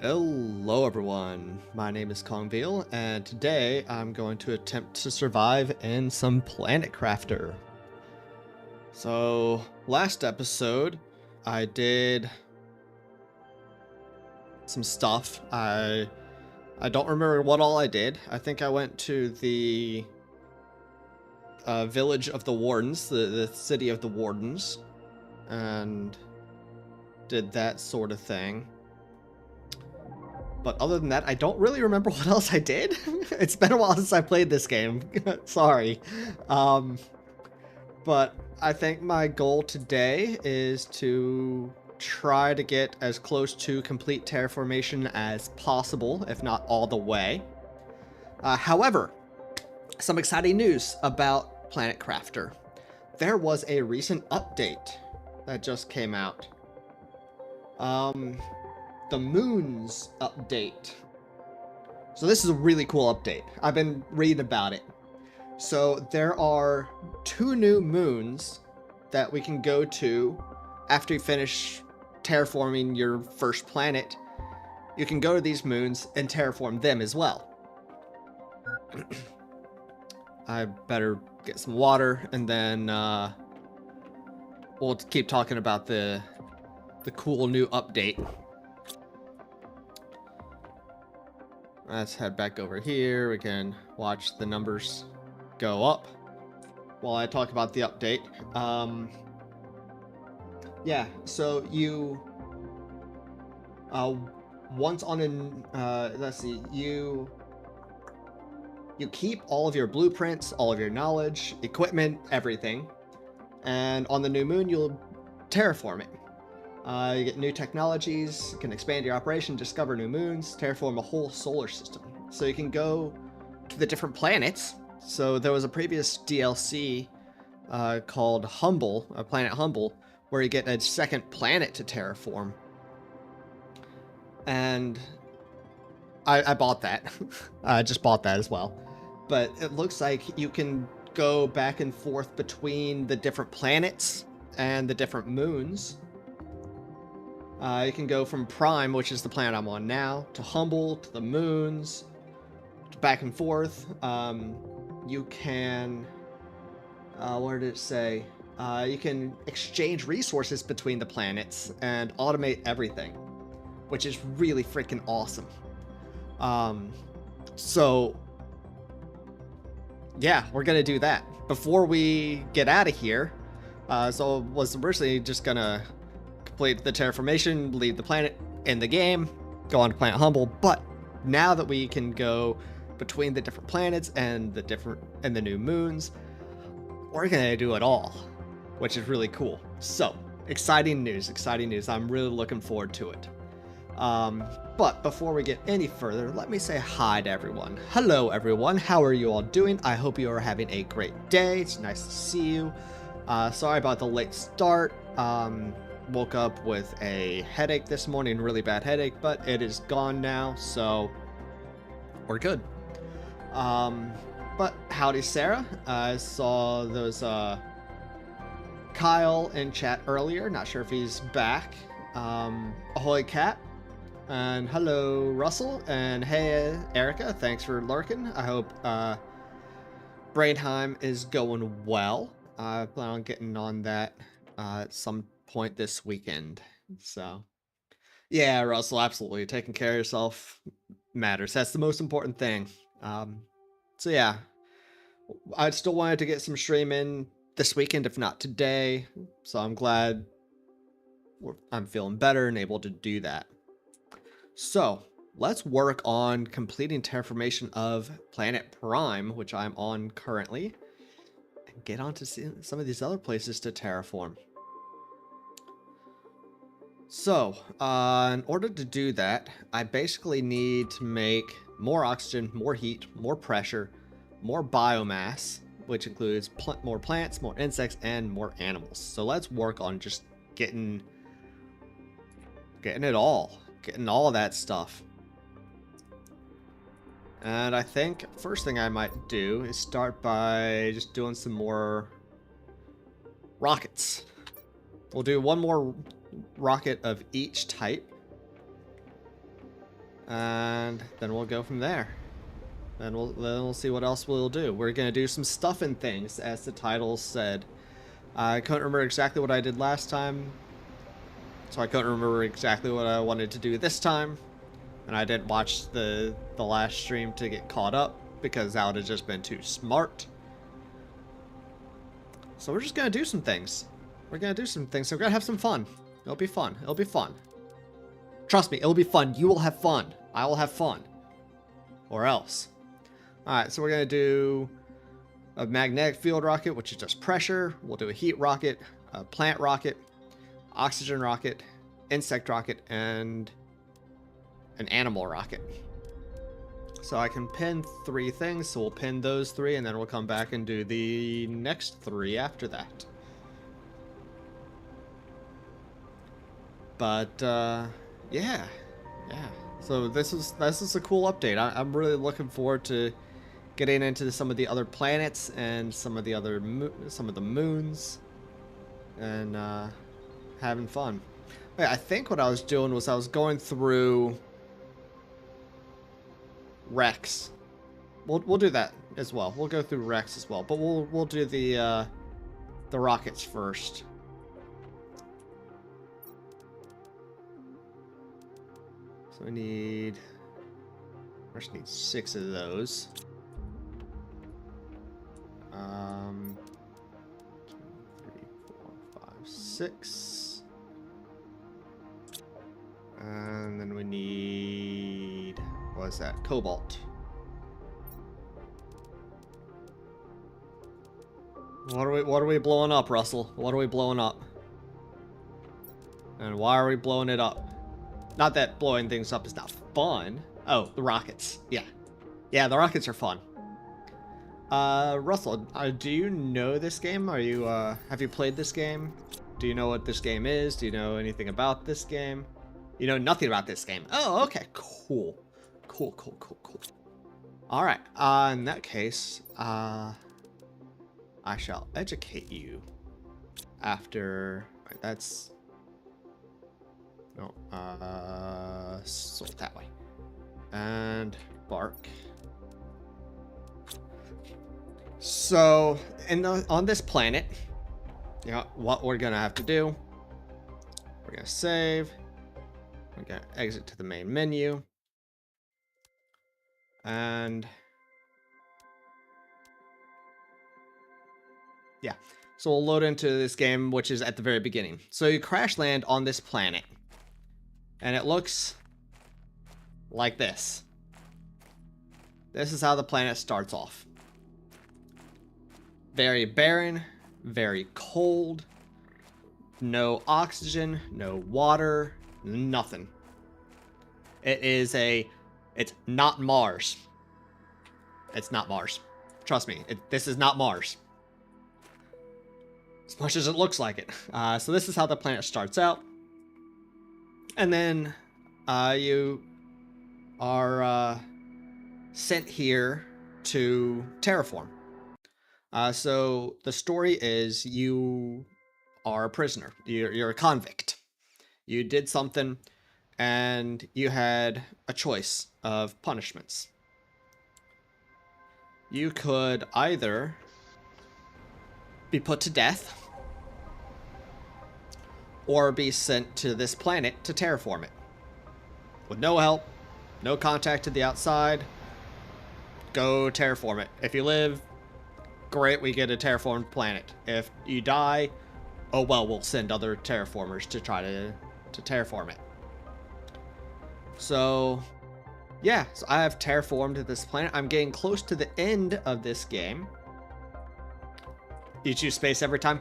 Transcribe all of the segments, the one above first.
Hello everyone, my name is Kongville, and today I'm going to attempt to survive in some Planet Crafter. So, last episode, I did some stuff. I don't remember what all I did. I think I went to the village of the Wardens, the city of the Wardens, and did that sort of thing. But other than that, I don't really remember what else I did. It's been a while since I played this game. Sorry. But I think my goal today is to try to get as close to complete terraformation as possible, if not all the way. However, some exciting news about Planet Crafter. There was a recent update that just came out. The Moons update. So this is a really cool update. I've been reading about it. So there are 2 new moons that we can go to after you finish terraforming your first planet. You can go to these moons and terraform them as well. I better get some water, and then we'll keep talking about the cool new update. Let's head back over here. We can watch the numbers go up while I talk about the update. Yeah, so you once on an let's see, you keep all of your blueprints, all of your knowledge, equipment, everything, and on the new moon you'll terraform it. You get new technologies, you can expand your operation, discover new moons, terraform a whole solar system. So you can go to the different planets. So there was a previous DLC called Humble, Planet Humble, where you get a second planet to terraform. And I bought that. I just bought that as well. But it looks like you can go back and forth between the different planets and the different moons. You can go from Prime, which is the planet I'm on now, to Humble, to the moons, to back and forth. You can, what did it say? You can exchange resources between the planets and automate everything, which is really freaking awesome. So, yeah, we're gonna do that. Before we get out of here, so I was originally just gonna complete the terraformation, leave the planet in the game, go on to Planet Humble, but now that we can go between the different planets and the new moons, we're gonna do it all, which is really cool. So, exciting news. I'm really looking forward to it. But before we get any further, let me say hi to everyone. Hello everyone, how are you all doing? I hope you are having a great day. It's nice to see you. Sorry about the late start. Woke up with a headache this morning, really bad headache, but it is gone now, so we're good. But howdy Sarah, I saw those Kyle in chat earlier, not sure if he's back. Ahoy Cat, and hello Russell, and hey Erica, thanks for lurking. I hope Brainheim is going well. I plan on getting on that at some point this weekend. So yeah, Russell, absolutely, taking care of yourself matters. That's the most important thing. So yeah, I still wanted to get some stream in this weekend, if not today, so I'm glad I'm feeling better and able to do that. So let's work on completing terraformation of Planet Prime, which I'm on currently, and get on to some of these other places to terraform. So, in order to do that, I basically need to make more oxygen, more heat, more pressure, more biomass, which includes more plants, more insects, and more animals. So let's work on just getting all that stuff. And I think first thing I might do is start by just doing some more rockets. We'll do one more rocket of each type. And then we'll go from there. Then we'll see what else we'll do. We're gonna do some stuff and things, as the title said. I couldn't remember exactly what I did last time, so I couldn't remember exactly what I wanted to do this time. And I didn't watch the last stream to get caught up, because that would have just been too smart. So we're just gonna do some things. We're gonna do some things. So we're gonna have some fun. It'll be fun. It'll be fun. Trust me, it'll be fun. You will have fun. I will have fun. Or else. Alright, so we're going to do a magnetic field rocket, which is just pressure. We'll do a heat rocket, a plant rocket, oxygen rocket, insect rocket, and an animal rocket. So I can pin 3 things, so we'll pin those 3, and then we'll come back and do the next 3 after that. But, yeah. So this is a cool update. I'm really looking forward to getting into some of the other planets and some of the other moons, and having fun. Wait, I think what I was doing was I was going through Rex. We'll do that as well. We'll go through Rex as well, but we'll do the rockets first. So we just need 6 of those. 2, 3, 4, 5, 6. And then we need, what is that? Cobalt. What are we blowing up, Russell? What are we blowing up? And why are we blowing it up? Not that blowing things up is not fun. Oh, the rockets. Yeah. Yeah, the rockets are fun. Russell, do you know this game? Are you, have you played this game? Do you know what this game is? Do you know anything about this game? You know nothing about this game. Oh, okay. Cool. Cool. Alright, in that case, I shall educate you after... Right, that's... No, sort that way. And bark. So, on this planet, you know, what we're gonna have to do, we're gonna save, we're gonna exit to the main menu, and yeah, so we'll load into this game, which is at the very beginning. So you crash land on this planet, and it looks like this. This is how the planet starts off. Very barren, very cold, no oxygen, no water, nothing. It's not Mars. It's not Mars. Trust me, this is not Mars. As much as it looks like it. So this is how the planet starts out. And then you are sent here to Terraform. So the story is you are a prisoner. You're a convict. You did something, and you had a choice of punishments. You could either be put to death, or be sent to this planet to terraform it. With no help, no contact to the outside, go terraform it. If you live, great, we get a terraformed planet. If you die, oh well, we'll send other terraformers to try to terraform it. So, yeah, so I have terraformed this planet. I'm getting close to the end of this game. You choose space every time?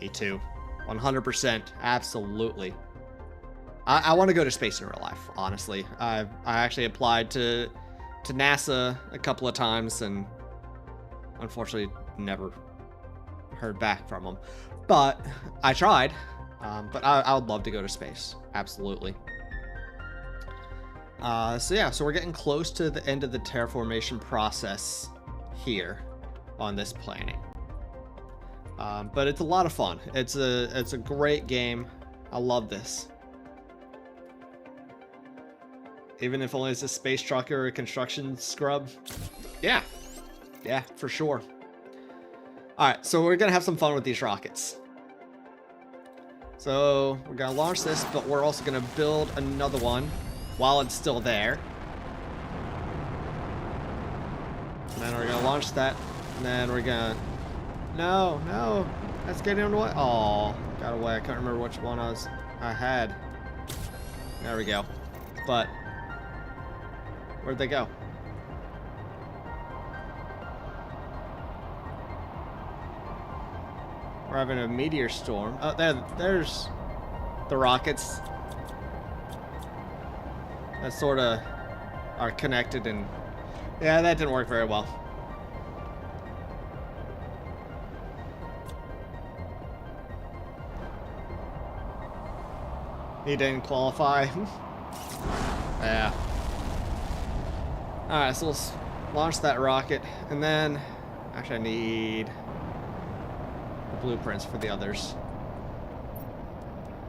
Me too. 100%. Absolutely. I want to go to space in real life, honestly. I actually applied to NASA a couple of times and unfortunately never heard back from them. But I tried. But I would love to go to space. Absolutely. So yeah, so we're getting close to the end of the terraformation process here on this planet. But it's a lot of fun. It's a great game. I love this. Even if only it's a space truck or a construction scrub. Yeah. Yeah, for sure. Alright, so we're gonna have some fun with these rockets. So we're gonna launch this, but we're also gonna build another one while it's still there. And then we're gonna launch that, and then we're gonna... No, that's getting away. Oh, got away. I can't remember which one I had. There we go. But where'd they go? We're having a meteor storm. Oh, there's the rockets that sort of are connected, and yeah, that didn't work very well. He didn't qualify. Yeah. Alright, so let's launch that rocket, and then actually I need the blueprints for the others.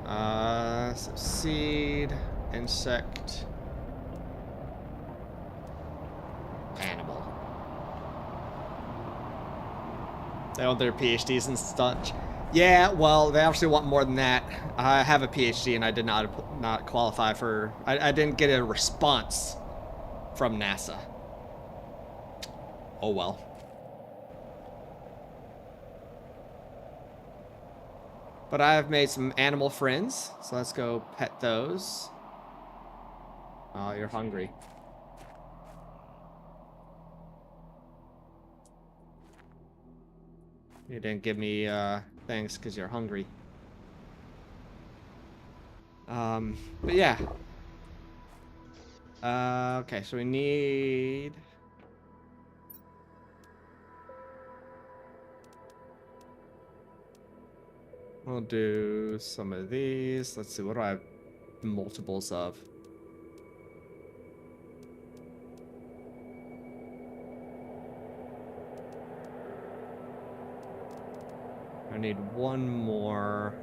So seed, insect, animal. They want their PhDs and such. Yeah, well, they actually want more than that. I have a PhD and I did not qualify for... I didn't get a response from NASA. Oh well. But I have made some animal friends, so let's go pet those. Oh, you're hungry. You didn't give me things because you're hungry. But yeah. Okay, so we need... We'll do some of these. Let's see, what do I have multiples of? I need one more.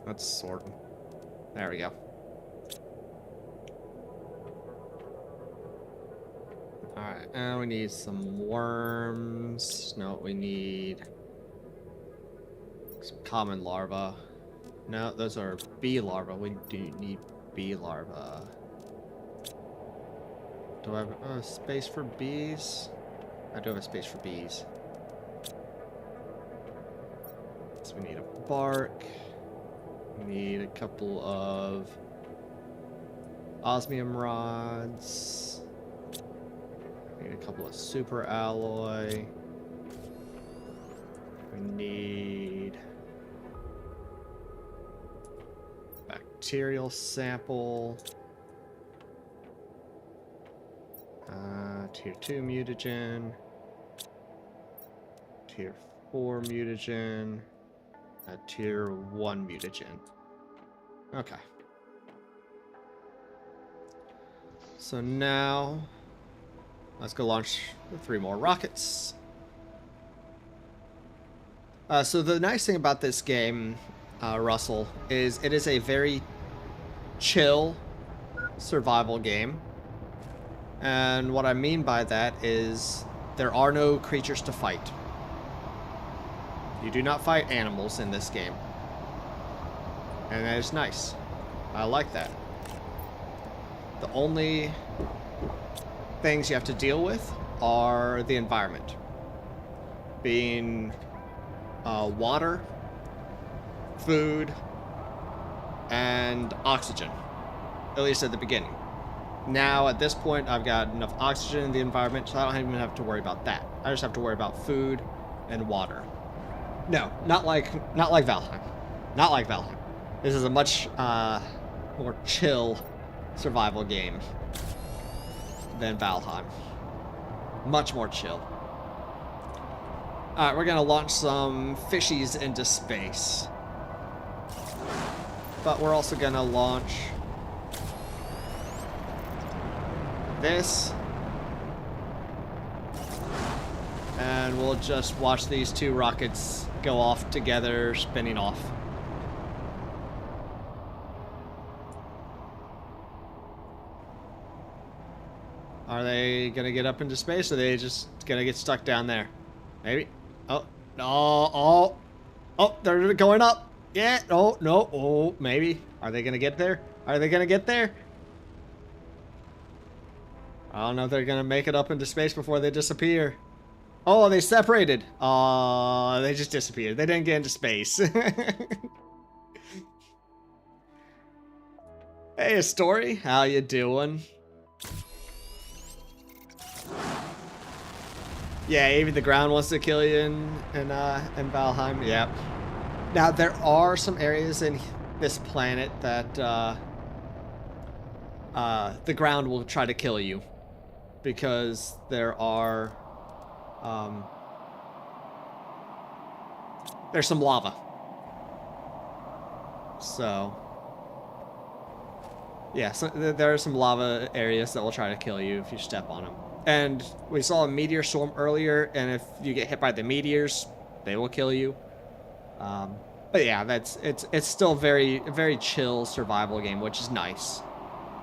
Let's sort them. There we go. Alright, and we need some worms. No, we need some common larvae. No, those are bee larvae. We do need bee larvae. Do I have a space for bees? I do have a space for bees. So we need a bark. We need a couple of osmium rods. We need a couple of super alloy. We need bacterial sample. Tier 2 mutagen. Tier 4 mutagen. Tier 1 mutagen. Okay. So now, let's go launch the 3 more rockets. So the nice thing about this game, Russell, is it is a very chill survival game. And what I mean by that is there are no creatures to fight. You do not fight animals in this game. And that is nice. I like that. The only things you have to deal with are the environment. Being water, food, and oxygen. At least at the beginning. Now, at this point, I've got enough oxygen in the environment, so I don't even have to worry about that. I just have to worry about food and water. No, not like Valheim. Not like Valheim. This is a much more chill survival game than Valheim. Much more chill. Alright, we're gonna launch some fishies into space. But we're also gonna launch this. And we'll just watch these 2 rockets go off together, spinning off. Are they gonna get up into space, or are they just gonna get stuck down there? Maybe. Oh, no. Oh. Oh, they're going up. Yeah. Oh, no. Oh, maybe. Are they gonna get there? Are they gonna get there? I don't know if they're gonna make it up into space before they disappear. Oh, they separated. Oh, they just disappeared. They didn't get into space. Hey, Story. How you doing? Yeah, even the ground wants to kill you in Valheim. Yep. Now, there are some areas in this planet that the ground will try to kill you. Because there are... there's some lava. So... yeah, so there are some lava areas that will try to kill you if you step on them. And we saw a meteor storm earlier, and if you get hit by the meteors, they will kill you. But yeah, it's still very chill survival game, which is nice.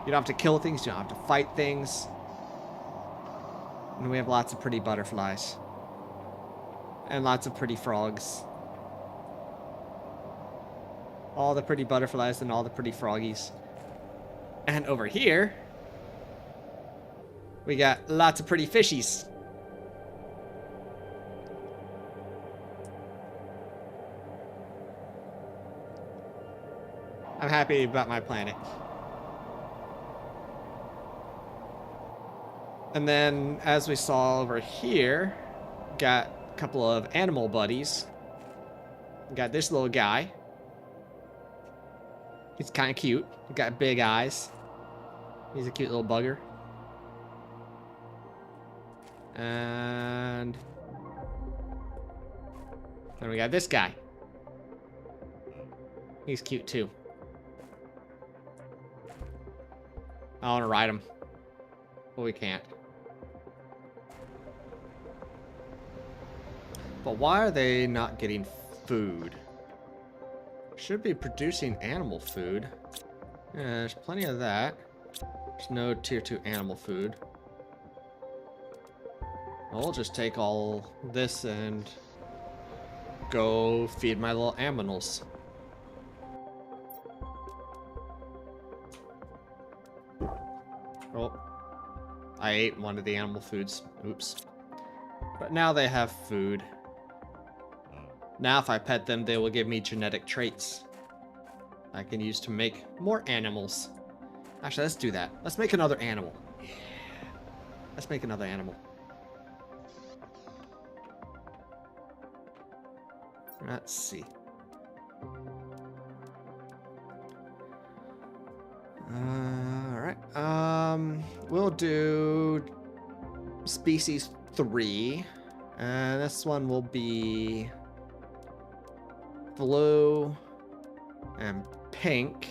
You don't have to kill things, you don't have to fight things. And we have lots of pretty butterflies. And lots of pretty frogs. All the pretty butterflies and all the pretty froggies. And over here, we got lots of pretty fishies. I'm happy about my planet. And then, as we saw over here, got a couple of animal buddies. Got this little guy. He's kind of cute. He got big eyes. He's a cute little bugger. And then we got this guy. He's cute too. I want to ride him, but we can't. But why are they not getting food? Should be producing animal food. Yeah, there's plenty of that. There's no tier 2 animal food. I'll just take all this and go feed my little aminals. Oh, I ate one of the animal foods. Oops. But now they have food. Now if I pet them, they will give me genetic traits I can use to make more animals. Actually, let's do that. Let's make another animal. Yeah. Let's make another animal. Let's see. Alright. We'll do species 3. And this one will be blue and pink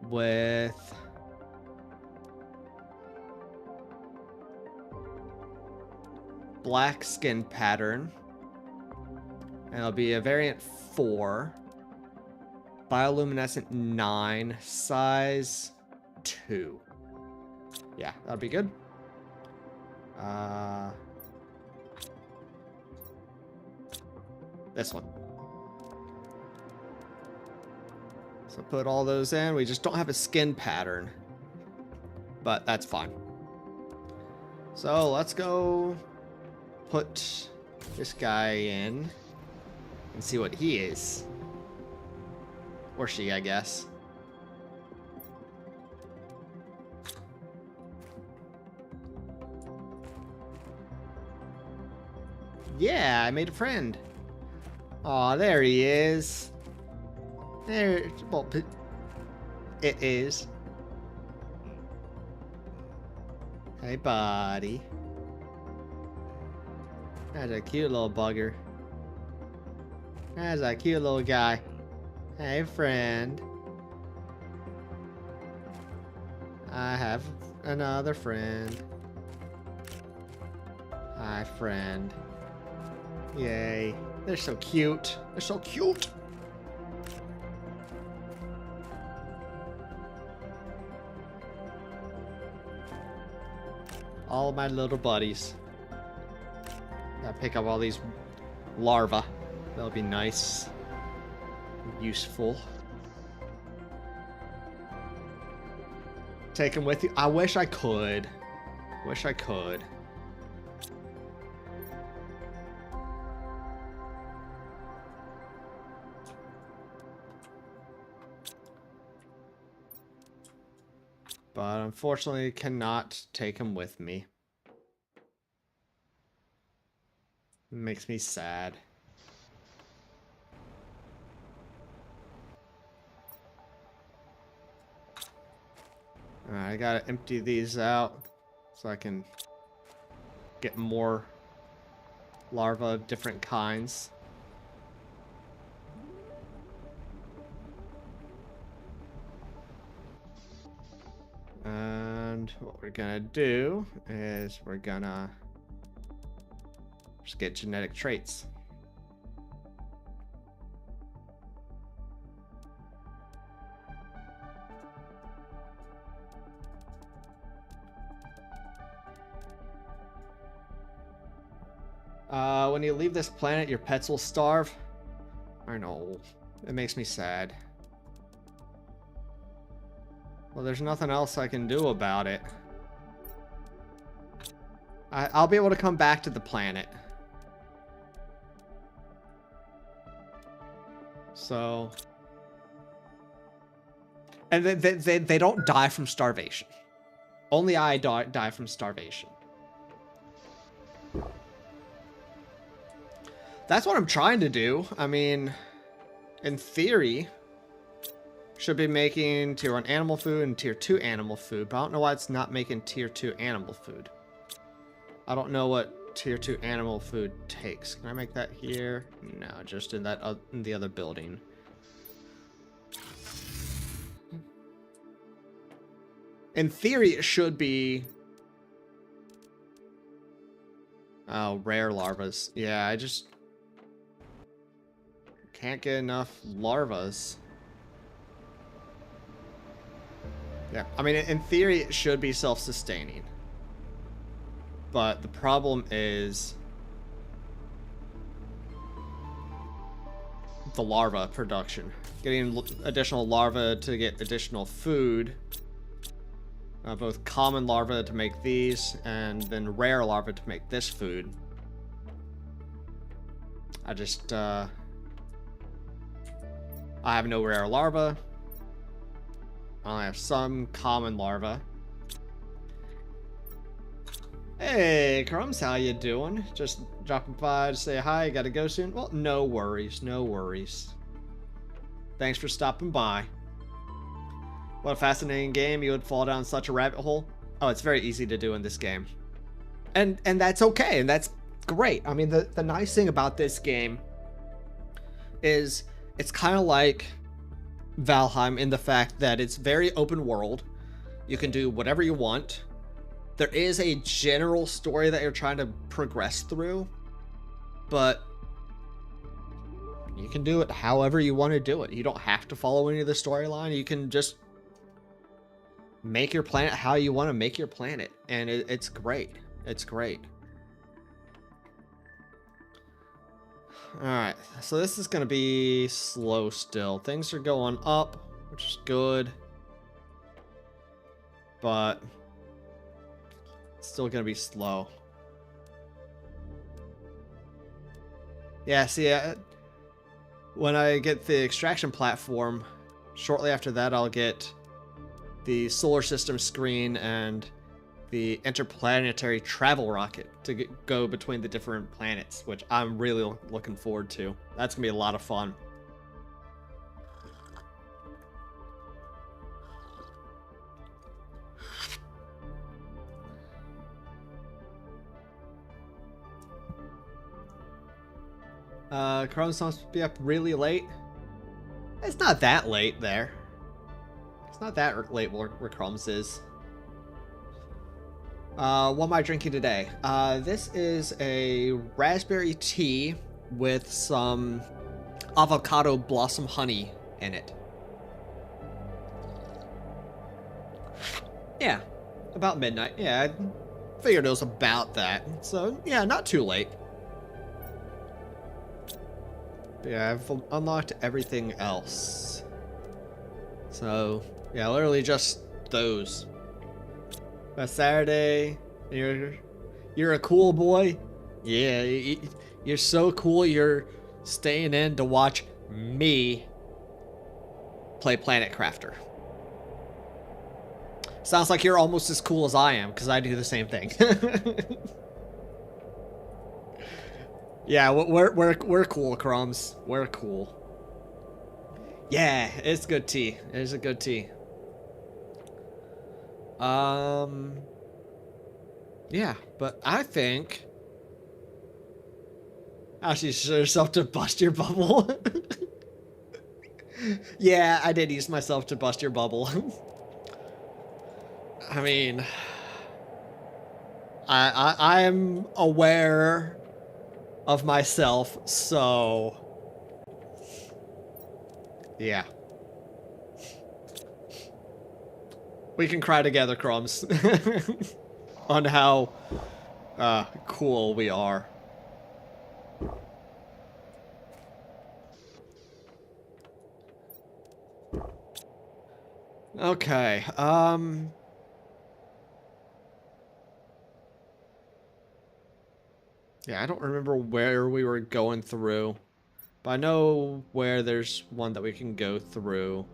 with black skin pattern. And it'll be a variant 4, bioluminescent 9, size 2. Yeah, that'll be good. This one. So put all those in. We just don't have a skin pattern, but that's fine. So let's go put this guy in and see what he is. Or she, I guess. Yeah, I made a friend. Aw, there he is. There, well, it is. Hey, buddy. That's a cute little bugger. That's a cute little guy. Hey, friend. I have another friend. Hi, friend. Yay. They're so cute. They're so cute. All my little buddies. Gotta pick up all these larvae. That'll be nice. Useful. Take them with you. I wish I could. Wish I could. But unfortunately, cannot take him with me. It makes me sad. Alright, I gotta empty these out so I can get more larvae of different kinds. And what we're gonna do is we're gonna just get genetic traits. When you leave this planet, your pets will starve. I know. It makes me sad. Well, there's nothing else I can do about it. I'll be able to come back to the planet. So... And they don't die from starvation. Only I die from starvation. That's what I'm trying to do. I mean, in theory, should be making tier 1 animal food and tier 2 animal food, but I don't know why it's not making tier 2 animal food. I don't know what tier 2 animal food takes. Can I make that here? No, just in that in the other building. In theory, it should be... Oh, rare larvas. Yeah, I just... can't get enough larvas. Yeah, I mean, in theory, it should be self-sustaining. But the problem is the larva production. Getting additional larvae to get additional food. Both common larvae to make these, and then rare larvae to make this food. I just, I have no rare larvae. I only have some common larvae. Hey, Crumbs, how you doing? Just dropping by to say hi. You gotta go soon? Well, no worries, no worries. Thanks for stopping by. What a fascinating game. You would fall down such a rabbit hole. Oh, it's very easy to do in this game. And that's okay, and that's great. I mean, the nice thing about this game is it's kind of like Valheim in the fact that it's very open world. You can do whatever you want. There is a general story that you're trying to progress through, but you can do it however you want to do it. You don't have to follow any of the storyline. You can just make your planet how you want to make your planet, and it's great. It's great. Alright, so this is going to be slow still. Things are going up, which is good. But it's still going to be slow. Yeah, see, when I get the extraction platform, shortly after that I'll get the solar system screen and the interplanetary travel rocket to go between the different planets, which I'm really looking forward to. That's gonna be a lot of fun. Chrome's supposed to be up really late. It's not that late there. It's not that late where Crumbs is. What am I drinking today? This is a raspberry tea with some avocado blossom honey in it. Yeah, about midnight. Yeah, figured it was about that. So, yeah, not too late. But yeah, I've unlocked everything else. So, yeah, literally just those. But Saturday, you're a cool boy. Yeah, you're so cool. You're staying in to watch me play Planet Crafter. Sounds like you're almost as cool as I am, because I do the same thing. Yeah, we're cool, Crumbs. We're cool. Yeah, it's good tea. It is a good tea. Yeah, but I think actually show yourself to bust your bubble. Yeah, I did use myself to bust your bubble. I mean, I'm aware of myself, so yeah. We can cry together, Crumbs, on how cool we are. Okay, yeah, I don't remember where we were going through, but I know where there's one that we can go through.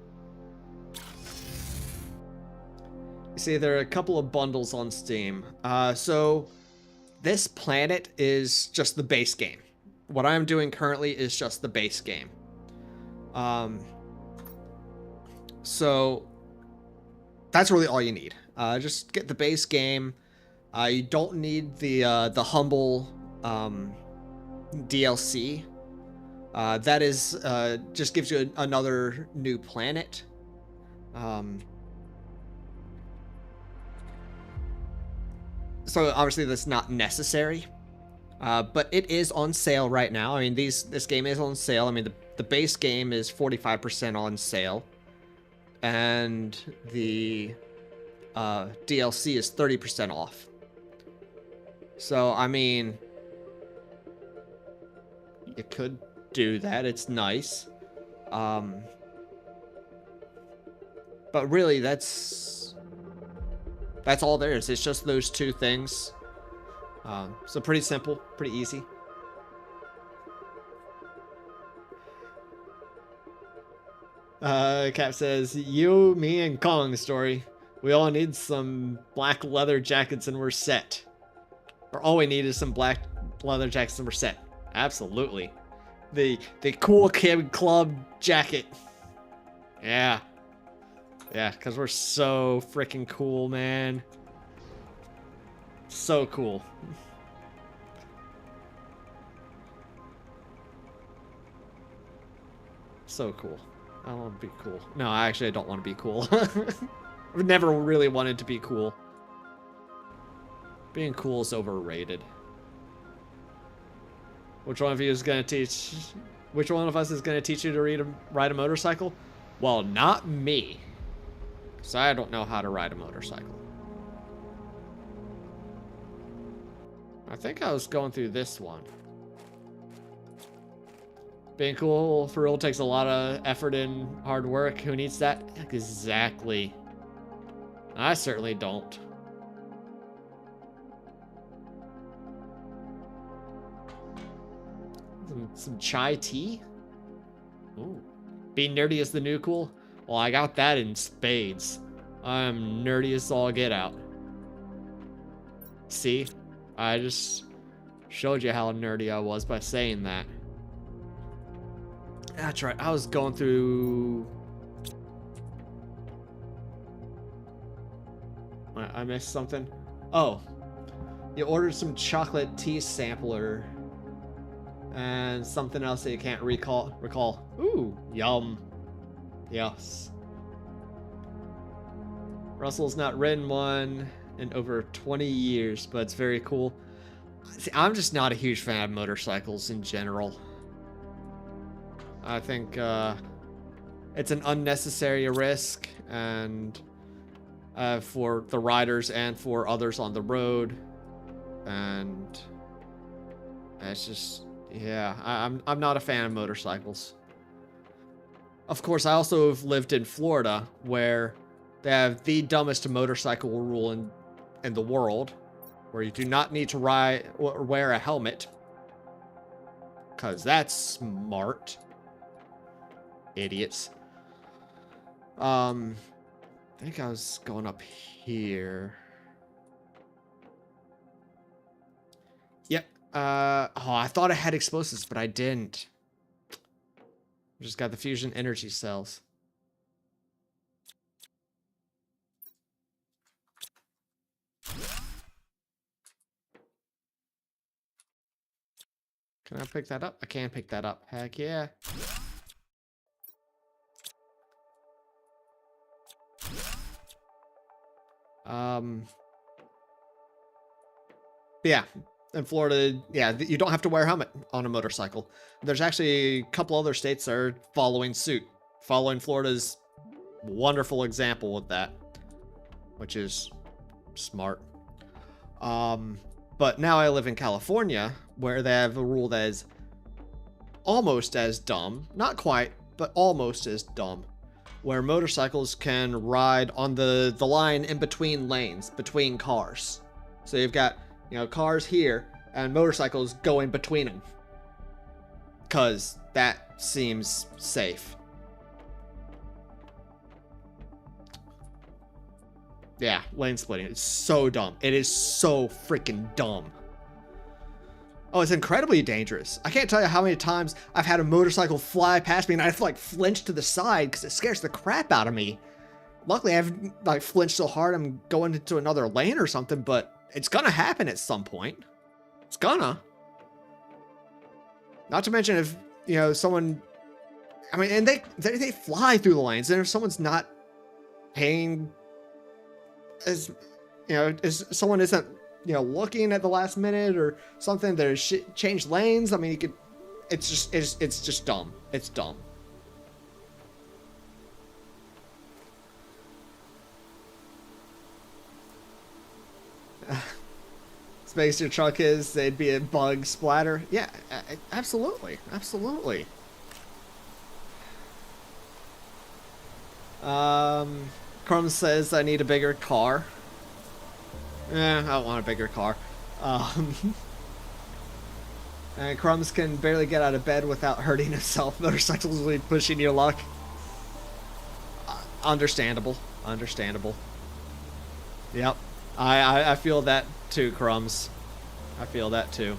You see, there are a couple of bundles on Steam. So this planet is just the base game. What I'm doing currently is just the base game. So that's really all you need. Just get the base game. You don't need the humble DLC. That is just gives you another new planet. So obviously that's not necessary, but it is on sale right now. I mean, this game is on sale. I mean, the base game is 45% on sale, and the DLC is 30% off. So I mean, you could do that. It's nice, but really that's all there is. It's just those two things. So pretty simple, pretty easy. Cap says, you, me, and Kong story. We all need some black leather jackets and we're set. Or all we need is some black leather jackets and we're set. Absolutely. The cool kid club jacket. Yeah. Yeah, because we're so freaking cool, man. So cool. So cool. I want to be cool. No, actually, I don't want to be cool. I've never really wanted to be cool. Being cool is overrated. Which one of you is going to teach... Which one of us is going to teach you to ride a motorcycle? Well, not me. So I don't know how to ride a motorcycle. I think I was going through this one. Being cool for real takes a lot of effort and hard work. Who needs that? Exactly. I certainly don't. Some chai tea? Ooh. Being nerdy is the new cool? Well, I got that in spades. I'm nerdy as all get out. See? I just showed you how nerdy I was by saying that. That's right. I was going through... I missed something. Oh. You ordered some chocolate tea sampler. And something else that you can't recall. Ooh, yum. Yes. Russell's not ridden one in over 20 years, but it's very cool. See, I'm just not a huge fan of motorcycles in general. I think it's an unnecessary risk, and for the riders and for others on the road. And it's just, yeah, I'm not a fan of motorcycles. Of course, I also have lived in Florida, where they have the dumbest motorcycle rule in the world, where you do not need to ride or wear a helmet, because that's smart. Idiots. I think I was going up here. Yep. Oh, I thought I had explosives, but I didn't. Just got the fusion energy cells. Can I pick that up? I can pick that up. Heck yeah. Yeah, in Florida, yeah, you don't have to wear a helmet on a motorcycle. There's actually a couple other states that are following suit, following Florida's wonderful example of that, which is smart. But now I live in California, where they have a rule that is almost as dumb, not quite, but almost as dumb, where motorcycles can ride on the line in between lanes, between cars. So you've got, you know, cars here and motorcycles going between them, because that seems safe. Yeah, lane splitting. It's so dumb. It is so freaking dumb. Oh, it's incredibly dangerous. I can't tell you how many times I've had a motorcycle fly past me and I have to like flinch to the side because it scares the crap out of me. Luckily, I've like flinched so hard I'm going into another lane or something, but it's gonna happen at some point. It's gonna. Not to mention if, you know, someone, I mean, and they fly through the lanes, and if someone's not paying, as, you know, if someone isn't, you know, looking at the last minute or something, there's change lanes. I mean, you could, it's just dumb. It's dumb. Space your truck is, they'd be a bug splatter. Yeah, absolutely. Absolutely. Crumb says I need a bigger car. I don't want a bigger car. And Crumbs can barely get out of bed without hurting himself. Motorcycles will be pushing your luck. Understandable. Understandable. Yep. I feel that too, Crumbs. I feel that too.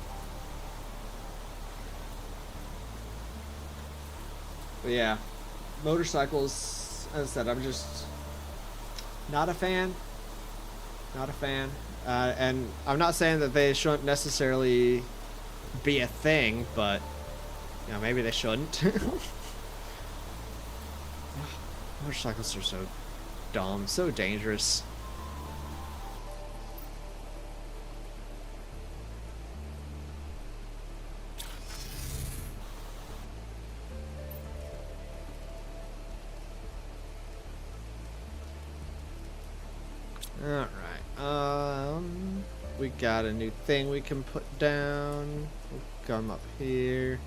But yeah, motorcycles, as I said, I'm just not a fan. Not a fan. And I'm not saying that they shouldn't necessarily be a thing, but, you know, maybe they shouldn't. Motorcycles are so dumb, so dangerous. Alright, we got a new thing we can put down. We'll come up here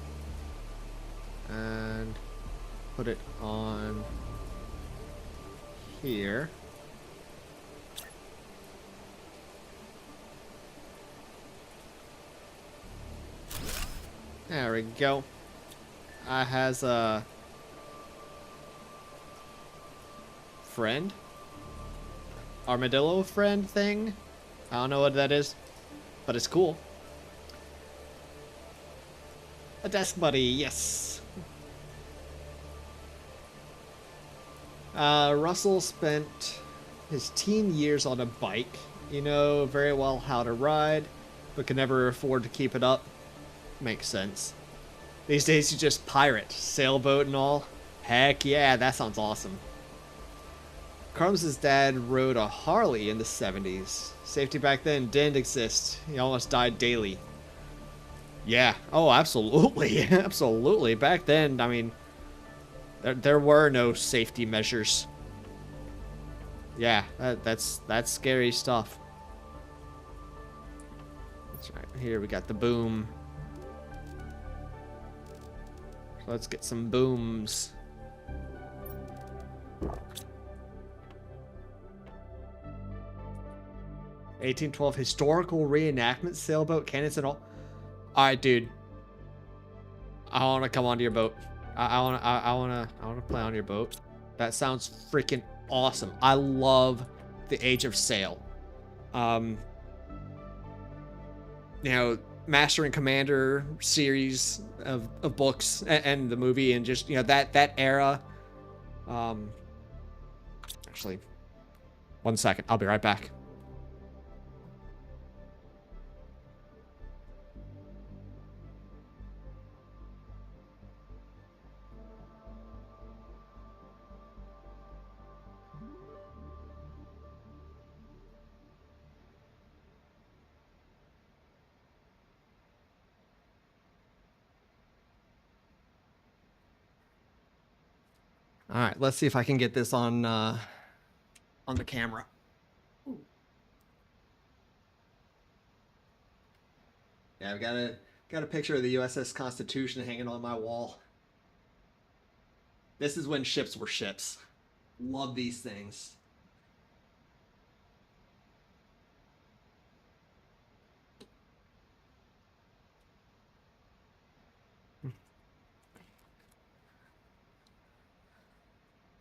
and put it on here. There we go. I has a friend. Armadillo friend thing. I don't know what that is, but it's cool. A desk buddy, yes. Russell spent his teen years on a bike. You know very well how to ride, but can never afford to keep it up. Makes sense. These days you just pirate, sailboat and all. Heck yeah, that sounds awesome. Crumbs' dad rode a Harley in the 70s. Safety back then didn't exist. He almost died daily. Yeah. Oh, absolutely. Absolutely. Back then, I mean, there were no safety measures. Yeah, that's scary stuff. Here we got the boom. So let's get some booms. (1812) historical reenactment sailboat cannons and all. All right, dude. I want to come onto your boat. I want to play on your boat. That sounds freaking awesome. I love the Age of Sail. You know, Master and Commander series of books and the movie, and just, you know, that era. Actually, 1 second. I'll be right back. All right, let's see if I can get this on the camera. Yeah, I've got a picture of the USS Constitution hanging on my wall. This is when ships were ships. Love these things.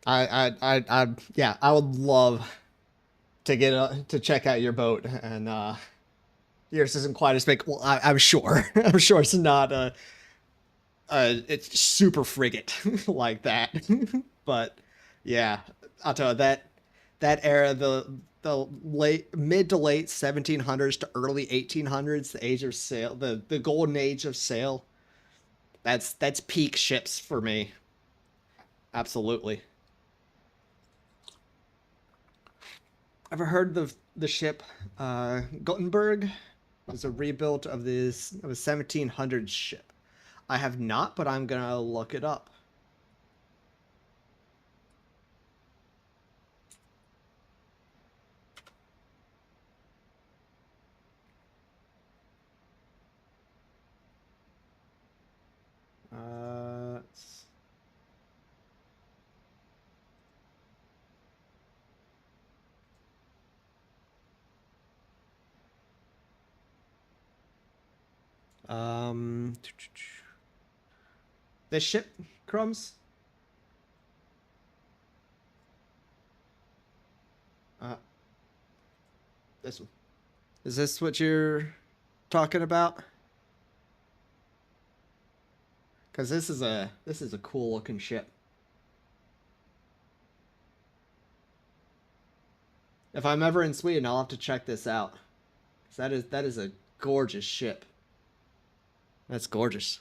Yeah, I would love to get to check out your boat, and yours isn't quite as big. Well, I'm sure. I'm sure it's not it's super frigate like that. But yeah, I'll tell you that era, the mid to late 1700s to early 1800s, the age of sail, the golden age of sail. That's peak ships for me. Absolutely. Ever heard of the ship Gutenberg? It was a rebuild of a 1700s ship. I have not, but I'm gonna look it up. Uh, um, this ship, Crumbs. This one. Is this what you're talking about? Because this is a cool looking ship. If I'm ever in Sweden, I'll have to check this out. 'Cause that is a gorgeous ship. That's gorgeous.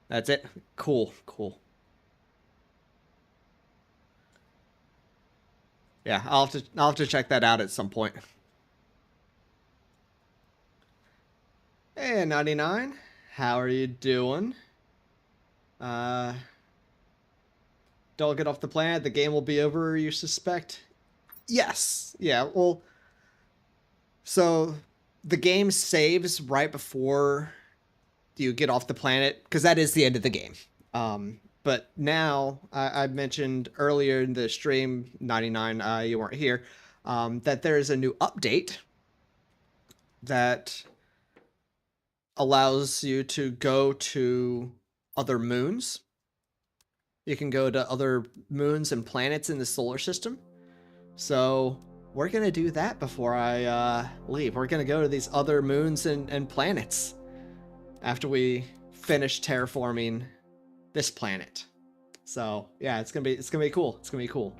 That's it. Cool, cool. Yeah, I'll have to check that out at some point. Hey, 99. How are you doing? Uh, don't get off the planet. The game will be over, you suspect? Yes. Yeah, well, so the game saves right before you get off the planet, because that is the end of the game. But now, I mentioned earlier in the stream, 99, you weren't here, that there is a new update that allows you to go to other moons. You can go to other moons and planets in the solar system. So we're going to do that before I leave. We're going to go to these other moons and planets after we finish terraforming this planet. So yeah, it's gonna be cool. It's gonna be cool.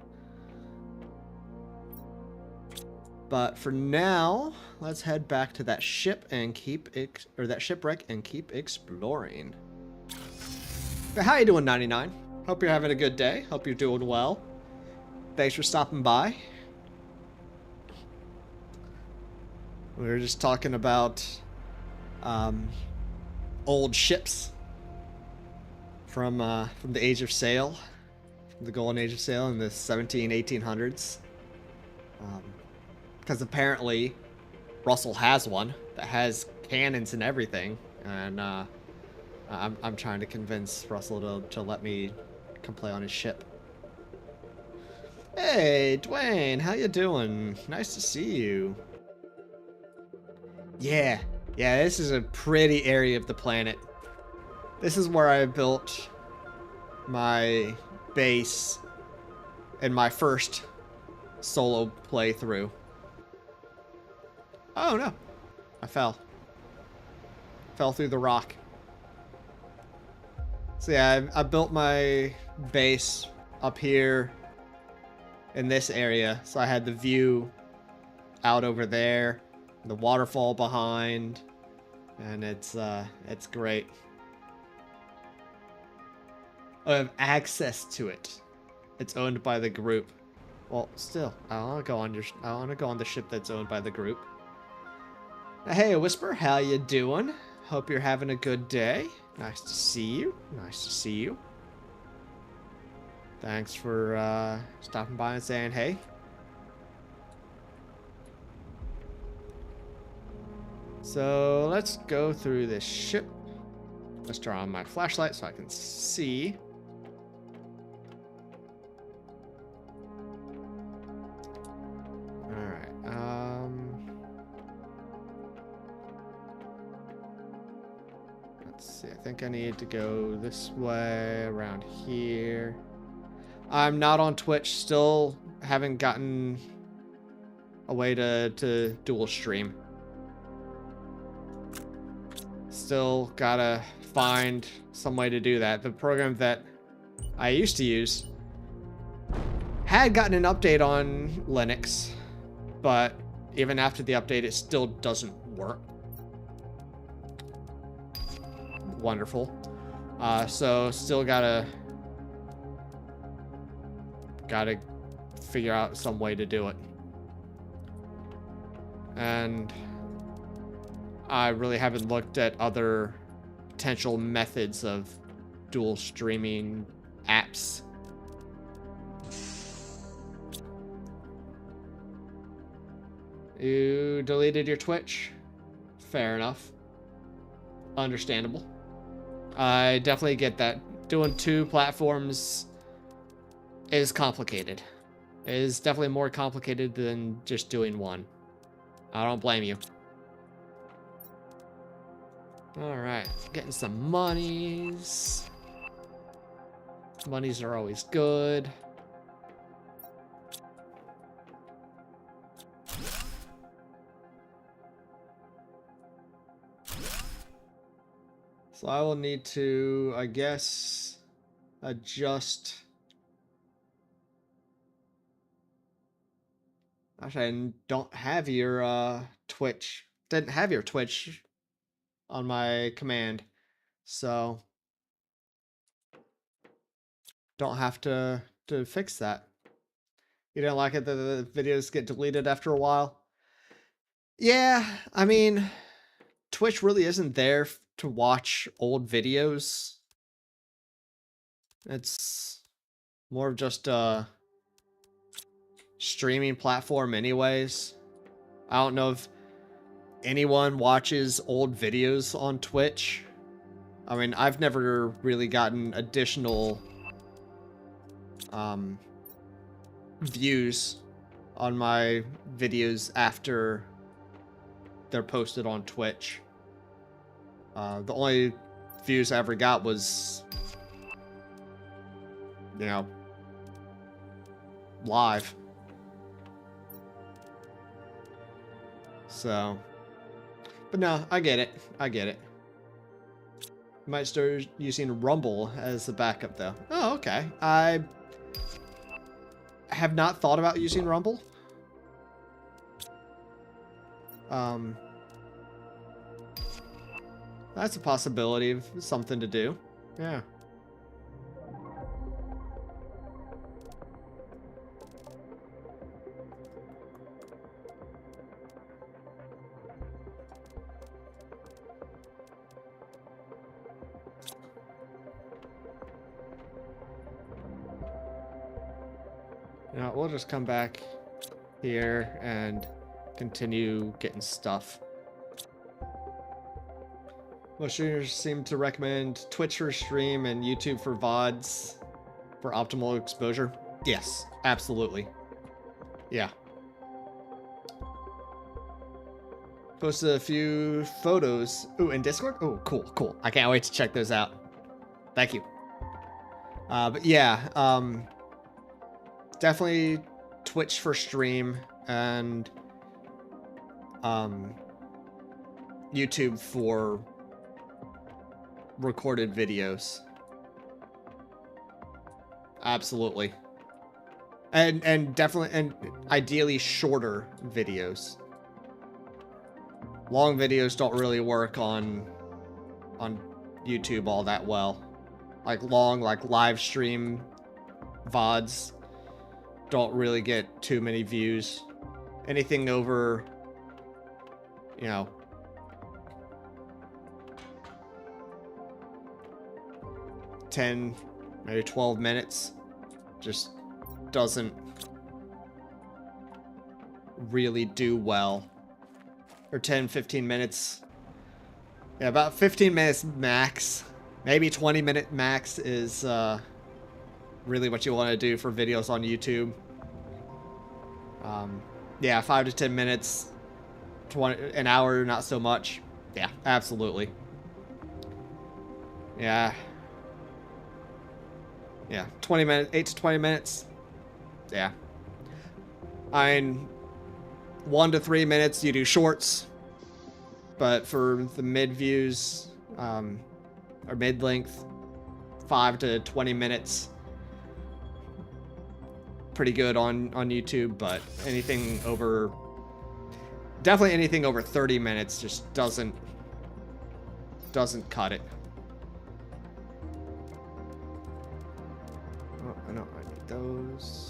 But for now, let's head back to that ship and that shipwreck and keep exploring. But how you doing, 99? Hope you're having a good day. Hope you're doing well. Thanks for stopping by. We were just talking about old ships from the Age of Sail, the Golden Age of Sail in the 1800s. Because apparently Russell has one that has cannons and everything, and I'm trying to convince Russell to let me come play on his ship. Hey, Dwayne, how you doing? Nice to see you. Yeah, this is a pretty area of the planet. This is where I built my base in my first solo playthrough. Oh no, I fell. Fell through the rock. So yeah, I built my base up here in this area, so I had the view out over there, the waterfall behind, and it's great. I have access to it. It's owned by the group. Well, still, I want to go on the ship that's owned by the group. Hey, Whisper, how you doing? Hope you're having a good day. Nice to see you. Nice to see you. Thanks for stopping by and saying hey. So let's go through this ship. Let's turn on my flashlight so I can see. Let's see, I think I need to go this way, around here. I'm not on Twitch, still haven't gotten a way to dual stream. Still gotta find some way to do that. The program that I used to use had gotten an update on Linux, but even after the update, it still doesn't work. Wonderful. So still gotta figure out some way to do it. And I really haven't looked at other potential methods of dual streaming apps. You deleted your Twitch? Fair enough. Understandable. I definitely get that. Doing two platforms is complicated. It is definitely more complicated than just doing one. I don't blame you. Alright, getting some monies. Monies are always good. So I will need to, I guess, adjust. Actually, I don't have your Twitch. Didn't have your Twitch on my command, so don't have to fix that. You don't like it that the videos get deleted after a while? Yeah, I mean, Twitch really isn't there to watch old videos. It's more of just a streaming platform anyways. I don't know if anyone watches old videos on Twitch. I mean, I've never really gotten additional views on my videos after they're posted on Twitch. The only views I ever got was, you know, live. So, but no, I get it. I get it. Might start using Rumble as the backup though. Oh, okay. I have not thought about using Rumble. That's a possibility of something to do. Yeah. Now we'll just come back here and continue getting stuff. Most streamers seem to recommend Twitch for stream and YouTube for VODs for optimal exposure. Yes, absolutely. Yeah. Posted a few photos. Ooh, in Discord? Oh, cool, cool. I can't wait to check those out. Thank you. But yeah, definitely Twitch for stream and YouTube for recorded videos. Absolutely. And definitely, and ideally shorter videos. Long videos don't really work on YouTube all that well. Like long, like live stream VODs don't really get too many views. Anything over, you know, 10, maybe 12 minutes just doesn't really do well. Or 10, 15 minutes. Yeah, about 15 minutes max. Maybe 20-minute max is really what you want to do for videos on YouTube. Yeah, 5 to 10 minutes, 20, an hour, not so much. Yeah, absolutely. Yeah. Yeah, 20 minutes, 8 to 20 minutes. Yeah. I mean, 1 to 3 minutes, you do shorts. But for the mid views, or mid length, 5 to 20 minutes. Pretty good on YouTube, but anything over, definitely anything over 30 minutes just doesn't cut it. Oh, I know I need those.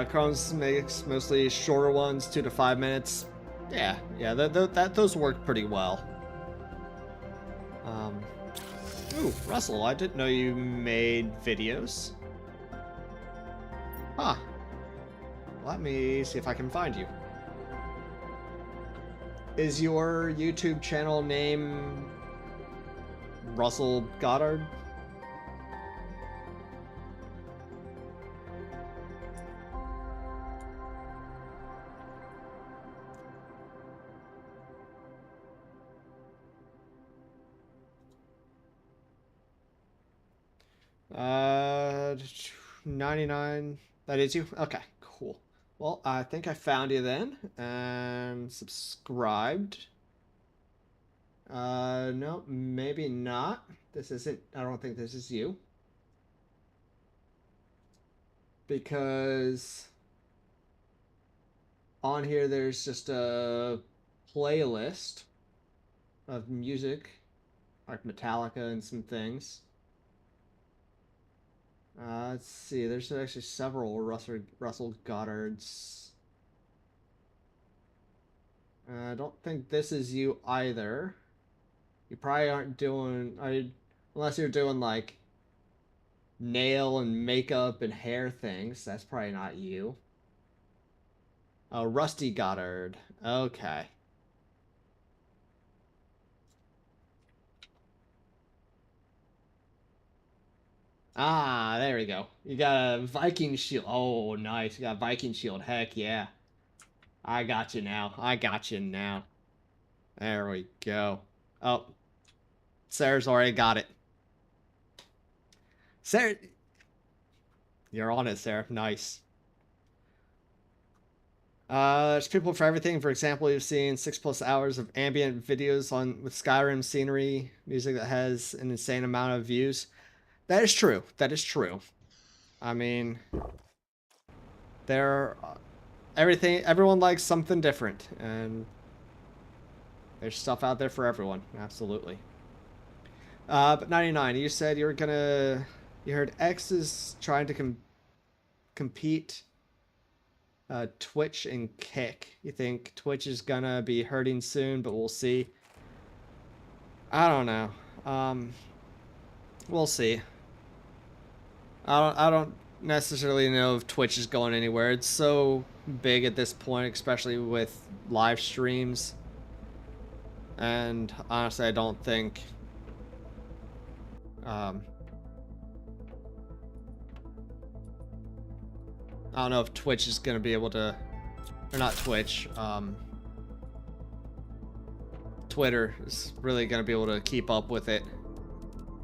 Chrome's makes mostly shorter ones, 2 to 5 minutes. Yeah, those work pretty well. Ooh, Russell, I didn't know you made videos. Huh. Let me see if I can find you. Is your YouTube channel name Russell Goddard? Uh, 99. That is you? Okay, cool. Well, I think I found you then. And subscribed. No, maybe not. This isn't, I don't think this is you. Because on here there's just a playlist of music, like Metallica and some things. Let's see. There's actually several Russell Goddards. I don't think this is you either. You probably aren't doing, unless you're doing like nail and makeup and hair things. That's probably not you. Oh, Rusty Goddard. Okay. Ah, there we go. You got a Viking shield. Oh, nice. You got a Viking shield. Heck yeah. I got you now. I got you now. There we go. Oh, Sarah's already got it. Sarah, you're on it, Sarah. Nice. There's people for everything. For example, you've seen 6+ hours of ambient videos on with Skyrim scenery music that has an insane amount of views. That is true. That is true. I mean, there, everyone likes something different, and there's stuff out there for everyone. Absolutely. But 99, you said you heard X is trying to compete Twitch and Kick. You think Twitch is gonna be hurting soon, but we'll see. I don't know. We'll see. I don't necessarily know if Twitch is going anywhere. It's so big at this point, especially with live streams. And honestly, I don't think I don't know if Twitch is going to be able to, or not Twitch, Twitter is really going to be able to keep up with it,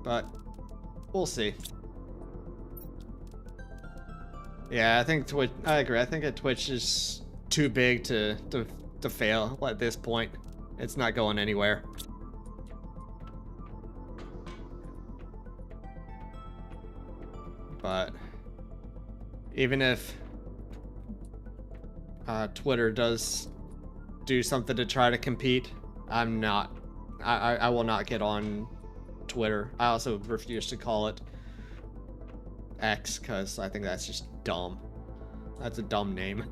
but we'll see. Yeah, I think Twitch, I agree. I think Twitch is too big to fail at this point. It's not going anywhere. But even if Twitter does do something to try to compete, I will not get on Twitter. I also refuse to call it X because I think that's just dumb. That's a dumb name.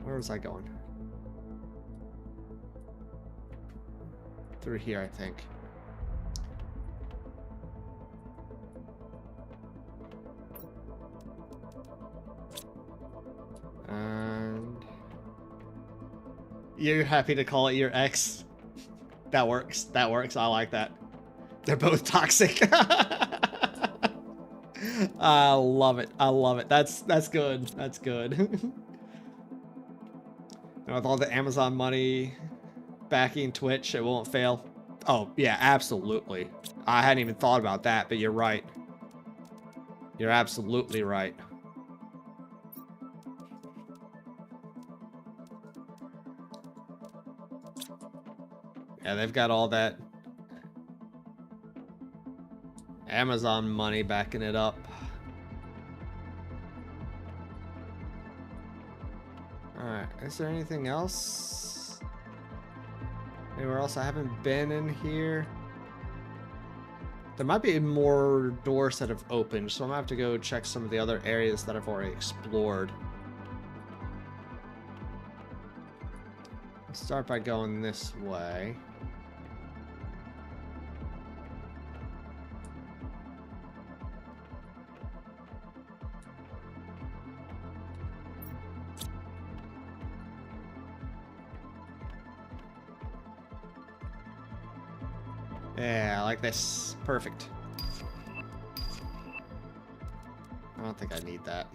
Where was I going? Through here, I think. And you're happy to call it your ex? That works. That works. I like that. They're both toxic. I love it. I love it. That's good. That's good. And with all the Amazon money backing Twitch, it won't fail. Oh, yeah, absolutely. I hadn't even thought about that, but you're right. You're absolutely right. Yeah, they've got all that Amazon money backing it up. Alright, is there anything else? Anywhere else I haven't been in here? There might be more doors that have opened, so I'm gonna have to go check some of the other areas that I've already explored. Let's start by going this way. Yeah, I like this. Perfect. I don't think I need that.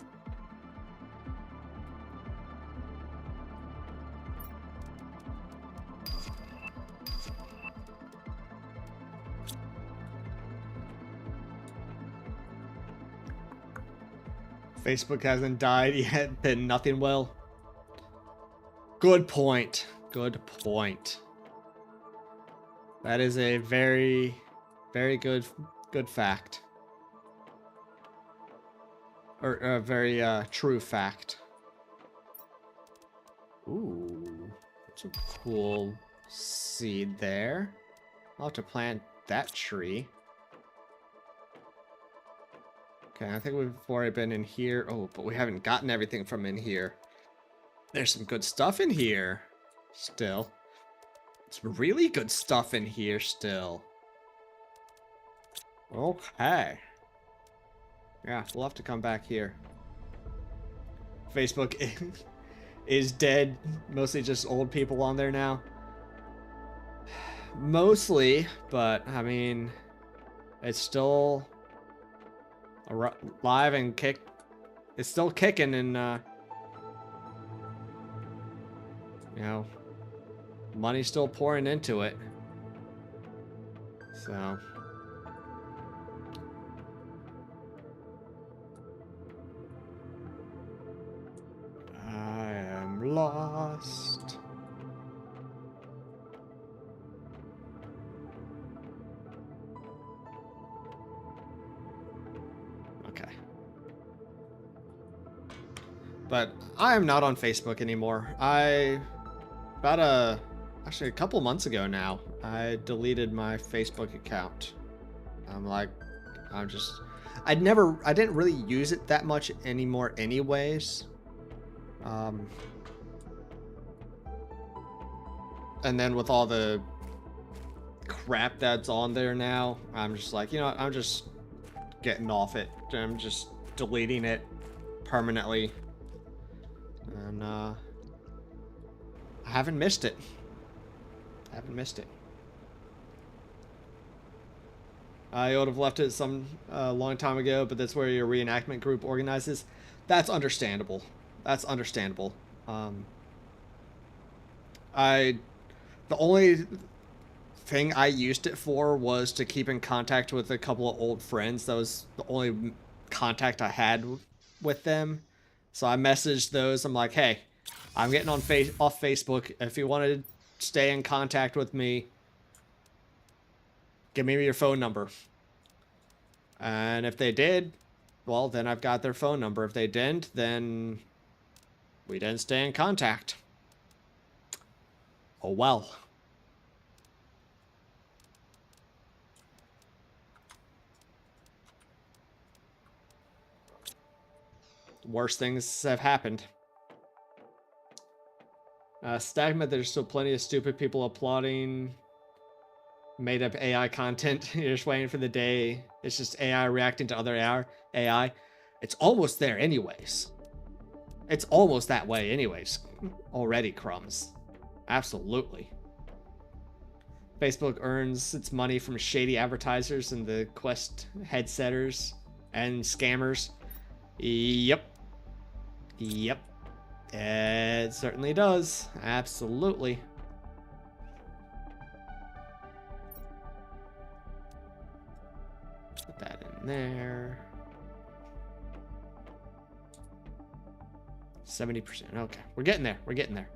Facebook hasn't died yet, then nothing will. Good point. Good point. That is a very, very good fact. Or a very true fact. Ooh, that's a cool seed there. I'll have to plant that tree. Okay, I think we've already been in here. Oh, but we haven't gotten everything from in here. There's some good stuff in here still. It's really good stuff in here still. Okay. Yeah, we'll have to come back here. Facebook is dead. Mostly just old people on there now. Mostly, but I mean, it's still live and kick. It's still kicking and, you know, money's still pouring into it. So. I am lost. Okay. But I am not on Facebook anymore. Actually a couple months ago now, I deleted my Facebook account. I didn't really use it that much anymore anyways. And then with all the crap that's on there now, I'm just like, you know what, I'm just getting off it. I'm just deleting it permanently. And I haven't missed it. I would have left it some long time ago, but that's where your reenactment group organizes. That's understandable. The only thing I used it for was to keep in contact with a couple of old friends. That was the only contact I had with them. So I messaged those. I'm like, hey, I'm getting on off Facebook. If you want to stay in contact with me, give me your phone number. And if they did, well, then I've got their phone number. If they didn't, then we didn't stay in contact. Oh well. Worst things have happened. Stagnant, there's still plenty of stupid people applauding made up AI content. You're just waiting for the day. It's just AI reacting to other AI. It's almost there anyways. It's almost that way anyways. Already, crumbs. Absolutely. Facebook earns its money from shady advertisers and the Quest headsetters and scammers. Yep. It certainly does. Absolutely. Put that in there. 70%. Okay. We're getting there.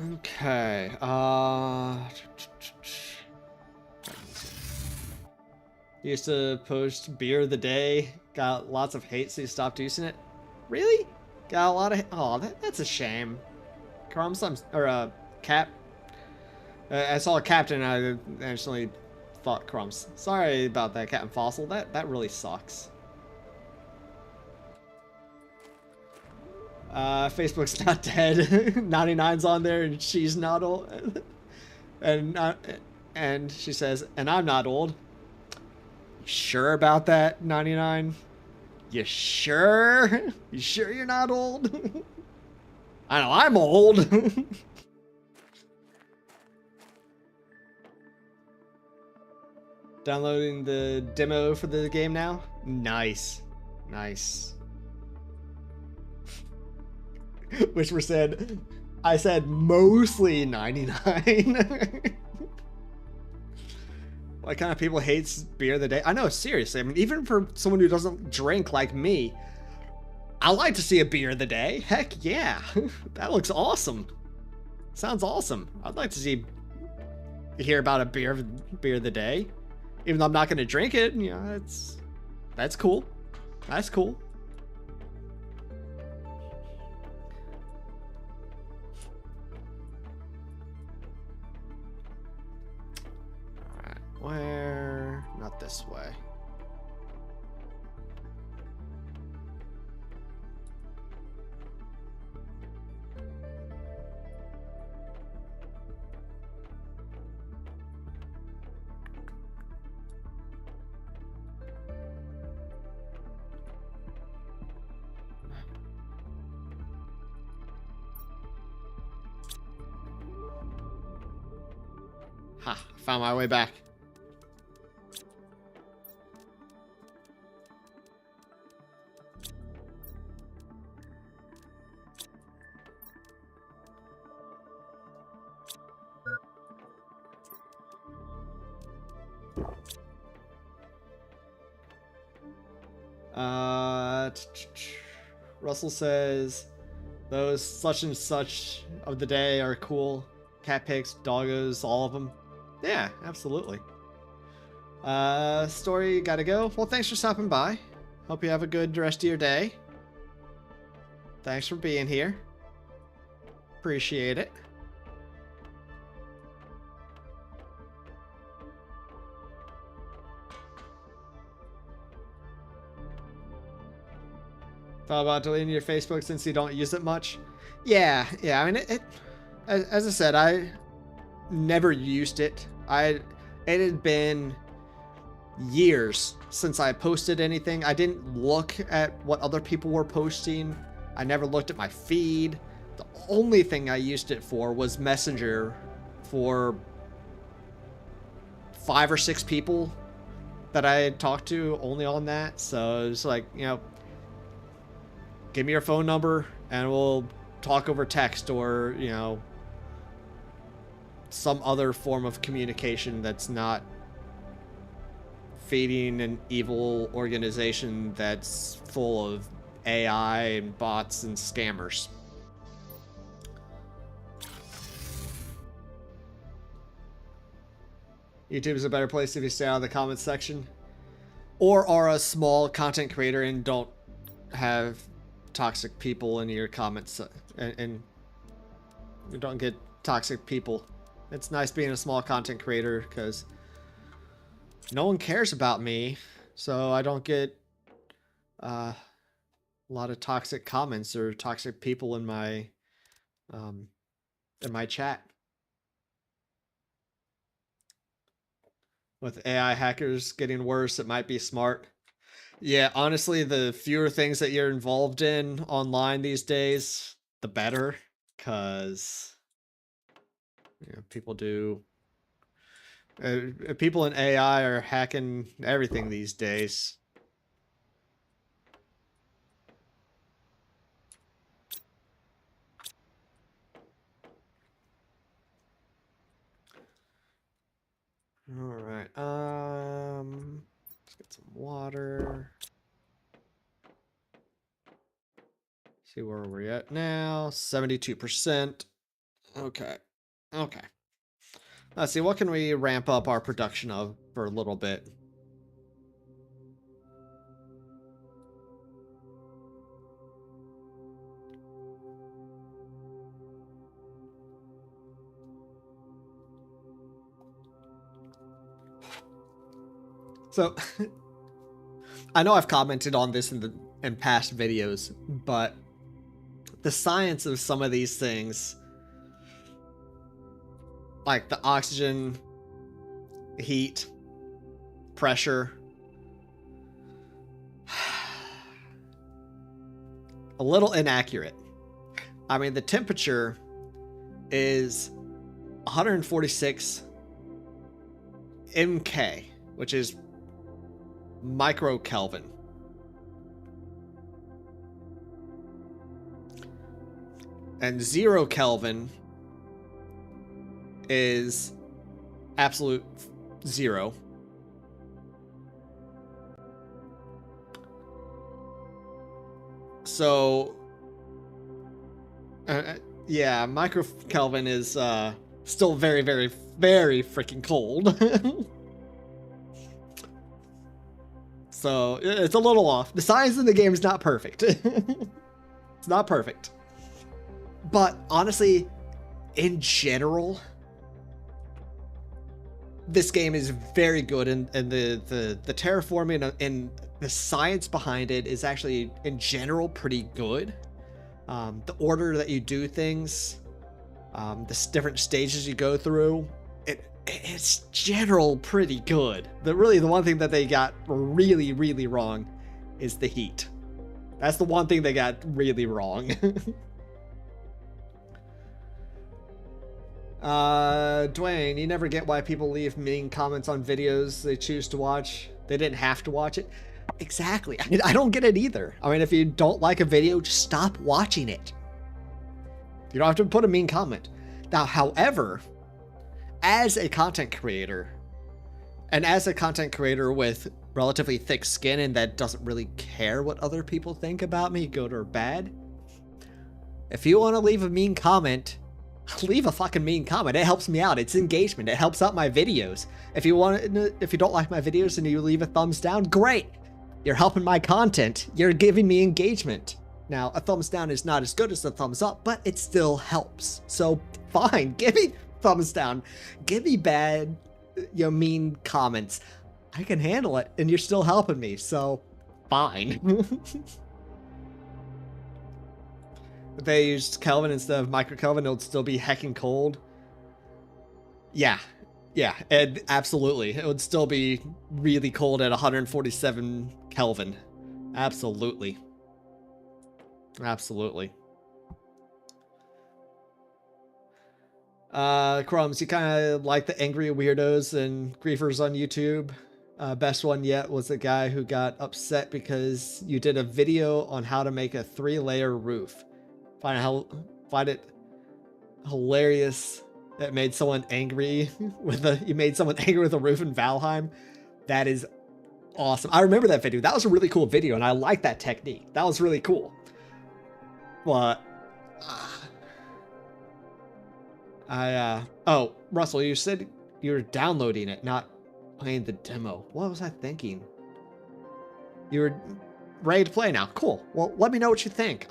Okay, used to post beer of the day, got lots of hate, so you stopped using it. Really? Got a lot of, oh, that's a shame. Crumbs, or Cap. I saw a Captain, and I instantly thought Crumbs. Sorry about that, Captain Fossil, that really sucks. Facebook's not dead. 99's on there and she's not old. And she says, and I'm not old. You sure about that, 99? You sure? You sure you're not old? I know I'm old. Downloading the demo for the game now? Nice. Whisper said, I said mostly 99. What kind of people hates beer of the day? I know, seriously. I mean, even for someone who doesn't drink like me, I like to see a beer of the day. Heck yeah. That looks awesome. Sounds awesome. I'd like to hear about a beer of the day. Even though I'm not going to drink it, you know, that's cool. That's cool. Where? Not this way. Ha, found my way back. Russell says those such and such of the day are cool. Cat pics, doggos, all of them. Yeah, absolutely. Story gotta go. Well, thanks for stopping by. Hope you have a good rest of your day. Thanks for being here. Appreciate it. Thought about deleting your Facebook since you don't use it much? Yeah. I mean, as I said, I never used it. It had been years since I posted anything. I didn't look at what other people were posting. I never looked at my feed. The only thing I used it for was Messenger for 5 or 6 people that I had talked to only on that. So it was like, you know, give me your phone number and we'll talk over text, or, you know, some other form of communication that's not feeding an evil organization that's full of AI and bots and scammers. YouTube is a better place if you stay out of the comments section, or are a small content creator and don't have toxic people in your comments, and you don't get toxic people. It's nice being a small content creator because no one cares about me, so I don't get a lot of toxic comments or toxic people in my chat. With AI hackers getting worse, it might be smart. Yeah, honestly, the fewer things that you're involved in online these days, the better, because people do. People in AI are hacking everything these days. All right. Let's get some water. See where we're at now. 72%. Okay. Let's see, what can we ramp up our production of for a little bit? So, I know I've commented on this in past videos, but the science of some of these things, like the oxygen, heat, pressure, a little inaccurate. I mean, the temperature is 146 MK, which is microkelvin. And 0 Kelvin is absolute 0. So, yeah, microkelvin is still very, very, very freaking cold. So, it's a little off. The science in the game is not perfect. It's not perfect. But honestly, in general, this game is very good, and the terraforming and the science behind it is actually, in general, pretty good. The order that you do things, the different stages you go through, it's general pretty good. The one thing that they got really, really wrong is the heat. That's the one thing they got really wrong. Dwayne, you never get why people leave mean comments on videos they choose to watch. They didn't have to watch it. Exactly. I mean, I don't get it either. I mean, if you don't like a video, just stop watching it. You don't have to put a mean comment. Now, however, as a content creator, and as a content creator with relatively thick skin and that doesn't really care what other people think about me, good or bad, if you want to leave a mean comment, leave a fucking mean comment. It helps me out. It's engagement. It helps out my videos. If you don't like my videos and you leave a thumbs down, great. You're helping my content. You're giving me engagement. Now, a thumbs down is not as good as a thumbs up, but it still helps. So fine, give me thumbs down. Give me bad, mean comments. I can handle it, and you're still helping me, so fine. If they used Kelvin instead of microkelvin, it would still be heckin' cold. Yeah, and absolutely. It would still be really cold at 147 Kelvin. Absolutely. Absolutely. Crumbs, you kind of like the angry weirdos and griefers on YouTube. Best one yet was the guy who got upset because you did a video on how to make a 3-layer roof. Find it hilarious that made someone angry you made someone angry with a roof in Valheim. That is awesome. I remember that video. That was a really cool video, and I like that technique. That was really cool. But oh, Russell, you said you were downloading it, not playing the demo. What was I thinking? You were ready to play now. Cool. Well, let me know what you think.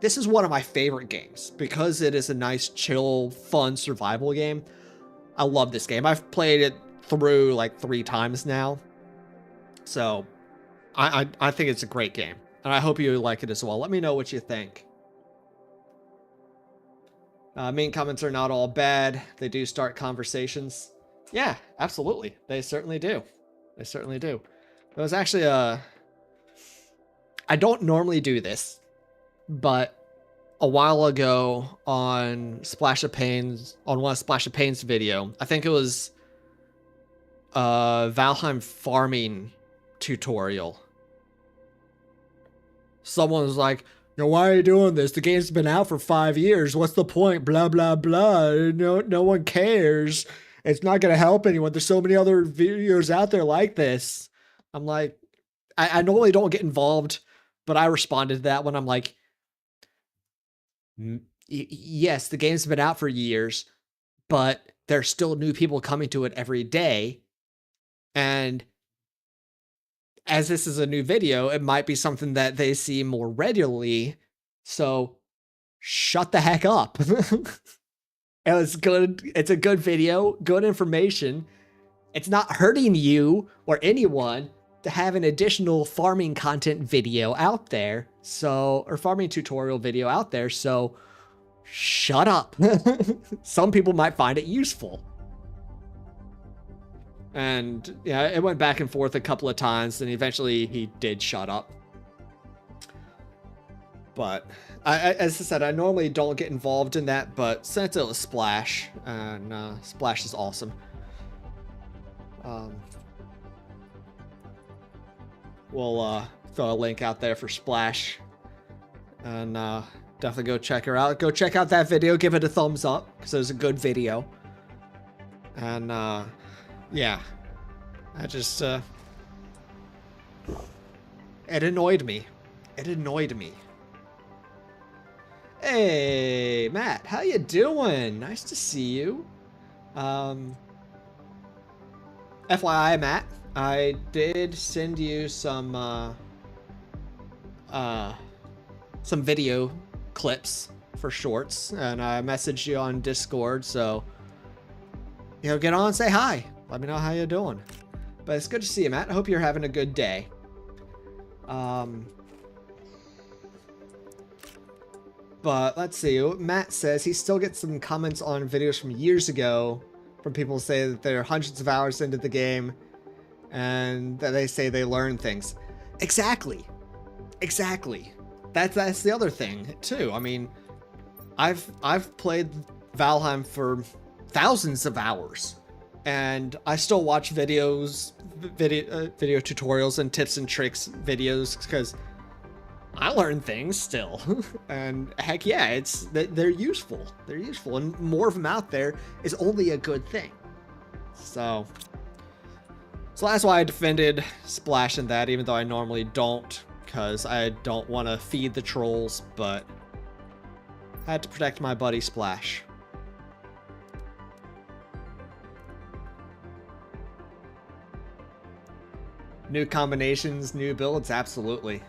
This is one of my favorite games because it is a nice, chill, fun survival game. I love this game. I've played it through like 3 times now. So I think it's a great game, and I hope you like it as well. Let me know what you think. Main comments are not all bad. They do start conversations. Yeah, absolutely. They certainly do. They certainly do. It was actually I don't normally do this, but a while ago on Splash of Pain's, on one of Splash of Pain's video, I think it was Valheim farming tutorial. Someone was like, why are you doing this? The game's been out for 5 years. What's the point? Blah, blah, blah. No one cares. It's not going to help anyone. There's so many other videos out there like this. I'm like, I normally don't get involved, but I responded to that when I'm like, yes, the game's been out for years, but there's still new people coming to it every day. And as this is a new video, it might be something that they see more regularly. So shut the heck up. And it's good. It's a good video, good information. It's not hurting you or anyone to have an additional farming content video out there. So, or farming tutorial video out there. So shut up. Some people might find it useful. And yeah, it went back and forth a couple of times, and eventually he did shut up. But as I said, I normally don't get involved in that, but since it was Splash, and Splash is awesome. We'll throw a link out there for Splash, and definitely go check her out. Go check out that video, give it a thumbs up, because it was a good video. And yeah, I just, it annoyed me. It annoyed me. Hey, Matt, how you doing? Nice to see you. FYI, Matt, I did send you some video clips for shorts, and I messaged you on Discord, so, get on and say hi. Let me know how you're doing. But it's good to see you, Matt. I hope you're having a good day. But let's see. Matt says he still gets some comments on videos from years ago from people who say that they're hundreds of hours into the game and that they say they learn things. Exactly. Exactly. That's the other thing too. I mean, I've played Valheim for thousands of hours, and I still watch video tutorials and tips and tricks videos because I learn things still. And heck yeah, they're useful. They're useful, and more of them out there is only a good thing. So that's why I defended Splash in that, even though I normally don't, because I don't want to feed the trolls, but I had to protect my buddy Splash. New combinations, new builds, absolutely.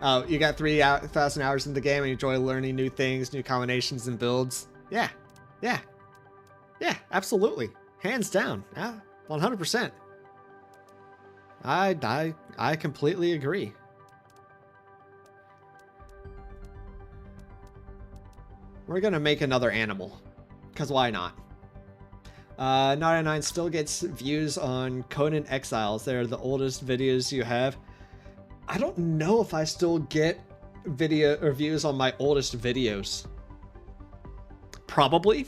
You got 3,000 hours in the game and you enjoy learning new things, new combinations and builds. Yeah, yeah, yeah, absolutely. Hands down. Yeah, 100%. I completely agree. We're gonna make another animal, because why not? 99 still gets views on Conan Exiles. They're the oldest videos you have. I don't know if I still get video or views on my oldest videos. Probably.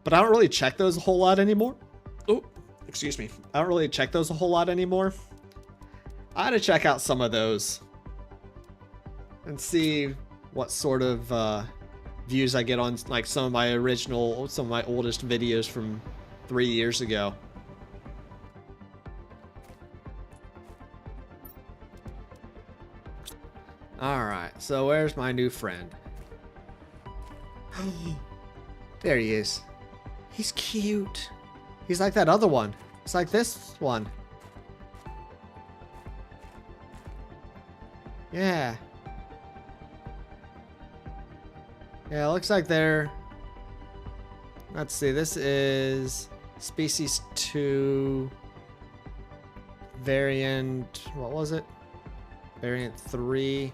But I don't really check those a whole lot anymore. Oh, excuse me. I don't really check those a whole lot anymore. I had to check out some of those and see what sort of views I get on like some of my oldest videos from 3 years ago. Alright, so where's my new friend? There he is. He's cute. He's like that other one. It's like this one. Yeah. Yeah, it looks like they're... Let's see, this is Species 2 Variant... What was it? Variant 3.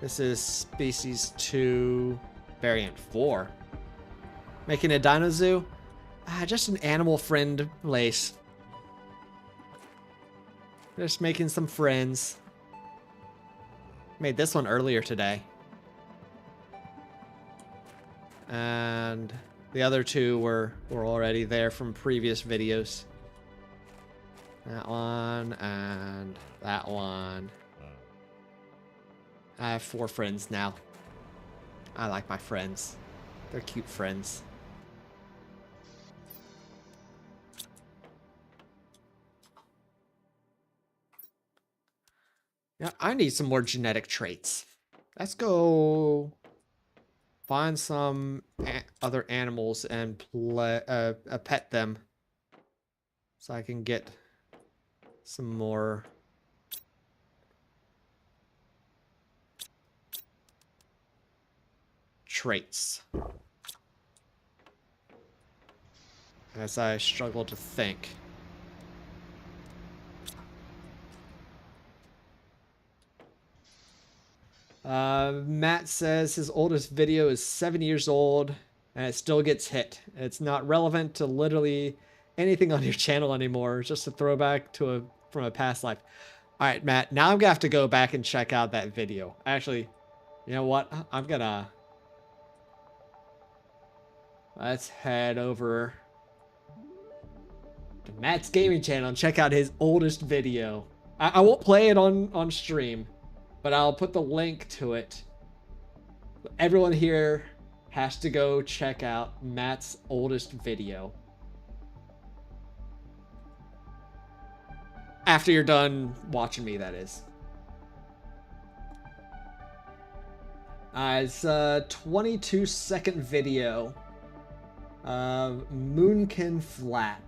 This is Species 2 Variant 4. Making a dino zoo? Just an animal friend place. Just making some friends. Made this one earlier today. And the other two were already there from previous videos. That one and that one. I have 4 friends now. I like my friends. They're cute friends. Yeah, I need some more genetic traits. Let's go find some other animals and pet them so I can get some more traits as I struggle to think. Matt says his oldest video is 7 years old and it still gets hit. It's not relevant to literally anything on your channel anymore. It's just a throwback to from a past life. All right, Matt, now I'm gonna have to go back and check out that video. Actually, you know what? Let's head over to Matt's gaming channel and check out his oldest video. I won't play it on stream, but I'll put the link to it. Everyone here has to go check out Matt's oldest video. After you're done watching me, that is. It's a 22-second video. Moonkin Flap.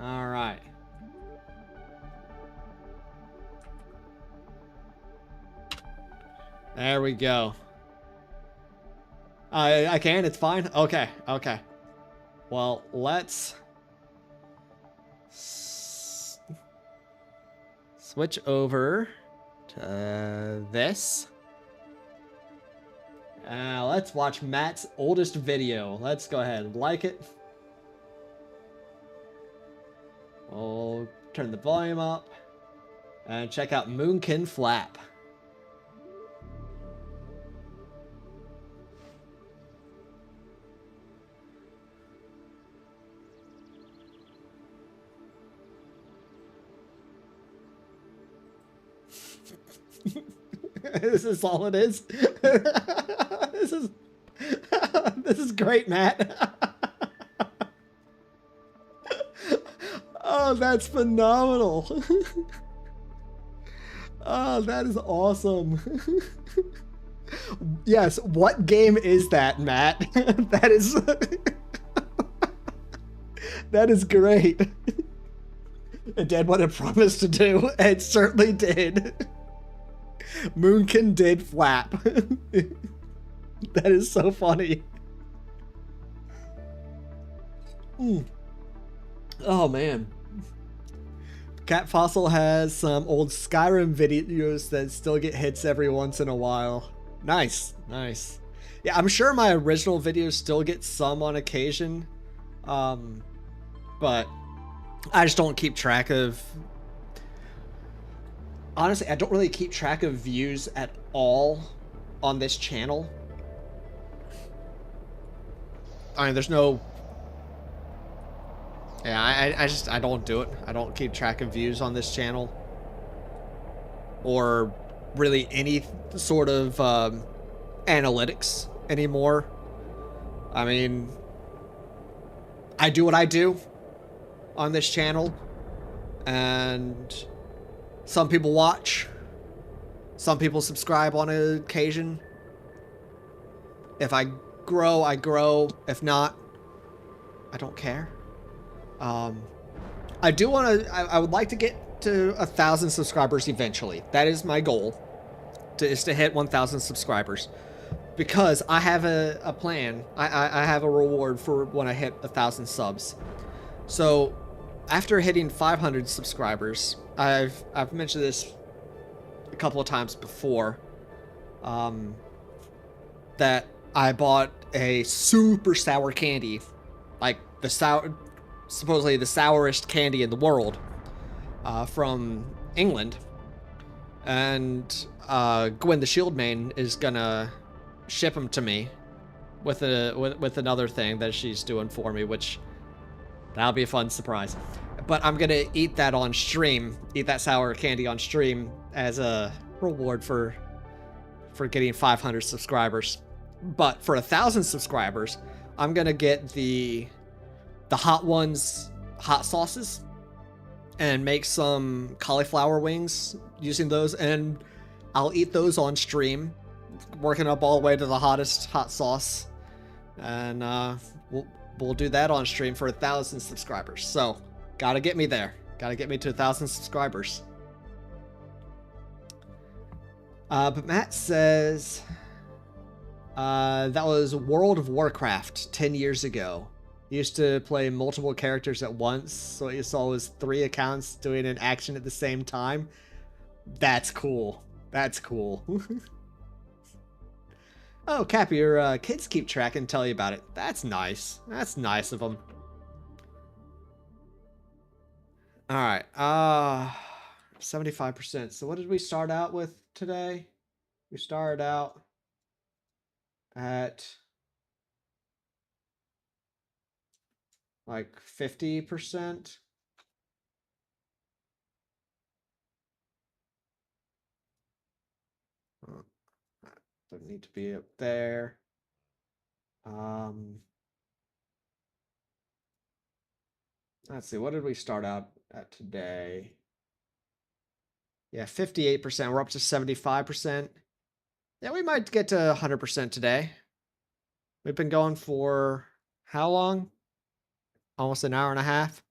All right. There we go. I can, it's fine. Okay, okay. Well, let's switch over to this. Let's watch Matt's oldest video. Let's go ahead and like it. We'll turn the volume up and check out Moonkin Flap. This is all it is. This is great, Matt. Oh, that's phenomenal. Oh, that is awesome. Yes, what game is that, Matt? That is that is great. It did what it promised to do. It certainly did. Moonkin did flap. That is so funny. Oh man. Cat Fossil has some old Skyrim videos that still get hits every once in a while. Nice, nice. Yeah, I'm sure my original videos still get some on occasion. But I just don't keep track of... Honestly, I don't really keep track of views at all on this channel. I mean, there's no... Yeah, I don't do it. I don't keep track of views on this channel. Or really any sort of analytics anymore. I mean, I do what I do on this channel. And some people watch. Some people subscribe on occasion. If I grow, I grow. If not, I don't care. I do want to, I would like to get to 1,000 subscribers eventually. That is my goal, is to hit 1,000 subscribers. Because I have a plan. I have a reward for when I hit 1,000 subs. So after hitting 500 subscribers, I've mentioned this a couple of times before, that I bought a super sour candy, like supposedly the sourest candy in the world, from England, and Gwen the Shieldmane is gonna ship them to me with another thing that she's doing for me, which that'll be a fun surprise. But I'm gonna eat that on stream, eat that sour candy on stream as a reward for getting 500 subscribers. But for 1,000 subscribers, I'm gonna get the Hot Ones hot sauces and make some cauliflower wings using those, and I'll eat those on stream, working up all the way to the hottest hot sauce, and we'll do that on stream for 1,000 subscribers. So gotta get me there. Gotta get me to 1,000 subscribers. But Matt says that was World of Warcraft 10 years ago. Used to play multiple characters at once, so what you saw was 3 accounts doing an action at the same time. That's cool. That's cool. Oh, Cap, your kids keep track and tell you about it. That's nice. That's nice of them. Alright, 75%. So what did we start out with today? We started out at like 50%. Doesn't need to be up there. Let's see, what did we start out at today? Yeah, 58%. We're up to 75%. Yeah, we might get to 100% today. We've been going for how long? Almost an hour and a half.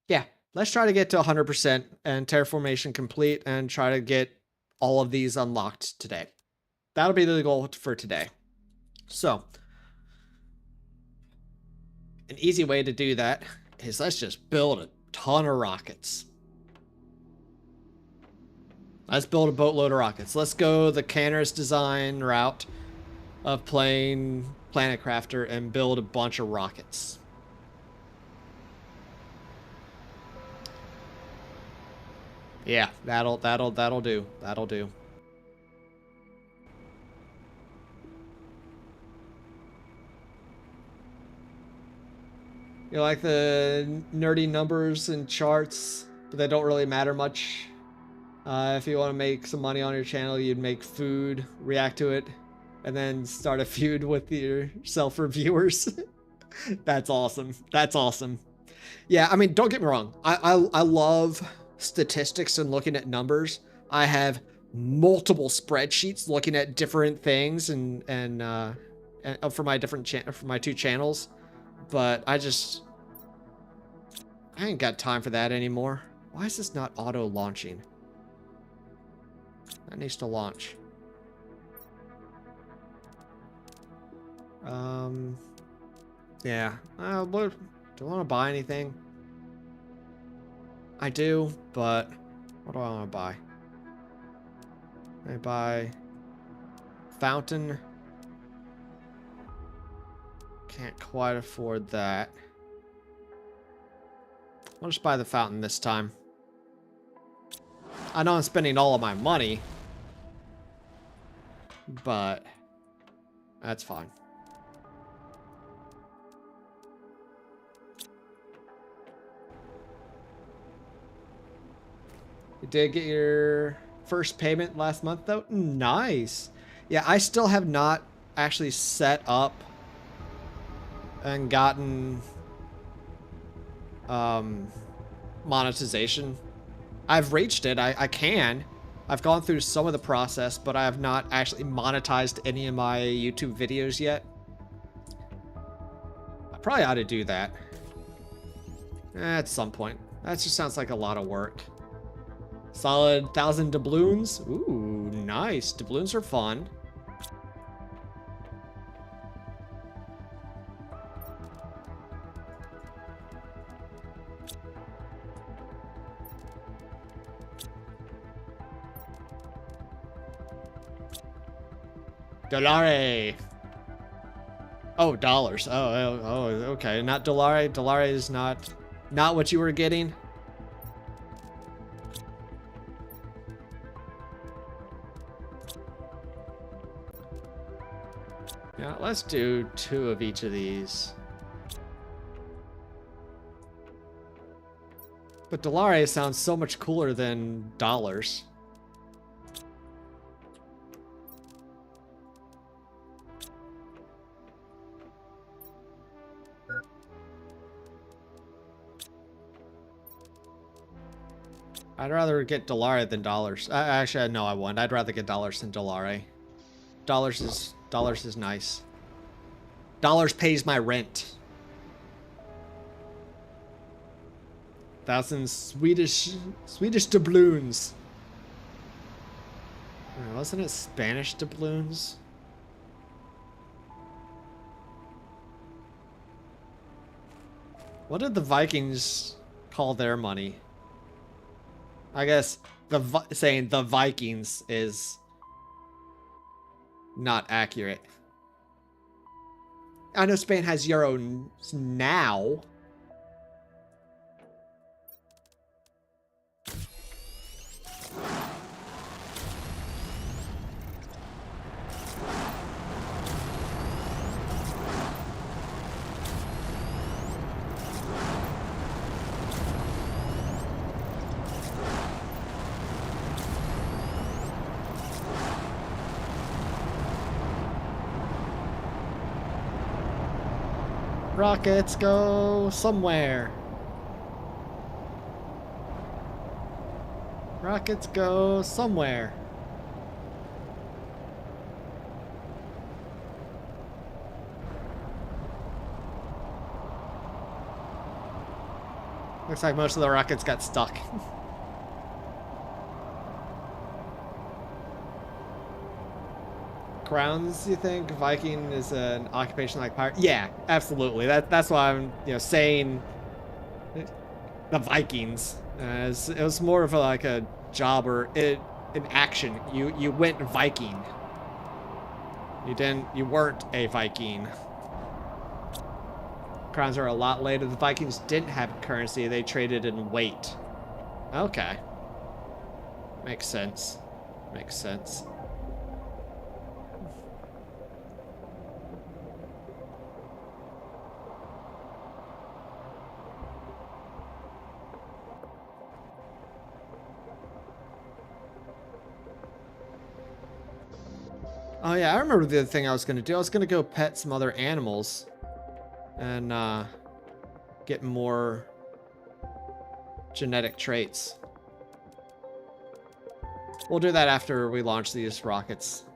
Yeah, let's try to get to 100% and terraformation complete and try to get all of these unlocked today. That'll be the goal for today. So, an easy way to do that is let's just build a ton of rockets. Let's build a boatload of rockets. Let's go the Canner's design route of playing Planet Crafter and build a bunch of rockets. Yeah, that'll do. That'll do. You know, like the nerdy numbers and charts, but they don't really matter much. If you want to make some money on your channel, you'd make food, react to it, and then start a feud with yourself for viewers. That's awesome. That's awesome. Yeah, I mean, don't get me wrong. I love statistics and looking at numbers. I have multiple spreadsheets looking at different things and for my 2 channels, but I ain't got time for that anymore. Why is this not auto-launching? That needs to launch. Yeah. What, do I want to buy anything? I do, but what do I want to buy? I buy fountain. Can't quite afford that. I'll just buy the fountain this time. I know I'm spending all of my money, but that's fine. You did get your first payment last month, though? Nice. Yeah, I still have not actually set up and gotten monetization. I've reached it. I can. I've gone through some of the process, but I have not actually monetized any of my YouTube videos yet. I probably ought to do that. At some point. That just sounds like a lot of work. Solid 1,000 doubloons. Ooh, nice. Doubloons are fun. Dollare. Oh, dollars. Oh, okay. Not dollare. Dollare is not what you were getting. Yeah, let's do 2 of each of these. But dollare sounds so much cooler than dollars. I'd rather get dollare than dollars. Actually, no, I wouldn't. I'd rather get dollars than dollare. Dollars is nice. Dollars pays my rent. 1,000 Swedish doubloons. Wasn't it Spanish doubloons? What did the Vikings call their money? I guess saying the Vikings is not accurate. I know Spain has euros now. Rockets go somewhere. Rockets go somewhere. Looks like most of the rockets got stuck. Crowns, you think? Viking is an occupation like pirate? Yeah, absolutely. That's why I'm saying the Vikings. It was more of like a job or an action. You went Viking. You weren't a Viking. Crowns are a lot later. The Vikings didn't have currency. They traded in weight. Okay. Makes sense. Makes sense. Oh yeah, I remember the other thing I was going to do. I was going to go pet some other animals and get more genetic traits. We'll do that after we launch these rockets.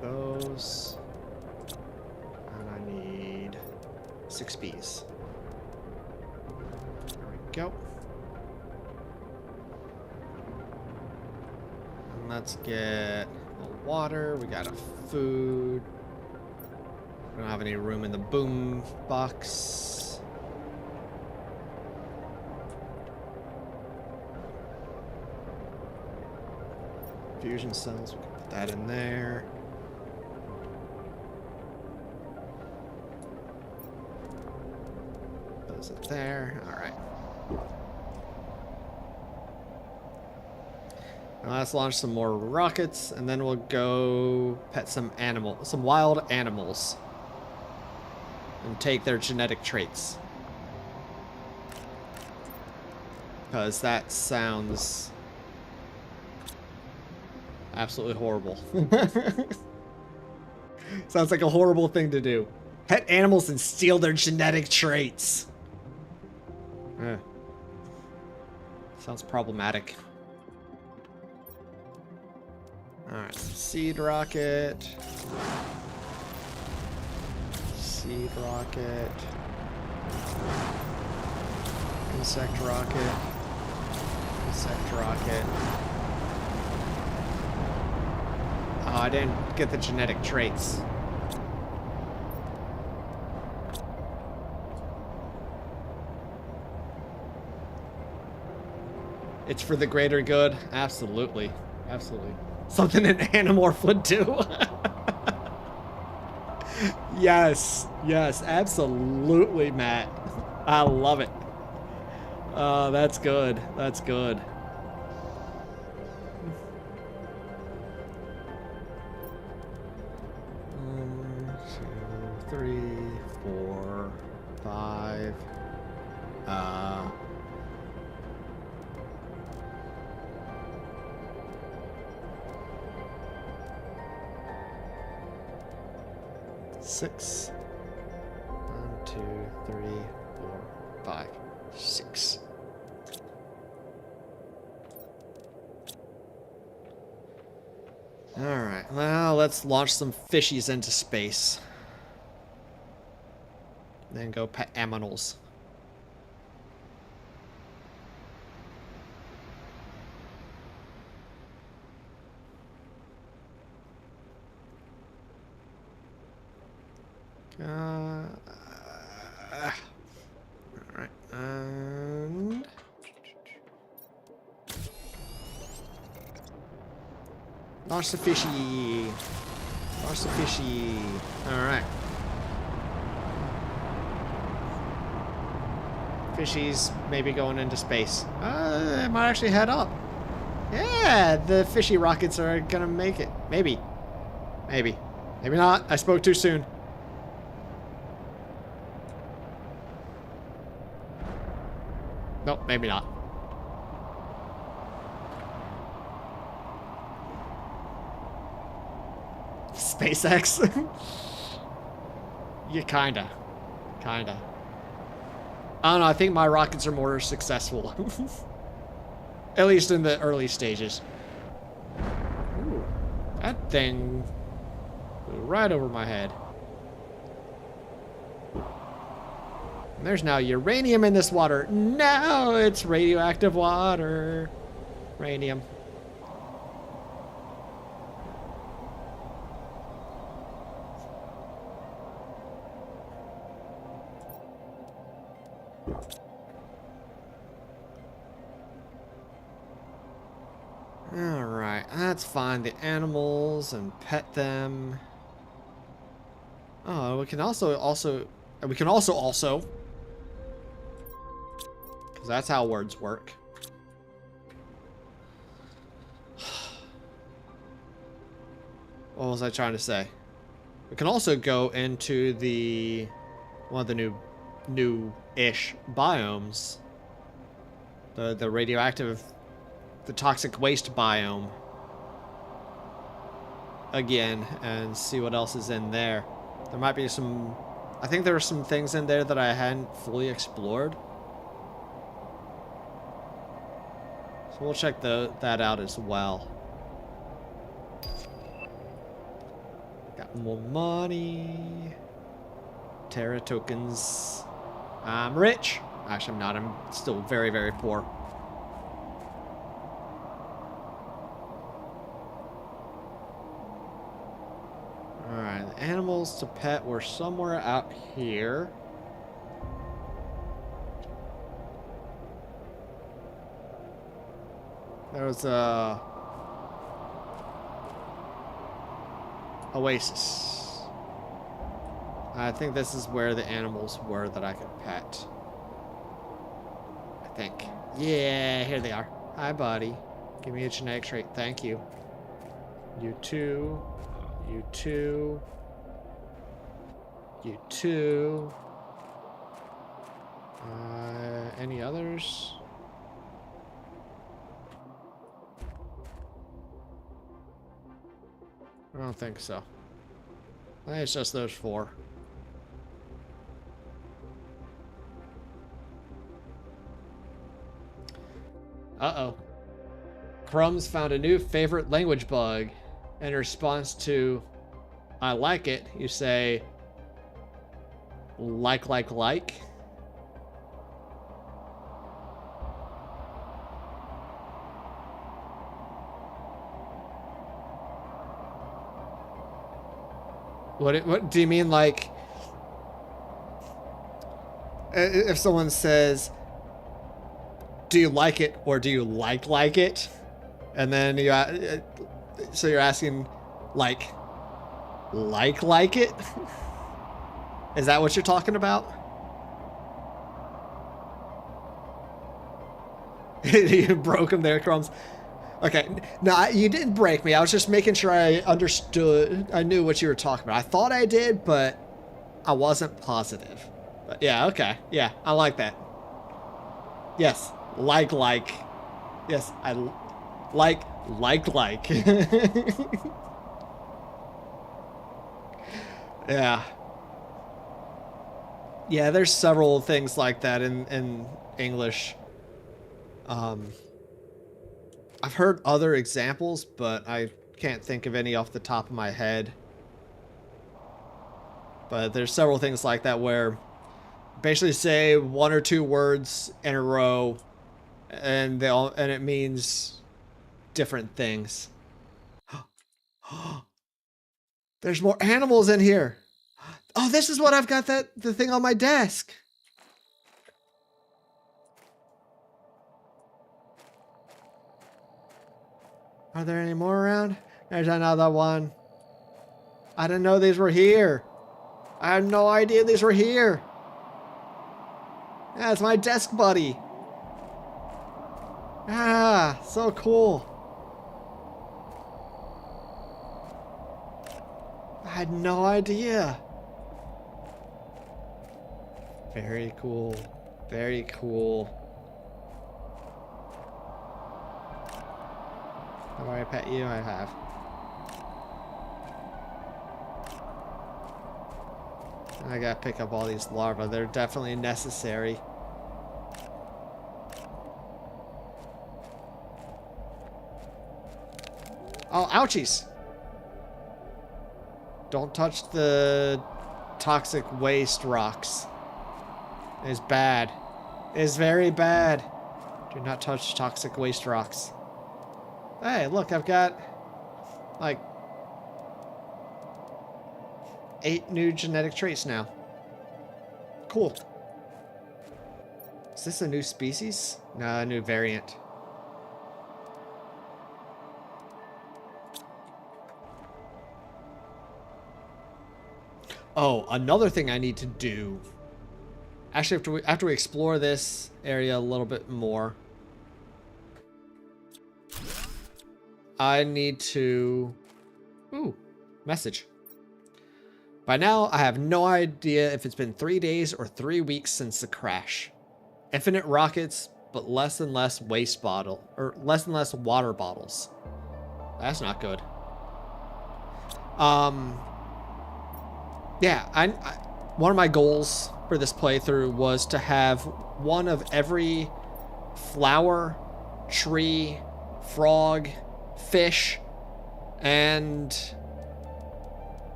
those. And I need 6 bees. There we go. And let's get water. We got a food. We don't have any room in the boom box. Fusion cells, we can put that in there. Those up there. All right. Now let's launch some more rockets, and then we'll go pet some wild animals, and take their genetic traits. Because that sounds absolutely horrible. Sounds like a horrible thing to do. Pet animals and steal their genetic traits. Sounds problematic. Alright, seed rocket. Seed rocket. Insect rocket. Insect rocket. Oh, I didn't get the genetic traits. It's for the greater good? Absolutely. Absolutely. Something an Animorph would do. Yes. Yes, absolutely, Matt. I love it. That's good. That's good. 1, 2, 3, 4, 5. 6. 1, 2, 3, 4, 5, 6. All right. Well, let's launch some fishies into space. Then go pet aminals. Alright, and launch the fishy. Launch the fishy. Alright. Fishies maybe going into space. They might actually head up. Yeah, the fishy rockets are gonna make it. Maybe. Maybe. Maybe not. I spoke too soon. Nope, maybe not. SpaceX? Yeah, kinda. Kinda. I don't know, I think my rockets are more successful. At least in the early stages. Ooh, that thing flew right over my head. And there's now uranium in this water. No, it's radioactive water. Uranium. Alright, let's find the animals and pet them. Oh, we can also, because that's how words work. What was I trying to say? We can also go into the one of the new-ish biomes. The radioactive, the toxic waste biome. Again, and see what else is in there. There might be some, I think there are some things in there that I hadn't fully explored. So we'll check that out as well. Got more money. Terra tokens. I'm rich. Actually, I'm not. I'm still very, very poor. Alright, the animals to pet were somewhere out here. There was a oasis. I think this is where the animals were that I could pet. I think. Yeah, here they are. Hi, buddy. Give me a genetic trait. Thank you. You too. You too. You too. Any others? I don't think so. I think it's just those 4. Uh-oh. Crumbs found a new favorite language bug. In response to, I like it, you say, like. What do you mean, like, if someone says, do you like it or do you like it? And then you, so you're asking, like it? Is that what you're talking about? You broke him there, Crumbs. Okay, no, you didn't break me. I was just making sure I understood. I knew what you were talking about. I thought I did, but I wasn't positive. But yeah, okay. Yeah, I like that. Yes, like. Yes, I like. Yeah. Yeah, there's several things like that in English. I've heard other examples, but I can't think of any off the top of my head. But there's several things like that where basically say 1 or 2 words in a row and it means different things. There's more animals in here. Oh, this is what I've got the thing on my desk. Are there any more around? There's another one. I didn't know these were here. I had no idea these were here. Yeah, it's my desk buddy. Ah, so cool. I had no idea. Very cool. Very cool. Have I pet you? I have. I gotta pick up all these larvae. They're definitely necessary. Oh, ouchies! Don't touch the toxic waste rocks. It's bad. It's very bad. Do not touch toxic waste rocks. Hey, look, I've got like 8 new genetic traits now. Cool. Is this a new species? No, a new variant. Oh, another thing I need to do. Actually, after we explore this area a little bit more, I need to... Ooh, message. By now, I have no idea if it's been 3 days or 3 weeks since the crash. Infinite rockets, but less and less less and less water bottles. That's not good. Yeah, one of my goals for this playthrough was to have one of every flower, tree, frog, fish, and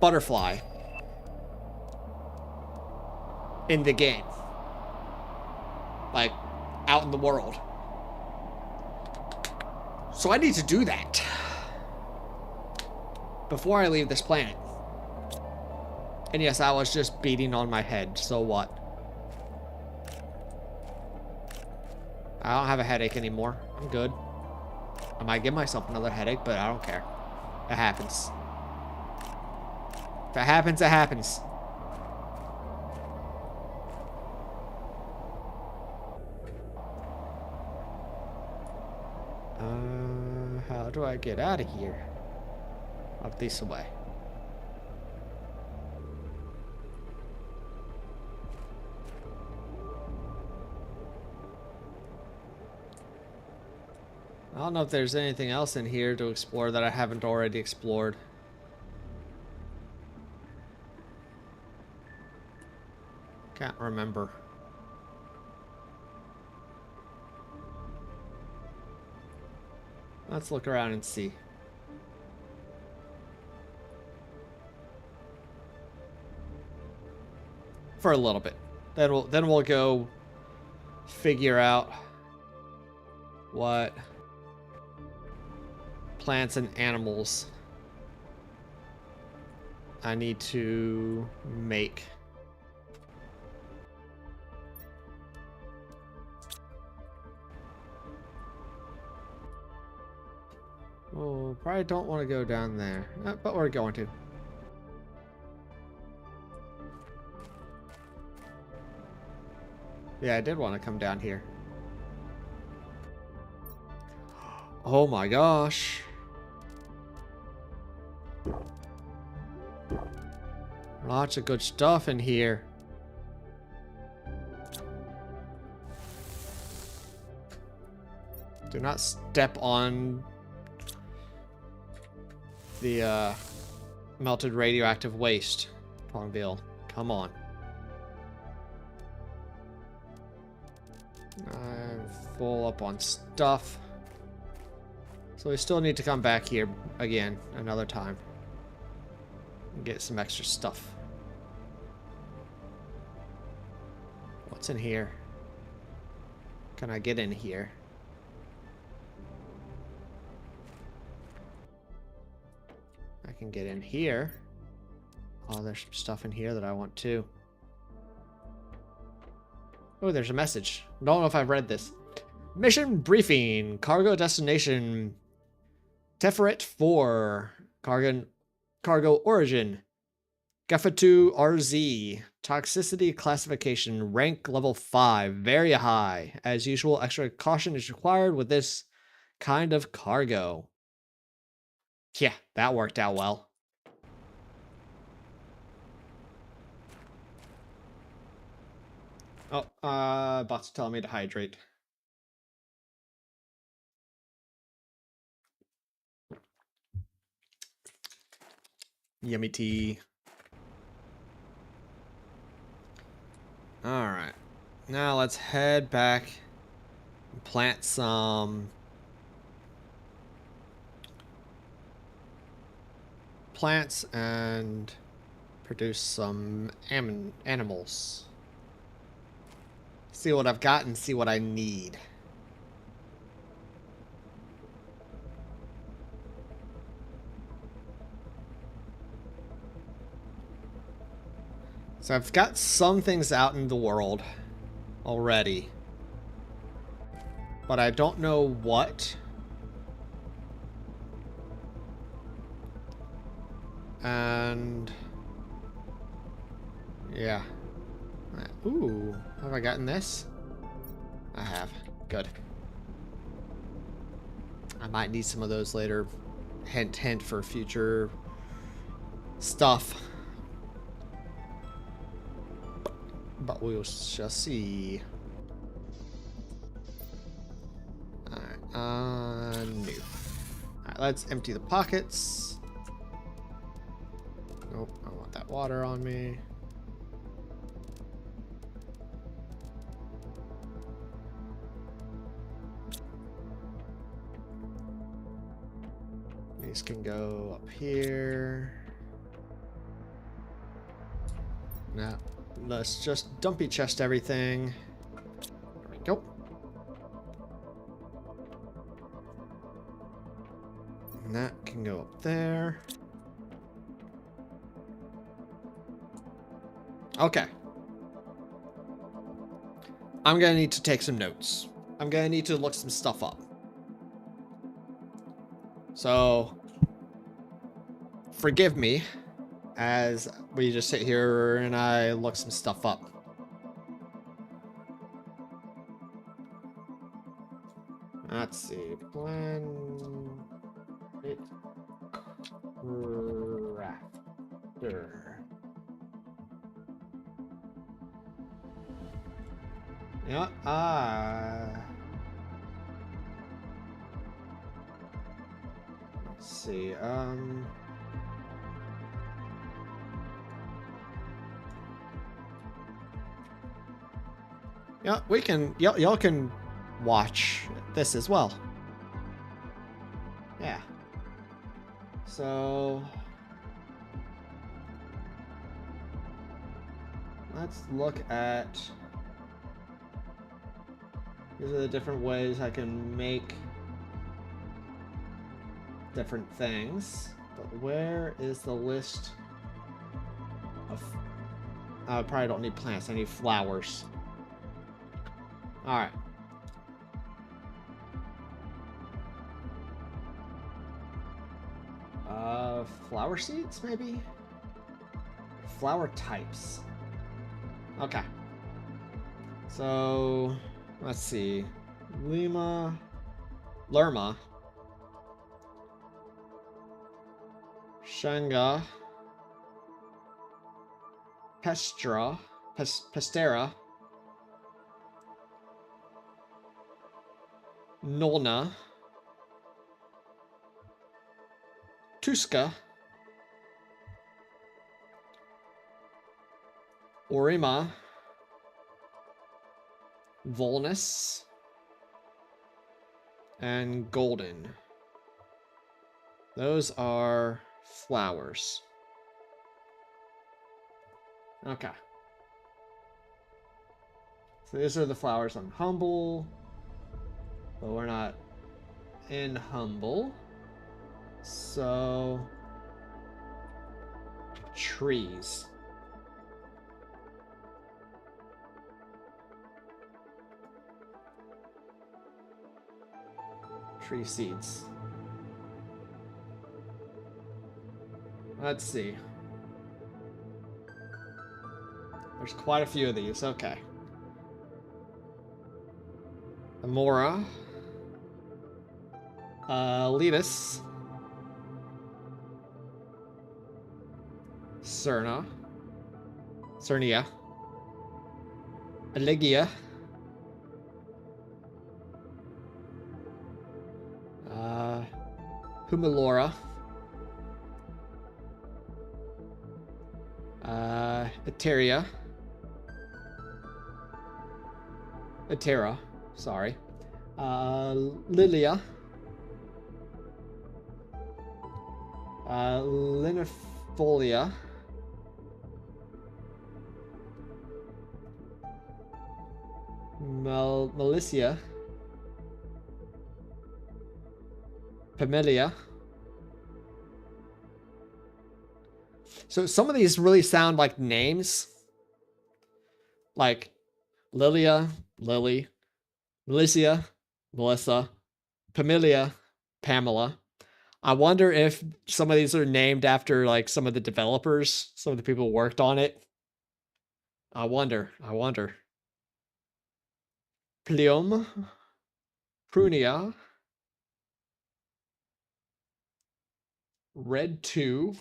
butterfly in the game. Like, out in the world. So I need to do that before I leave this planet. And yes, I was just beating on my head, so what? I don't have a headache anymore. I'm good. I might give myself another headache, but I don't care. It happens. If it happens, it happens. How do I get out of here? Up this way. I don't know if there's anything else in here to explore that I haven't already explored. Can't remember. Let's look around and see. For a little bit. Then we'll go figure out what plants and animals I need to make. Oh, probably don't want to go down there, but we're going to. Yeah, I did want to come down here. Oh my gosh. Lots of good stuff in here. Do not step on the melted radioactive waste, Pongville. Come on. I'm full up on stuff. So we still need to come back here again another time and get some extra stuff. What's in here? Can I get in here? I can get in here. Oh, there's some stuff in here that I want too. Oh, there's a message. Don't know if I've read this. Mission briefing. Cargo destination. Teferet 4. Cargo origin. Gefatu RZ. Toxicity classification. Rank level 5. Very high. As usual, extra caution is required with this kind of cargo. Yeah, that worked out well. Oh, bot's telling me to hydrate. Yummy tea. Alright. Now let's head back and plant some plants and produce some animals. See what I've got and see what I need. So I've got some things out in the world already, but I don't know what. And yeah. Ooh, have I gotten this? I have. Good. I might need some of those later. Hint, hint for future stuff. But we'll just see. Alright, new. Alright, let's empty the pockets. Nope, I want that water on me. These can go up here. Now, let's just dumpy chest everything. There we go. And that can go up there. Okay. I'm gonna need to take some notes. I'm gonna need to look some stuff up. So, forgive me as we just sit here and I look some stuff up. Let's see. Plan it crafter. Yeah. Let's see. Yeah, we can. Y'all can watch this as well. Yeah. So let's look at. These are the different ways I can make different things. But where is the list of... I probably don't need plants. I need flowers. Alright. Flower seeds, maybe? Flower types. Okay. So... let's see. Lerma. Shanga. Pestera. Nolna. Tuska. Orima. Volnus. And golden. Those are flowers. Okay. So these are the flowers on Humble. But we're not in Humble. So... trees. Tree seeds. Let's see. There's quite a few of these. Okay. Amora. Letus. Cerna. Cernia. Elegia. Humalora. Eteria. Etera, sorry. Lilia. Linifolia. Melicia. Pamelia. So some of these really sound like names. Like Lilia, Lily, Melicia, Melissa, Pamelia, Pamela. I wonder if some of these are named after like some of the developers, some of the people who worked on it. I wonder. Plium, Prunia, Red 2,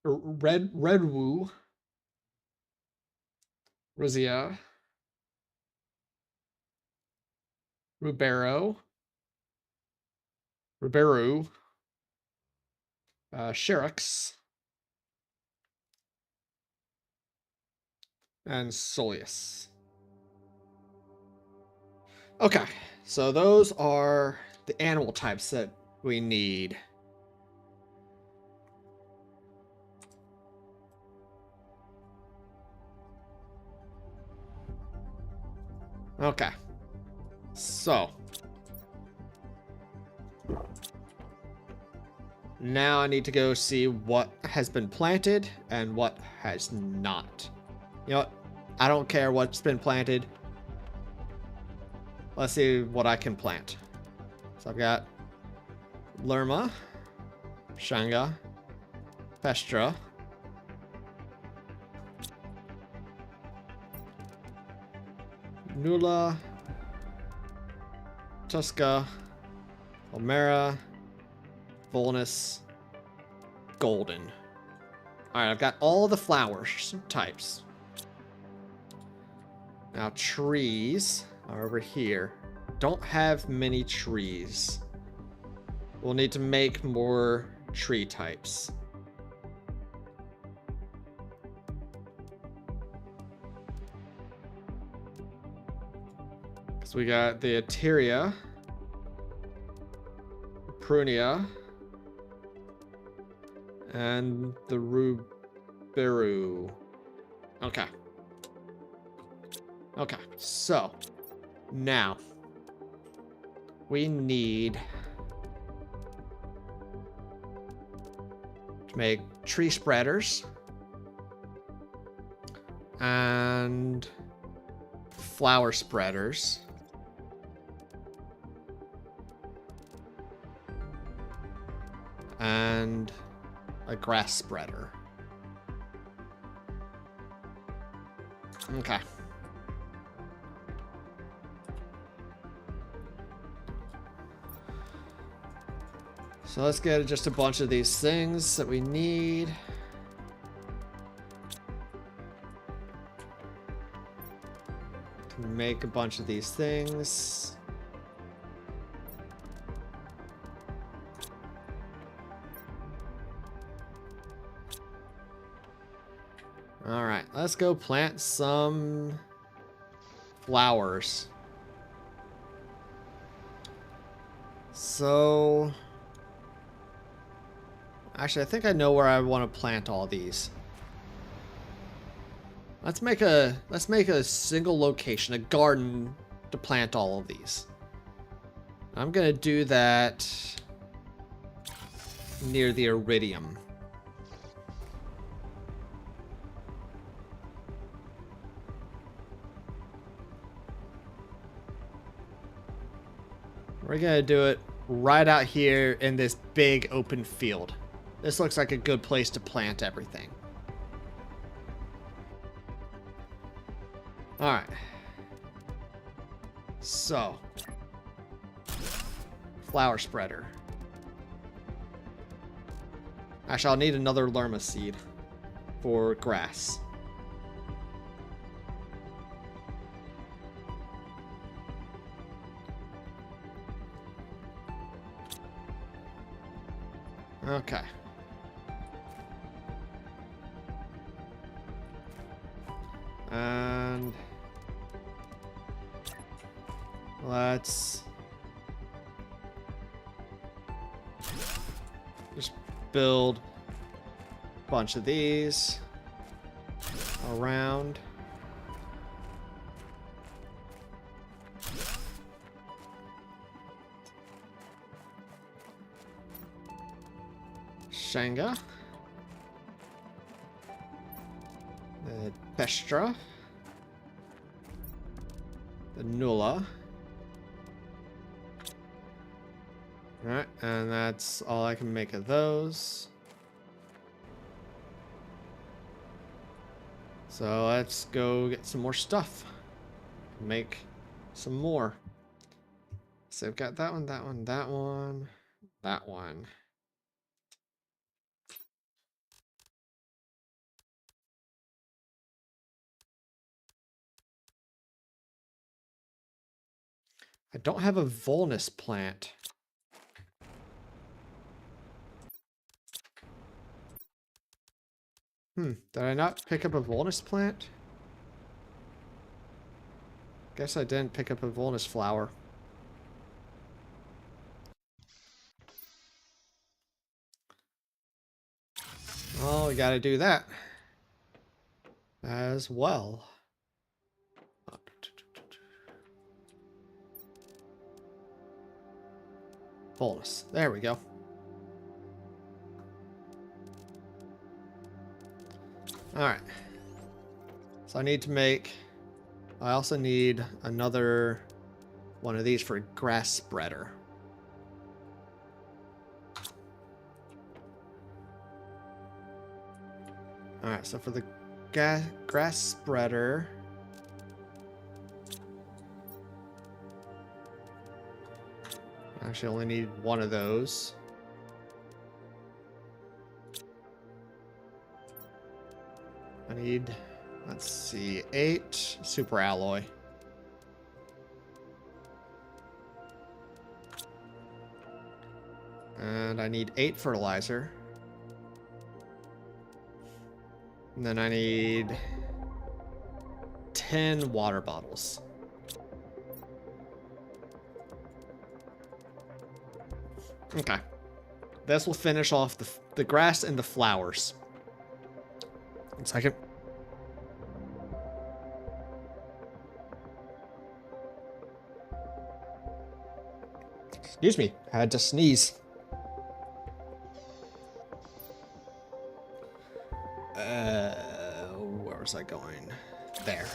Redwoo, Rosia, Ruberu, Sherix, and Soleus. Okay, so those are the animal types that we need. Okay. So. Now I need to go see what has been planted and what has not. You know what? I don't care what's been planted. Let's see what I can plant. So I've got Lerma, Shanga, Pestra, Nula, Tuska, Omera, Volnus, Golden. Alright, I've got all the flowers types. Now trees are over here. Don't have many trees. We'll need to make more tree types. So we got the Ateria, Prunia, and the Ruberu. Okay. Okay, so now we need to make tree spreaders and flower spreaders. And a grass spreader. Okay. So let's get just a bunch of these things that we need. To make a bunch of these things. All right, let's go plant some flowers. So, actually, I think I know where I want to plant all these. Let's make a single location, a garden to plant all of these. I'm gonna do that near the iridium. We're gonna do it right out here in this big open field. This looks like a good place to plant everything. Alright. So. Flower spreader. Actually, I'll need another Lerma seed for grass. Okay. And let's just build a bunch of these around. Shanga, the Pestra, the Nula. Alright, and that's all I can make of those. So let's go get some more stuff. Make some more. So I've got that one, that one, that one, that one. I don't have a Volnus plant. Did I not pick up a Volnus plant? Guess I didn't pick up a Volnus flower. Oh, we gotta do that as well. Fullness. There we go. Alright. So I need to make... I also need another one of these for grass spreader. Alright, so for the grass spreader... I actually only need one of those. I need, let's see, 8 super alloy. And I need 8 fertilizer. And then I need 10 water bottles. Okay. This will finish off the grass and the flowers. 1 second. Excuse me, I had to sneeze. Where was I going? There.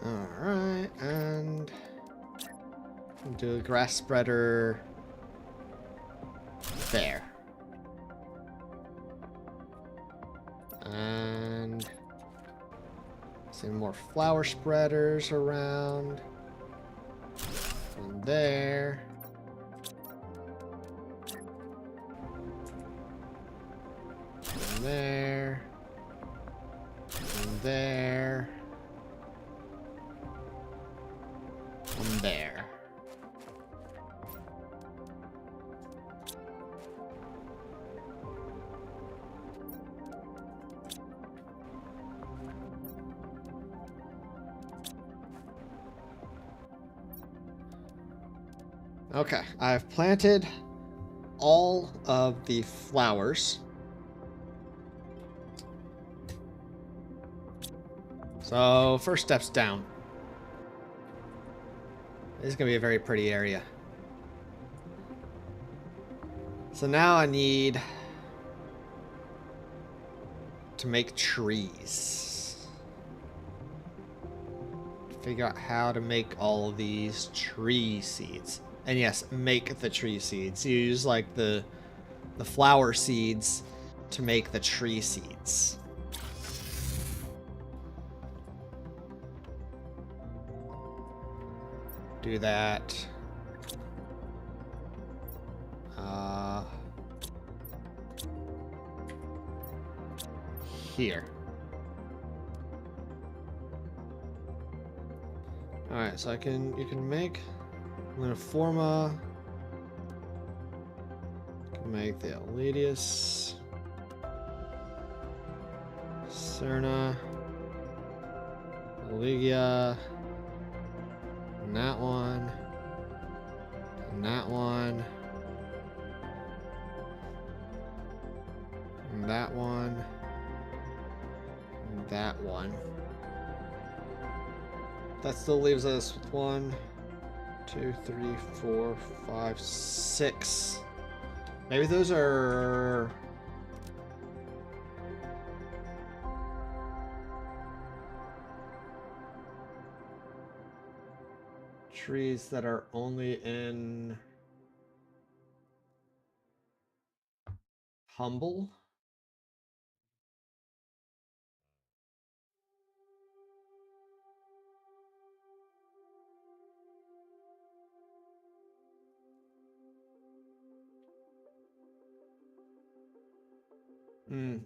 Alright, and do a grass spreader there. And some more flower spreaders around. And there. And there. And there. And there. Okay, I've planted all of the flowers. So, first step's down. This is going to be a very pretty area. So now I need to make trees. Figure out how to make all of these tree seeds. And yes, make the tree seeds. You use like the flower seeds to make the tree seeds. Do that. Here. Alright, so you can make Linoforma. You can make the Eledius. Cerna. Oligia. And that one. And that one. And that one. And that one. That still leaves us with 1, 2, 3, 4, 5, 6. Maybe those are... trees that are only in Humble.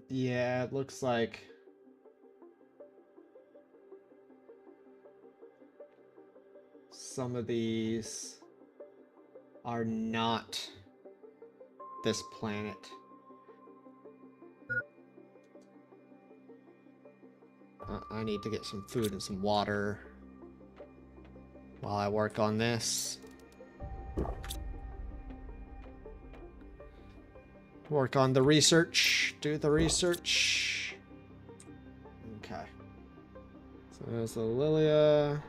Yeah, it looks like some of these are not this planet. I need to get some food and some water while I work on this. work on the research. Do the research. Okay. So there's the Lilia,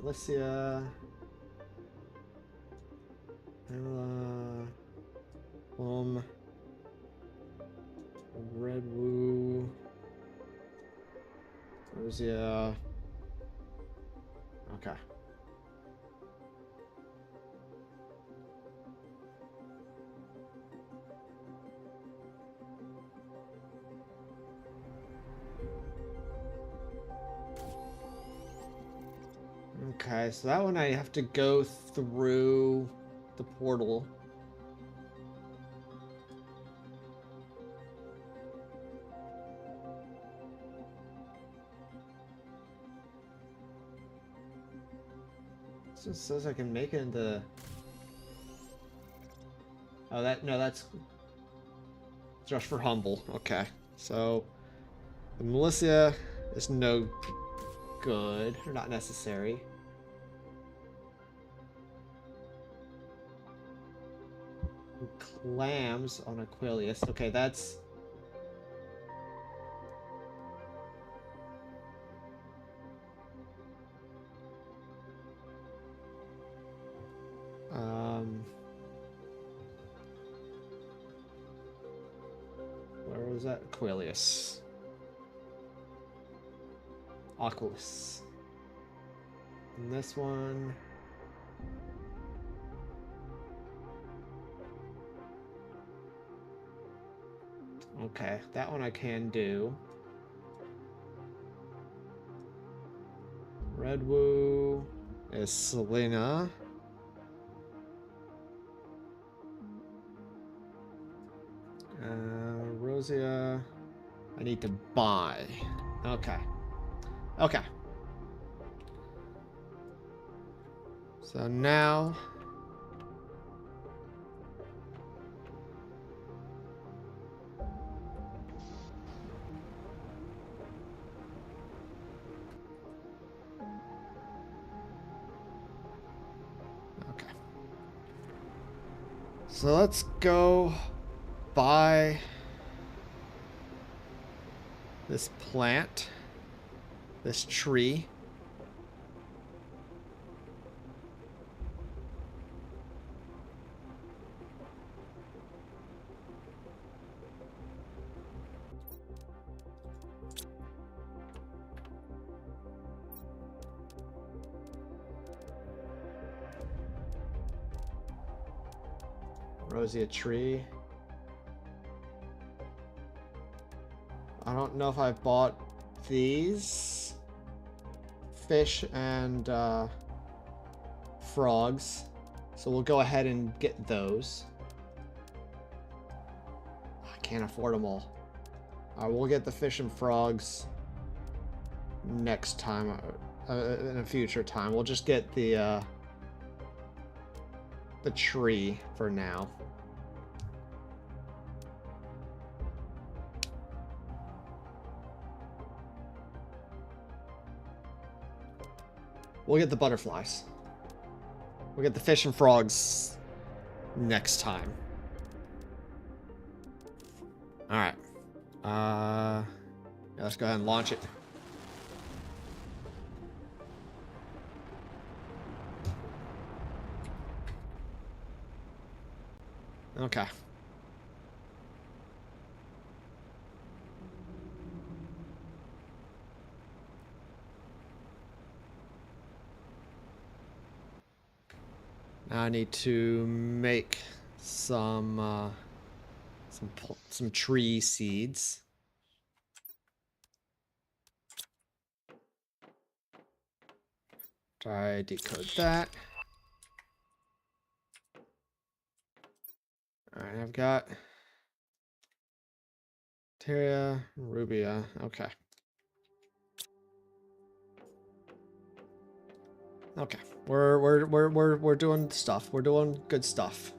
Alicia, Ella, Plum, Red Woo, Rosia. Okay. Okay, so that one I have to go through the portal. So it says I can make it into... Oh, that's just for humble. Okay, so the Militia is no good, or not necessary. Clams on Aquilius. Okay, that's... Where was that? Aquilius. Oculus. And this one... Okay, that one I can do. Red Woo is Selena. Rosia, I need to buy. Okay. Okay. So now... Okay. So let's go buy this plant, this tree. Rosia tree. I don't know if I bought these fish and frogs, so we'll go ahead and get those. I can't afford them all. We'll get the fish and frogs next time, in a future time. We'll just get the tree for now. We'll get the butterflies. We'll get the fish and frogs next time. Alright. Yeah, let's go ahead and launch it. Okay. Now I need to make some tree seeds. Try decode that. Alright, I've got Terra, Rubia. Okay. Okay. We're doing stuff. We're doing good stuff.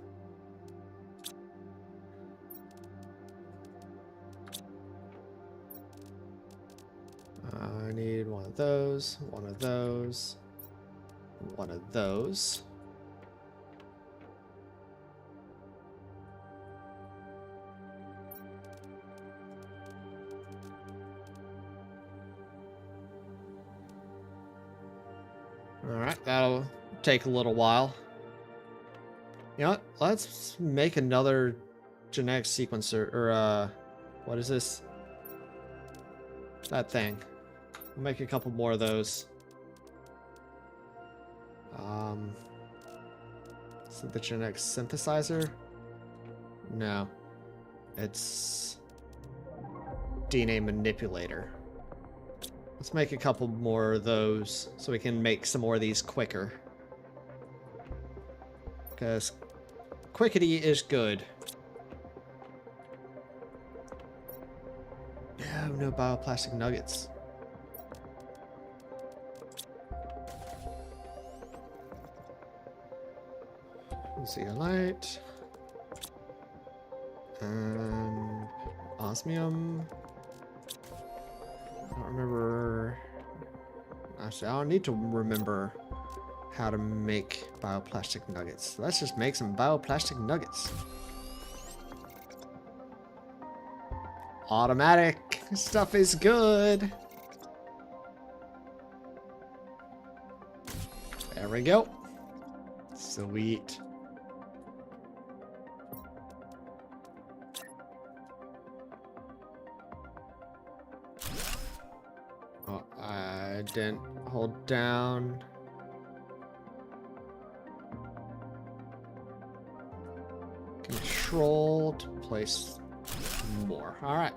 I need one of those, one of those, one of those. Alright, that'll take a little while. You know what? Let's make another genetic sequencer, or what is this? That thing. We'll make a couple more of those. Is it the genetic synthesizer? No. It's DNA manipulator. Let's make a couple more of those so we can make some more of these quicker. Because quickity is good. No bioplastic nuggets. Zeolite. And osmium. I don't remember. Actually, I don't need to remember how to make bioplastic nuggets. Let's just make some bioplastic nuggets. Automatic stuff is good. There we go. Sweet. Oh, I didn't hold down. Control to place more. All right.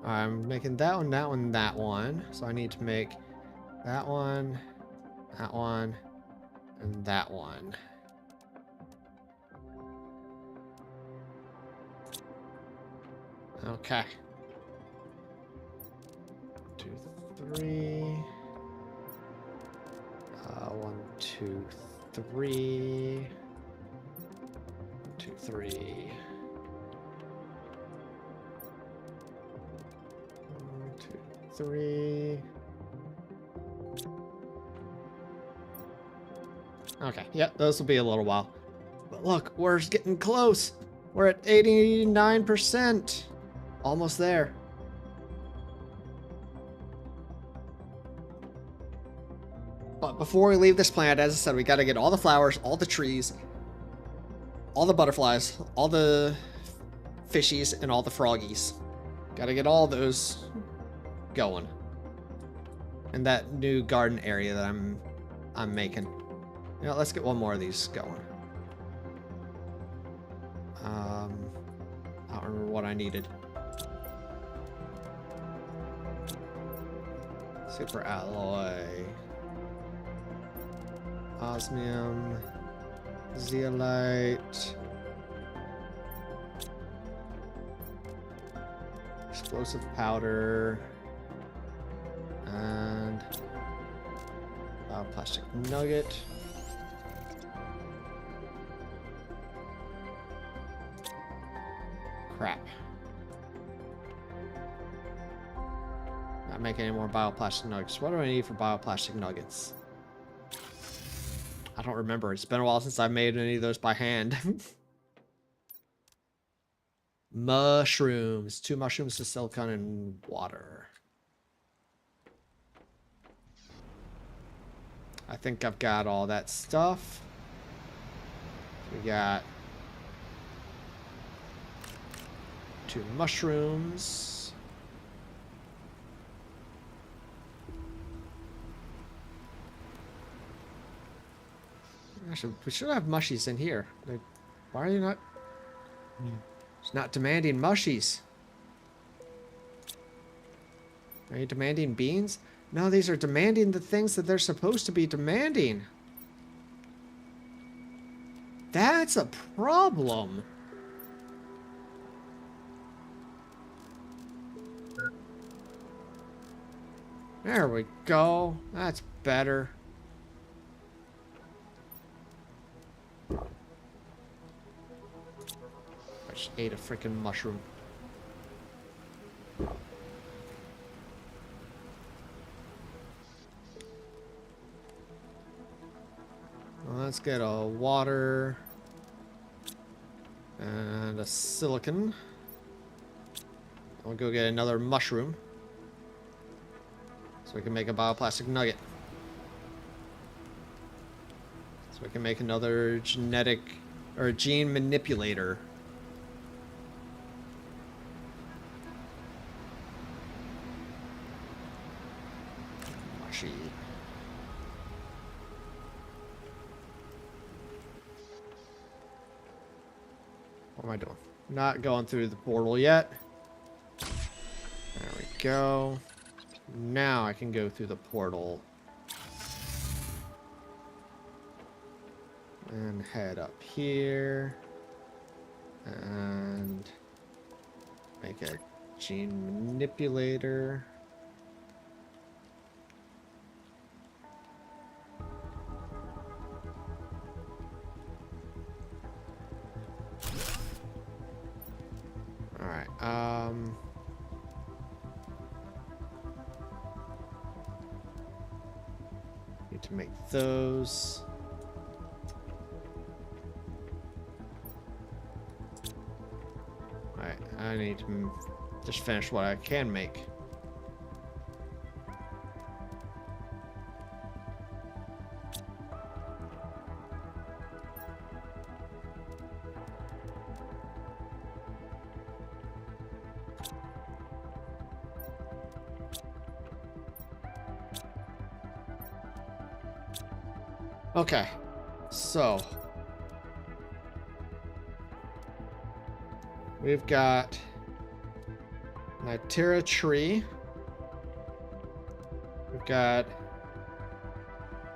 I'm making that one, that one, that one. So I need to make that one, and that one. Okay. 2, 3. 1, 2, 3. 2, 3. 1, 2, 3. Okay, yep, those will be a little while. But look, we're getting close. We're at 89%. Almost there. But before we leave this planet, as I said, we gotta get all the flowers, all the trees, all the butterflies, all the fishies, and all the froggies. Gotta get all those going. And that new garden area that I'm making. You know, let's get one more of these going. I don't remember what I needed. Super alloy. Osmium. Zeolite. Explosive powder. And plastic nugget. Crap. Not making any more bioplastic nuggets. What do I need for bioplastic nuggets? I don't remember. It's been a while since I made any of those by hand. Mushrooms. 2 mushrooms to silicon and water. I think I've got all that stuff. We got 2 mushrooms. Actually, we should have mushies in here. Like, why are you not? It's not demanding mushies. Are you demanding beans? No, these are demanding the things that they're supposed to be demanding. That's a problem. There we go. That's better. I just ate a freaking mushroom. get a water and a silicon. I'll go get another mushroom so we can make a bioplastic nugget. So we can make another genetic or gene manipulator. Mushy. What am I doing? Not going through the portal yet. There we go. Now I can go through the portal. And head up here. And make a gene manipulator. Alright, need to make those. Alright, I need to just finish what I can make. Okay, so we've got Nitera tree. We've got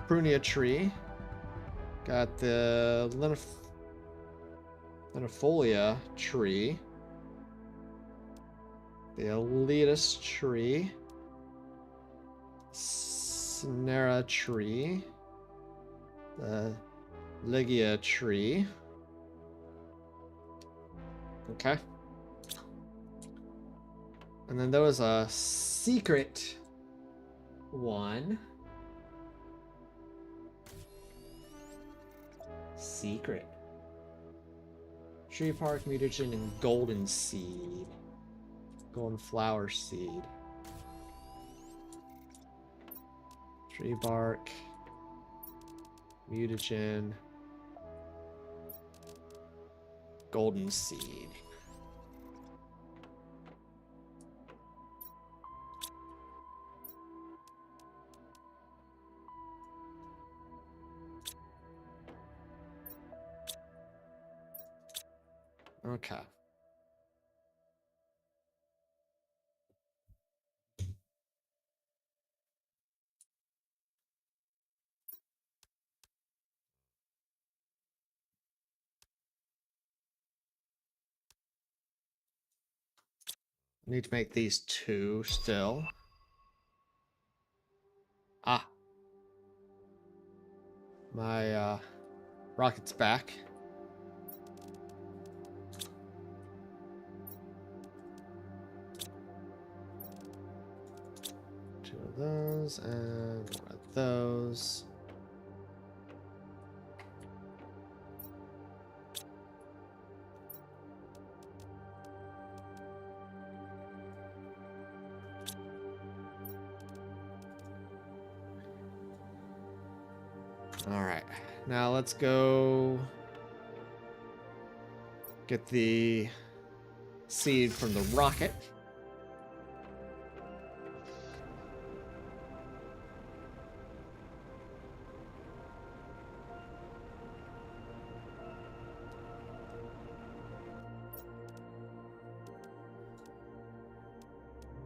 Prunia tree. Got the Lenifolia tree. The Elidus tree. Snera tree. The Ligia tree. Okay. And then there was a secret one. Secret. Tree Park, Mutagen, and Golden Seed. Golden Flower Seed. Tree Bark. Mutagen. Golden Seed. Okay. Need to make these two still. Ah. My rocket's back. Two of those and one of those. All right, now let's go get the seed from the rocket.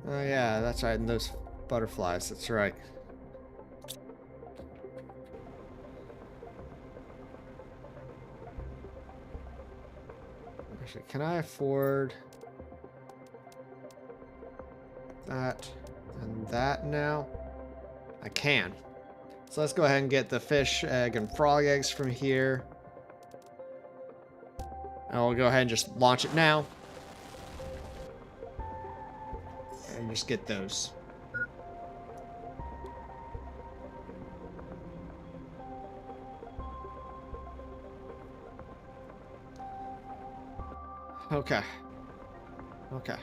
Oh yeah, that's right, and those butterflies, that's right. Actually, can I afford that and that now? I can. So let's go ahead and get the fish egg and frog eggs from here. And we'll go ahead and just launch it now. And just get those. Okay. Okay.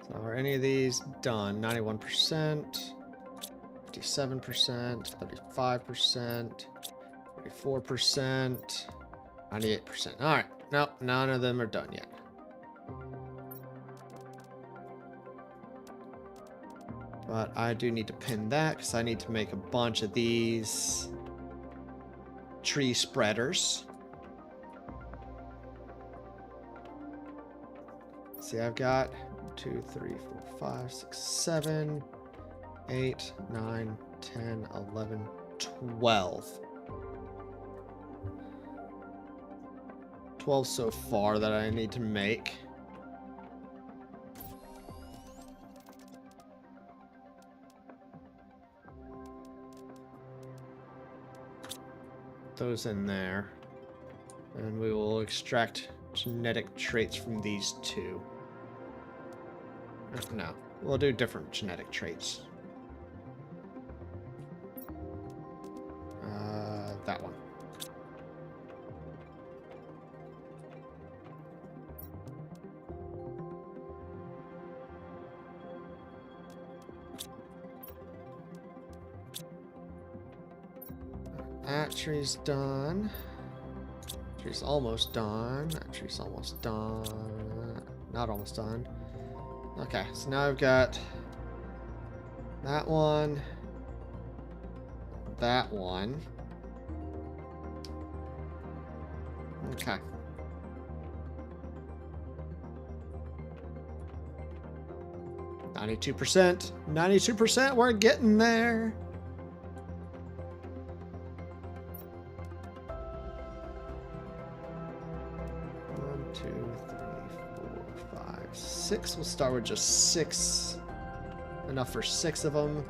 So are any of these done? 91%, 57%, 35%, 34%, 98%. All right. Nope, none of them are done yet. But I do need to pin that because I need to make a bunch of these tree spreaders. See, I've got 2, 3, 4, 5, 6, 7, 8, 9, 10, 11, 12. 12 so far that I need to make. Those in there. And we will extract genetic traits from these two. No, we'll do different genetic traits. That one. That tree's done. Tree's almost done. That tree's almost done. Not almost done. Okay, so now I've got that one. That one. Okay. %. 92%. We're getting there. One, 2, 3, 4, 5, 6. We'll start with just 6. Enough for 6 of them.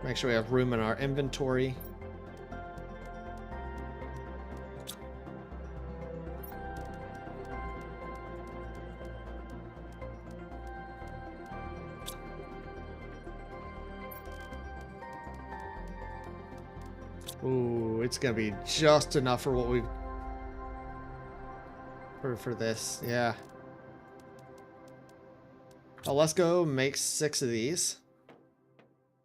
Make sure we have room in our inventory. Ooh, it's gonna be just enough for what we've for this, yeah. Well, let's go make 6 of these.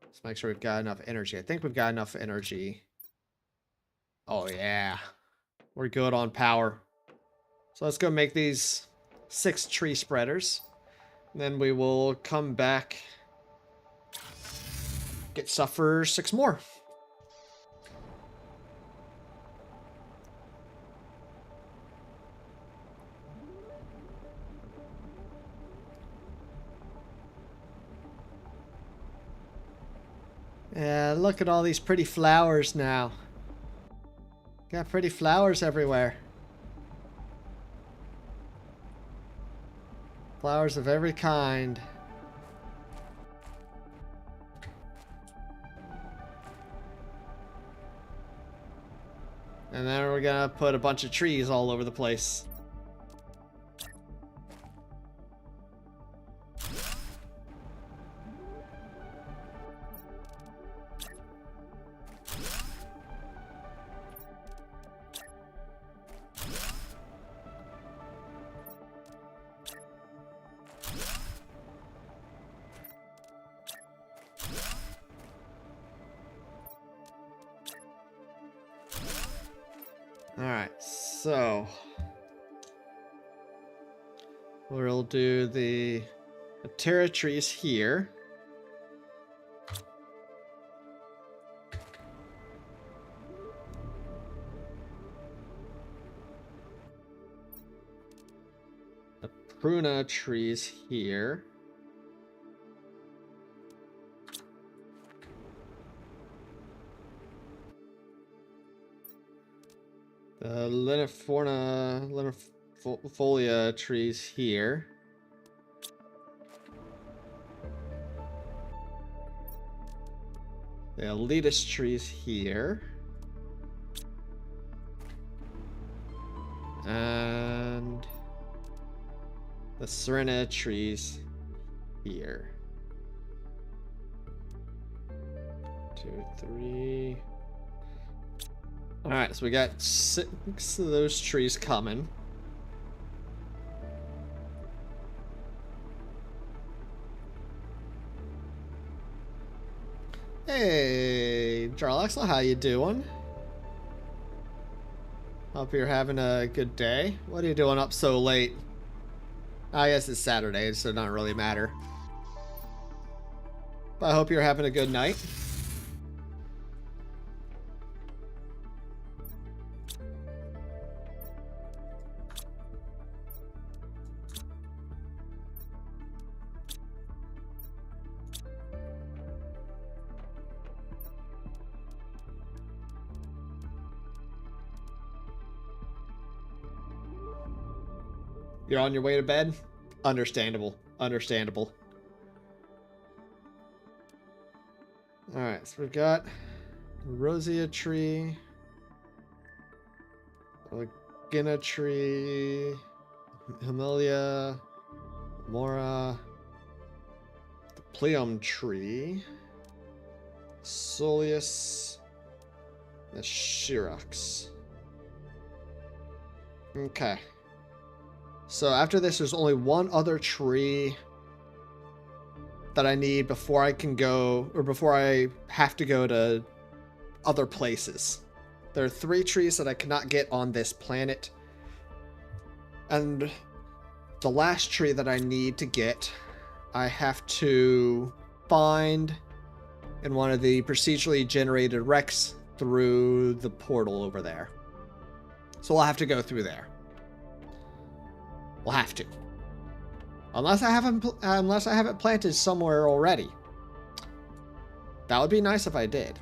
Let's make sure we've got enough energy. I think we've got enough energy. Oh yeah, we're good on power. So let's go make these 6 tree spreaders. Then we will come back, get stuff for 6 more. Yeah, look at all these pretty flowers now. Got pretty flowers everywhere. Flowers of every kind. And then we're gonna put a bunch of trees all over the place. Alright, so we'll do the Terra trees here. The Pruna trees here. The lenifolia trees here. The elitist trees here. And the Serena trees here. 2, 3. Alright, so we got 6 of those trees coming. Hey, Jarlaxle, how you doing? Hope you're having a good day. What are you doing up so late? I guess it's Saturday, so it doesn't really matter. But I hope you're having a good night. You're on your way to bed? Understandable. Understandable. Alright, so we've got Rosia tree, Gina tree, Himalia, Mora, the Pleum tree, Soleus, the Shirax. Okay. So after this, there's only one other tree that I need before I can go, or before I have to go to other places. There are 3 trees that I cannot get on this planet. And the last tree that I need to get, I have to find in one of the procedurally generated wrecks through the portal over there. So we'll have to go through there. We'll have to. Unless I haven't planted somewhere already. That would be nice if I did.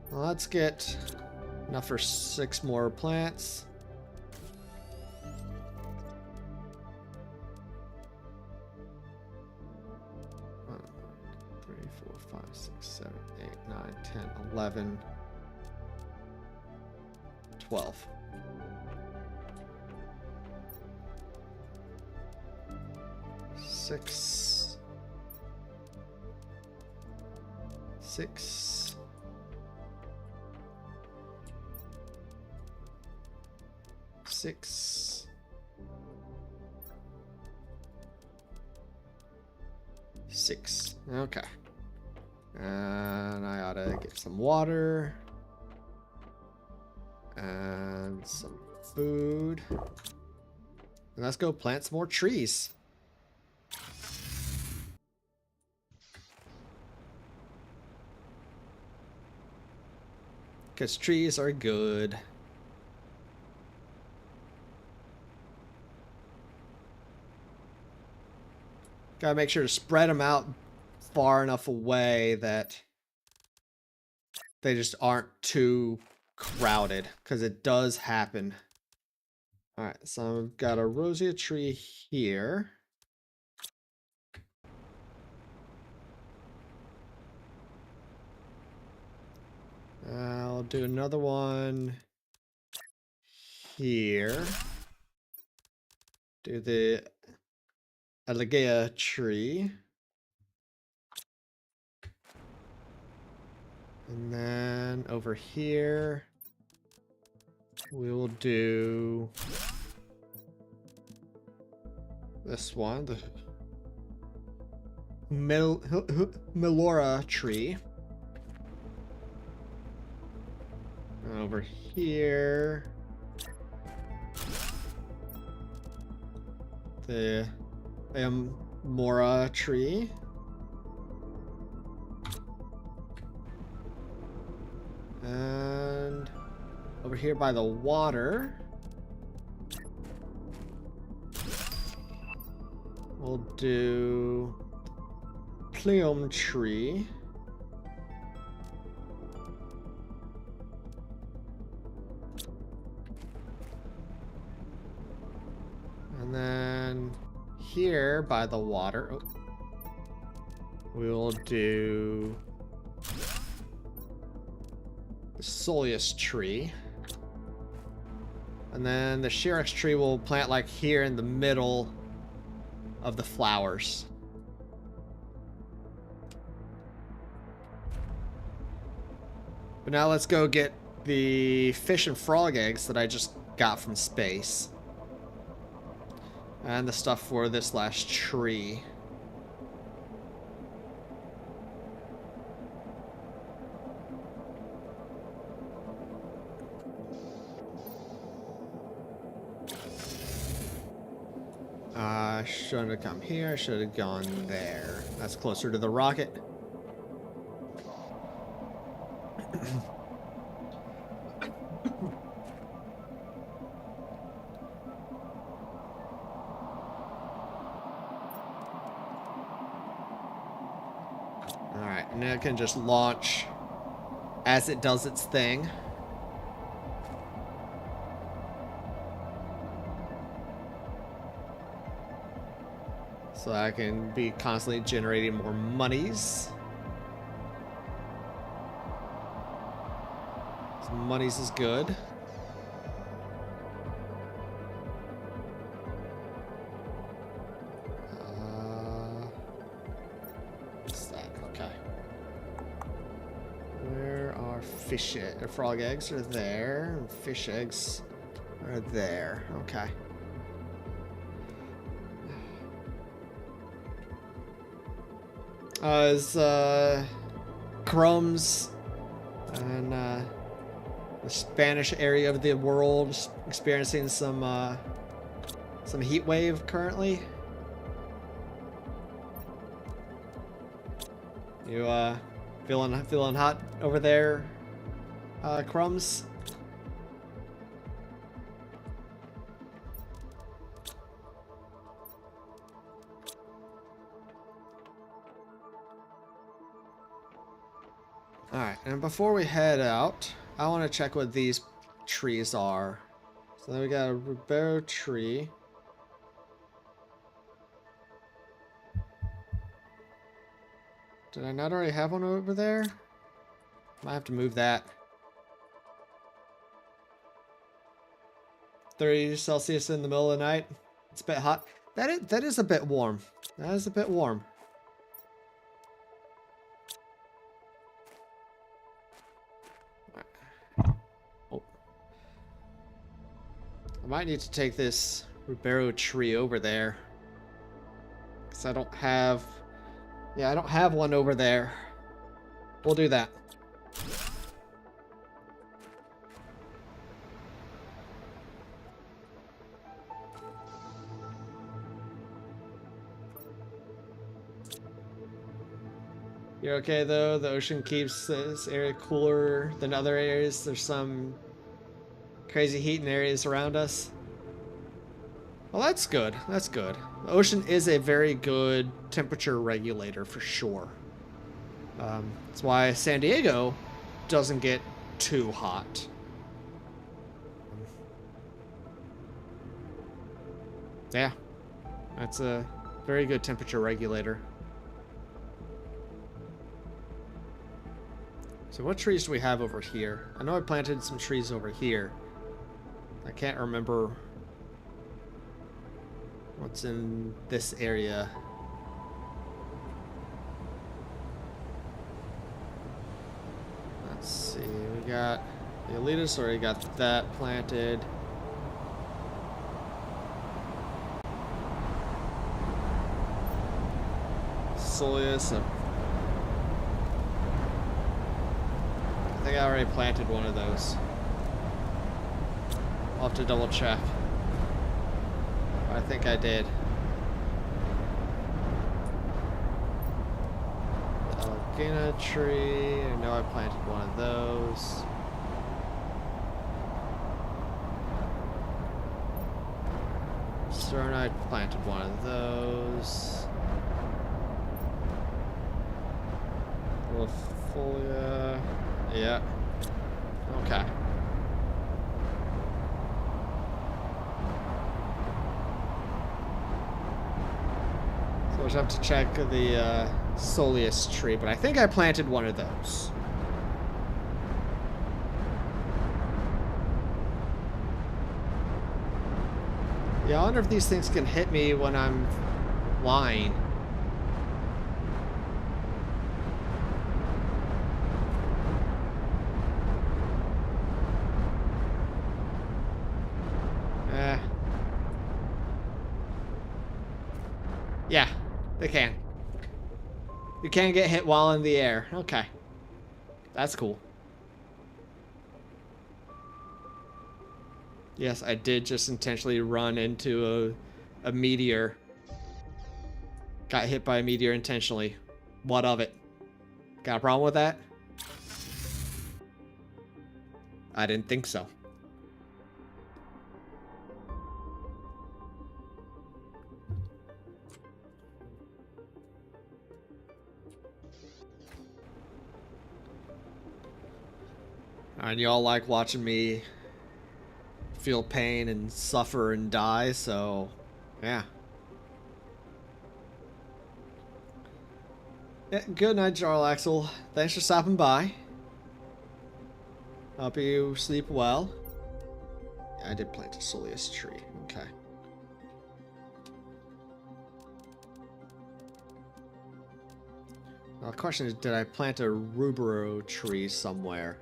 Well, let's get enough for 6 more plants. One, 2, 3, 4, 5, 6, 7, 8, 9, 10, 11, 12. Six. Six. Six. Six. Okay. And I ought to get some water. And some food. And let's go plant some more trees. Because trees are good. Gotta make sure to spread them out far enough away that they just aren't too crowded, because it does happen. Alright, so I've got a Rosia tree here. I'll do another one here. Do the Allegea tree. And then over here, we will do this one, the Melora tree. And over here, the Mora tree. And over here by the water, we'll do Pleum tree. And then here by the water, we'll do the Soleus tree. And then the Shirax tree will plant like here in the middle of the flowers. But now let's go get the fish and frog eggs that I just got from space. And the stuff for this last tree. I shouldn't have come here. I should have gone there. That's closer to the rocket. Alright, and it can just launch as it does its thing. So I can be constantly generating more monies. So monies is good. What's that? Okay. Where are fish eggs? Frog eggs are there. And fish eggs are there. Okay. Is Chrome's and the Spanish area of the world experiencing some heat wave currently? You feeling hot over there, Crumbs? Alright, and before we head out, I want to check what these trees are. So then we got a Ribeiro tree. Did I not already have one over there? Might have to move that. 30 Celsius in the middle of the night. It's a bit hot. That is a bit warm. That is a bit warm. I might need to take this Ribeiro tree over there. Because I don't have... Yeah, I don't have one over there. We'll do that. You're okay though? The ocean keeps this area cooler than other areas. There's some crazy heat in areas around us. Well, that's good. That's good. The ocean is a very good temperature regulator for sure. That's why San Diego doesn't get too hot. Yeah, that's a very good temperature regulator. So what trees do we have over here? I know I planted some trees over here. I can't remember what's in this area. Let's see, we got the Elitas, already got that planted. Soleus, I think I already planted one of those. I'll have to double check. I think I did. Algina tree. I know I planted one of those. Cernite planted one of those. Lifolia. Yeah. Okay. So I'll have to check the Soleus tree, but I think I planted one of those. Yeah, I wonder if these things can hit me when I'm flying. Yeah, they can. You can get hit while in the air. Okay. That's cool. Yes, I did just intentionally run into a meteor. Got hit by a meteor intentionally. What of it? Got a problem with that? I didn't think so. And y'all like watching me feel pain and suffer and die, so yeah. Yeah, good night, Jarl Axel. Thanks for stopping by. Hope you sleep well. Yeah, I did plant a Soleus tree. Okay. Now, the question is, did I plant a Rubero tree somewhere?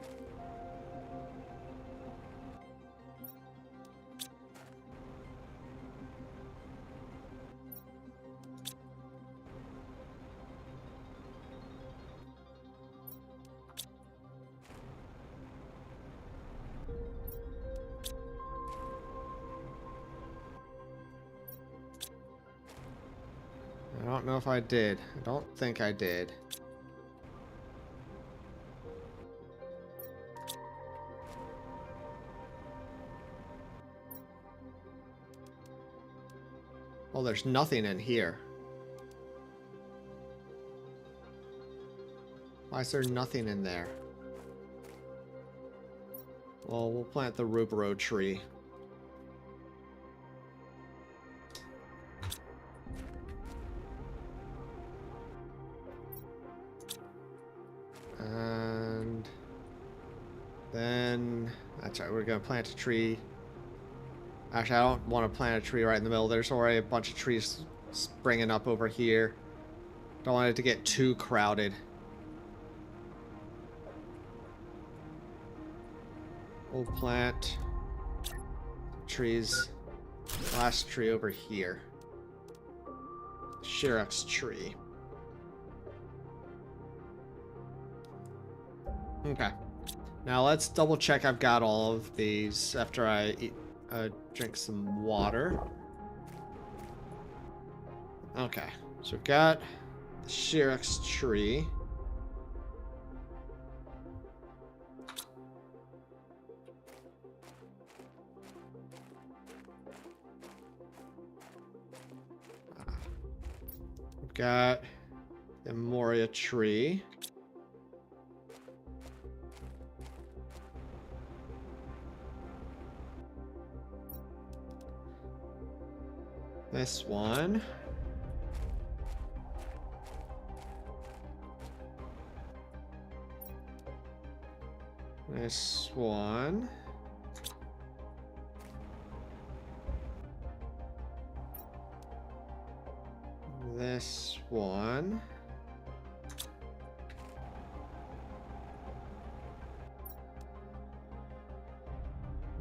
I don't know if I did. I don't think I did. Oh, there's nothing in here. Why is there nothing in there? Well, we'll plant the Rubero tree. And then, that's right, we're gonna plant a tree. Actually, I don't want to plant a tree right in the middle. There's already a bunch of trees springing up over here. Don't want it to get too crowded. We'll plant trees. Last tree over here. Shirok's tree. Okay. Now let's double check I've got all of these after I eat, drink some water. Okay. So we've got the Shirok's tree. We've got the Moria tree. This one. This one. This one.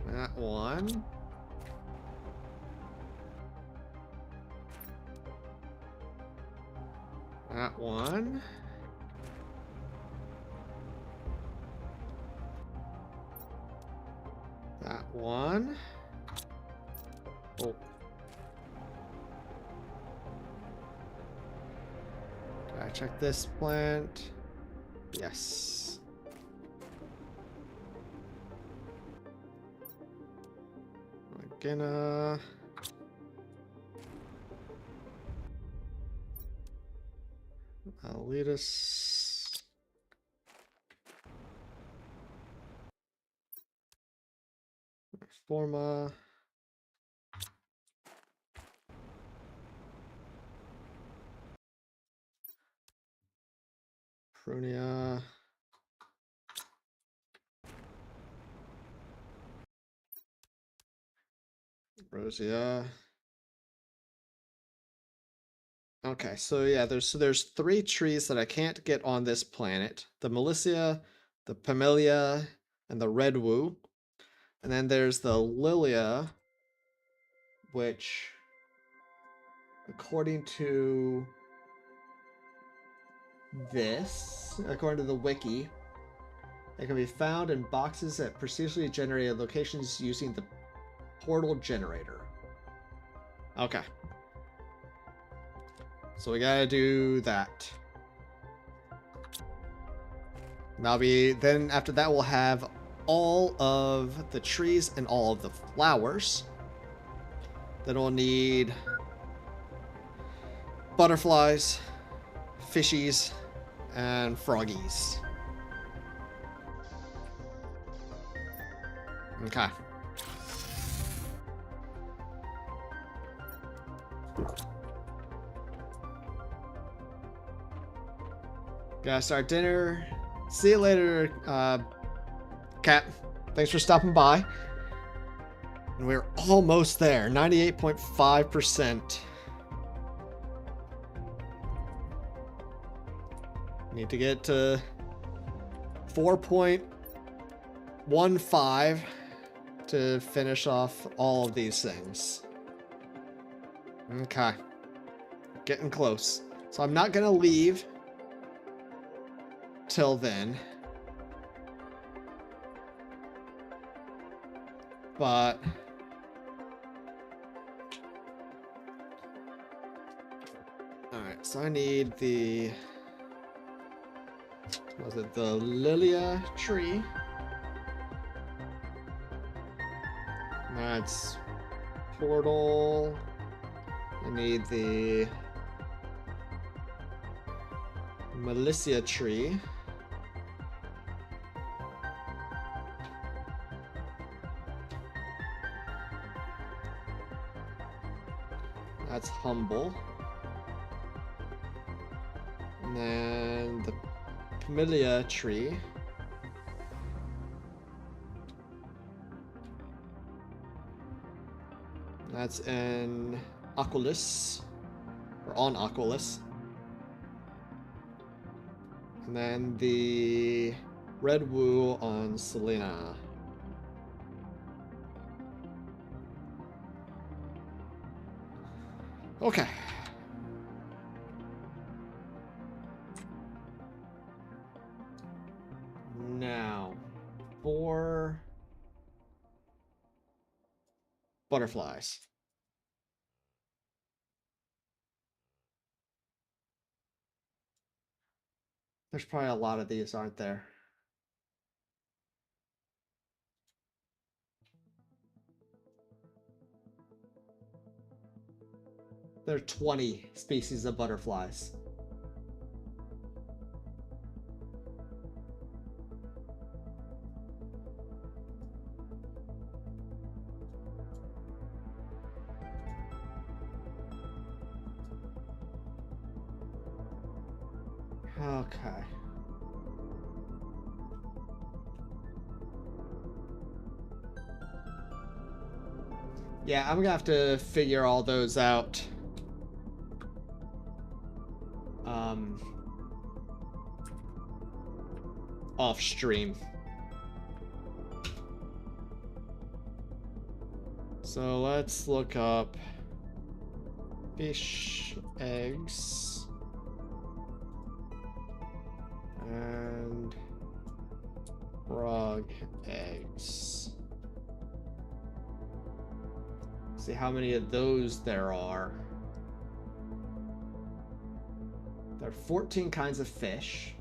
That one. That one. That one. Oh. Did I check this plant? Yes. I'm gonna... Alitas. Forma. Prunia. Rosia. Okay, so yeah, there's three trees that I can't get on this planet. The Melissa, the Pamelia, and the Redwoo. And then there's the Lilia, which according to this, according to the wiki, it can be found in boxes at procedurally generated locations using the portal generator. Okay. So we gotta do that. Then after that we'll have all of the trees and all of the flowers. Then we'll need butterflies, fishies, and froggies. Okay. Gotta start dinner. See you later, Cat. Thanks for stopping by. And we're almost there. 98.5%. Need to get to 4.15 to finish off all of these things. Okay. Getting close. So I'm not gonna leave till then. But alright, so I need the Lilia tree? That's portal. I need the Melissa tree. That's humble. And then the Camellia tree. That's in Aquilus, or on Aquilus. And then the Red Woo on Selena. Okay. Now, for butterflies. There's probably a lot of these, aren't there? There are 20 species of butterflies. Okay. Yeah, I'm gonna have to figure all those out. Off stream. So let's look up fish eggs and frog eggs. See how many of those there are. There are 14 kinds of fish.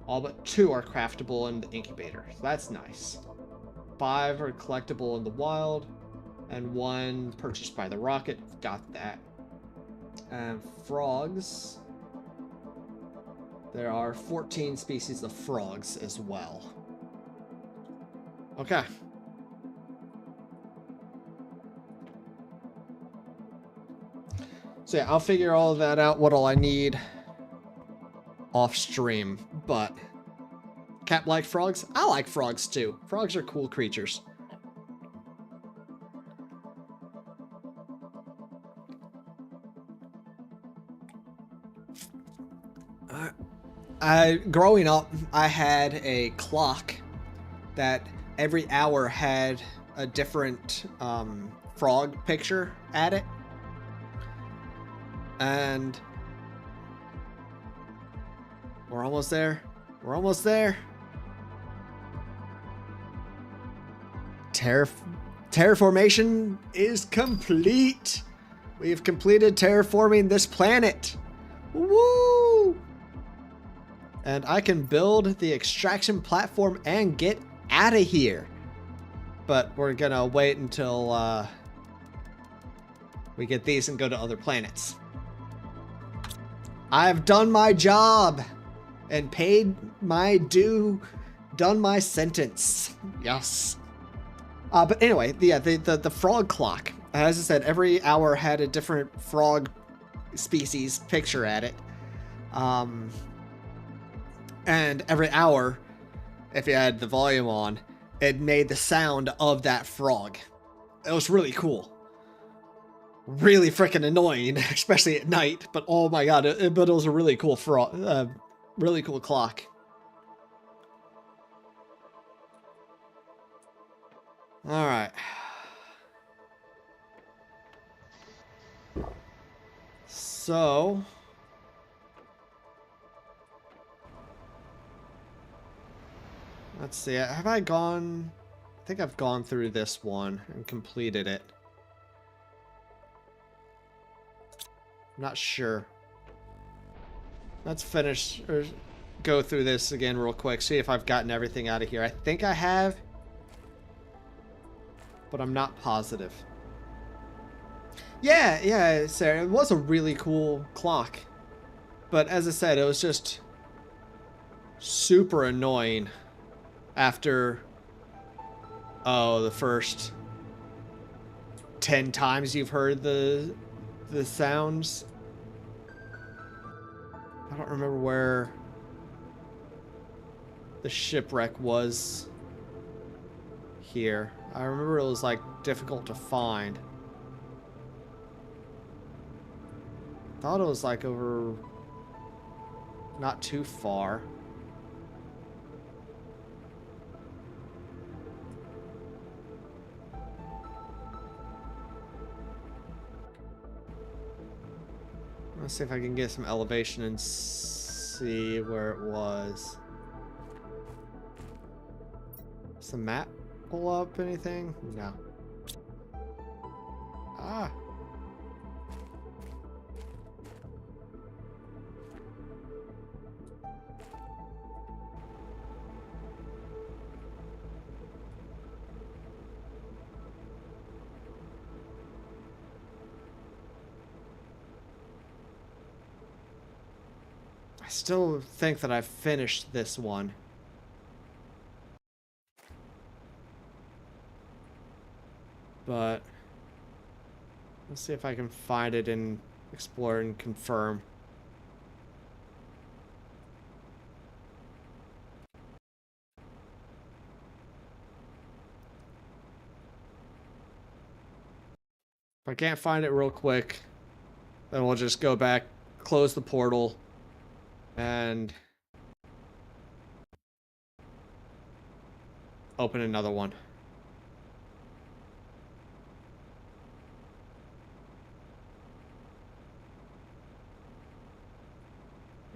All but 2 are craftable in the incubator, so that's nice. 5 are collectible in the wild, and 1 purchased by the rocket. Got that. And frogs. There are 14 species of frogs as well. Okay. So yeah, I'll figure all of that out, what all I need off stream, but Cat like frogs? I like frogs too. Frogs are cool creatures. Growing up, I had a clock that every hour had a different frog picture at it. And we're almost there. We're almost there. Terraformation is complete. We have completed terraforming this planet. Woo! And I can build the extraction platform and get out of here. But we're gonna wait until we get these and go to other planets. I've done my job and paid my due, done my sentence. Yes. But anyway, the frog clock. As I said, every hour had a different frog species picture at it. And every hour, if you had the volume on, it made the sound of that frog. It was really cool. Really freaking annoying, especially at night. But oh my god, but it was a really cool frog, really cool clock. All right. So let's see. Have I gone? I think I've gone through this one and completed it. I'm not sure. Let's finish or go through this again real quick. See if I've gotten everything out of here. I think I have, but I'm not positive. Yeah, Sarah. It was a really cool clock, but as I said, it was just super annoying after the first 10 times you've heard the sounds. I don't remember where the shipwreck was here. I remember it was like difficult to find. Thought it was like over not too far. Let's see if I can get some elevation and see where it was. Does the map pull up anything? No. Ah. I still think that I've finished this one. But let's see if I can find it and explore and confirm. If I can't find it real quick, then we'll just go back, close the portal, and open another one.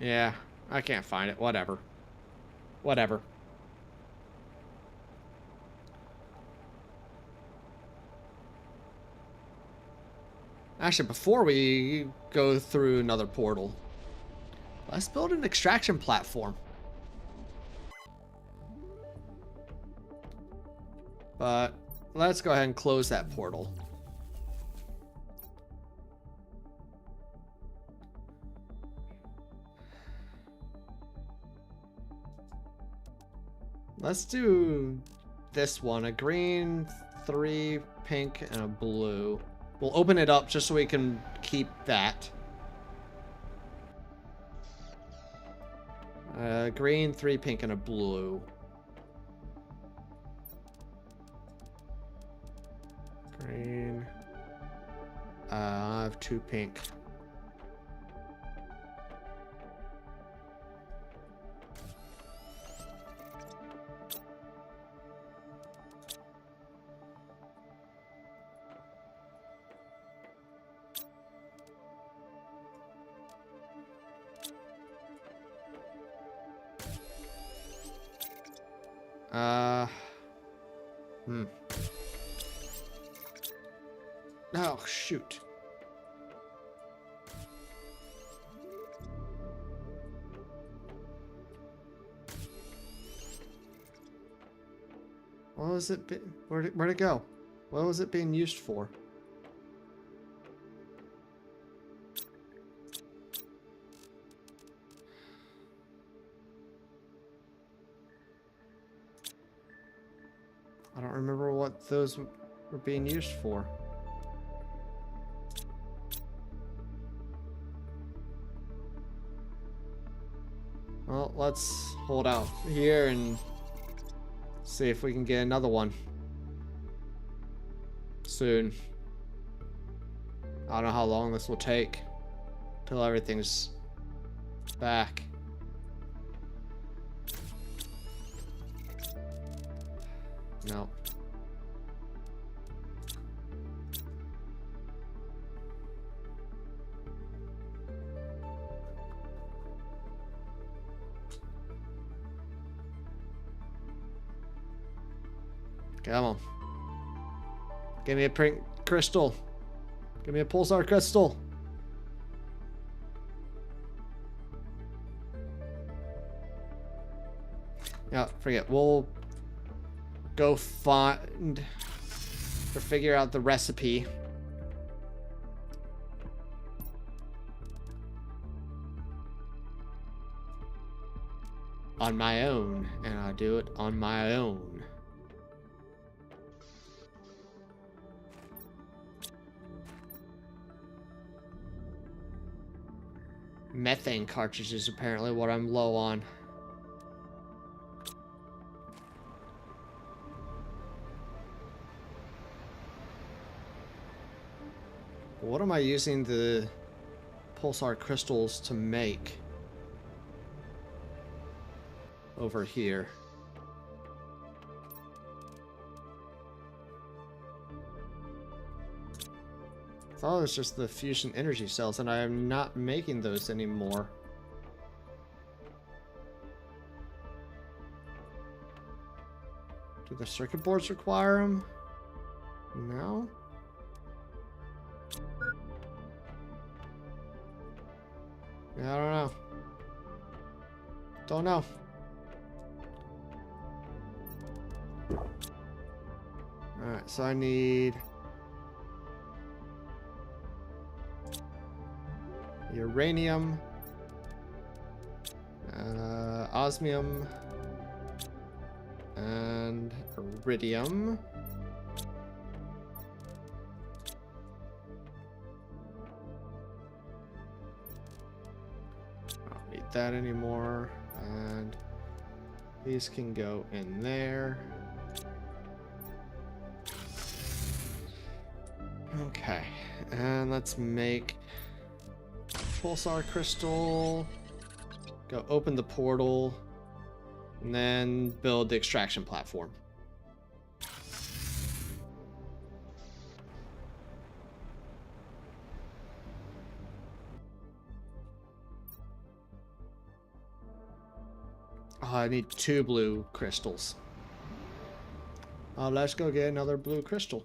Yeah, I can't find it. Whatever. Whatever. Actually, before we go through another portal, let's build an extraction platform. But let's go ahead and close that portal. Let's do this one. A green, 3 pink, and a blue. We'll open it up just so we can keep that. Green, 3 pink, and a blue. Green. I have 2 pink. Oh, shoot. What was it? Where'd it go? What was it being used for? I don't remember what those were being used for. Well, let's hold out here and see if we can get another one soon. I don't know how long this will take till everything's back. No. Come on. Give me a pink crystal. Give me a pulsar crystal. Yeah, forget. We'll go find or figure out the recipe. On my own. And I do it on my own. Methane cartridges apparently what I'm low on. What am I using the pulsar crystals to make over here? I thought it was just the fusion energy cells, and I am not making those anymore. Do the circuit boards require them? No? Yeah, I don't know. Don't know. Alright, so I need uranium, osmium, and iridium. I don't need that anymore, and these can go in there. Okay, and let's make pulsar crystal, go open the portal, and then build the extraction platform. Oh, I need 2 blue crystals. Let's go get another blue crystal.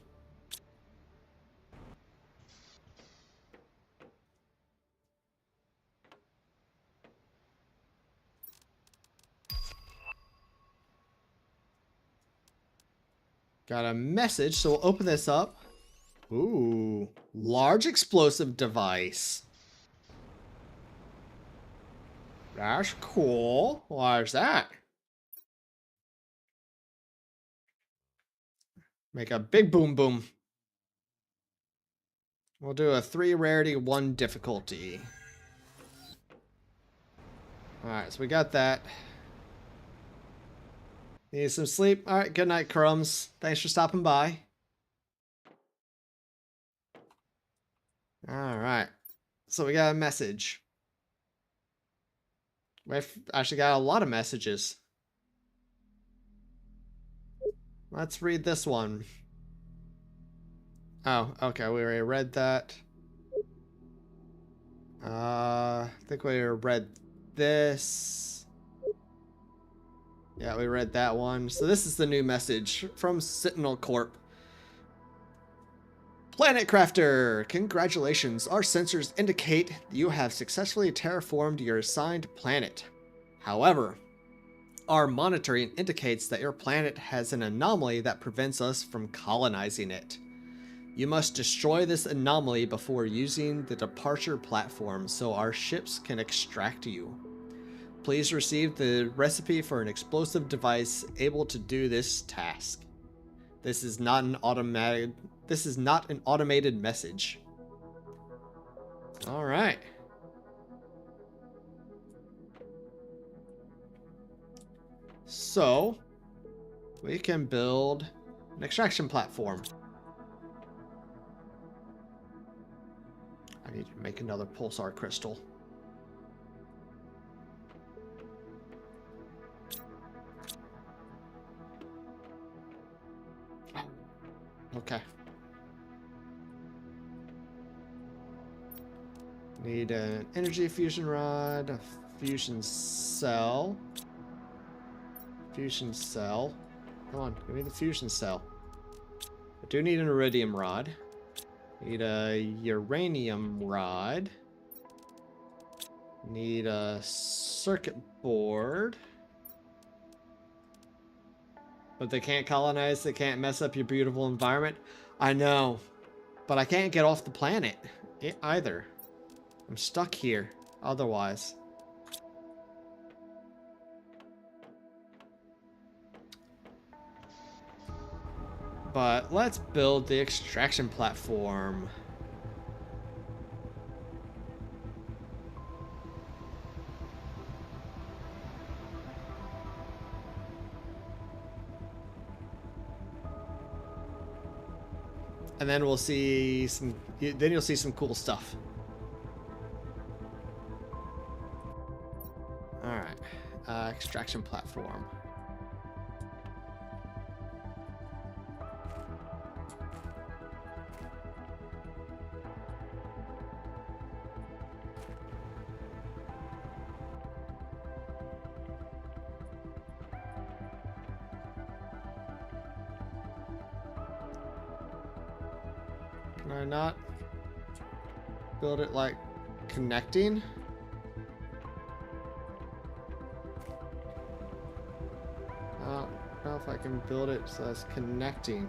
Got a message, so we'll open this up. Ooh, large explosive device. That's cool. Why is that? Make a big boom boom. We'll do a 3 rarity, 1 difficulty. Alright, so we got that. Need some sleep? Alright, good night, Crumbs. Thanks for stopping by. Alright. So we got a message. We've actually got a lot of messages. Let's read this one. Oh, okay, we already read that. I think we read this. Yeah, we read that one. So this is the new message from Sentinel Corp. Planet Crafter, congratulations. Our sensors indicate you have successfully terraformed your assigned planet. However, our monitoring indicates that your planet has an anomaly that prevents us from colonizing it. You must destroy this anomaly before using the departure platform so our ships can extract you. Please receive the recipe for an explosive device able to do this task. This is not an automated message. All right. So, we can build an extraction platform. I need to make another pulsar crystal. Okay. Need an energy fusion rod, a fusion cell. Fusion cell. Come on, give me the fusion cell. I do need an iridium rod. Need a uranium rod. Need a circuit board. But they can't colonize, they can't mess up your beautiful environment. I know, but I can't get off the planet either. I'm stuck here otherwise. But let's build the extraction platform. And then we'll see some, then you'll see some cool stuff. All right, extraction platform. Can I not build it like connecting? I don't know if I can build it so it's connecting.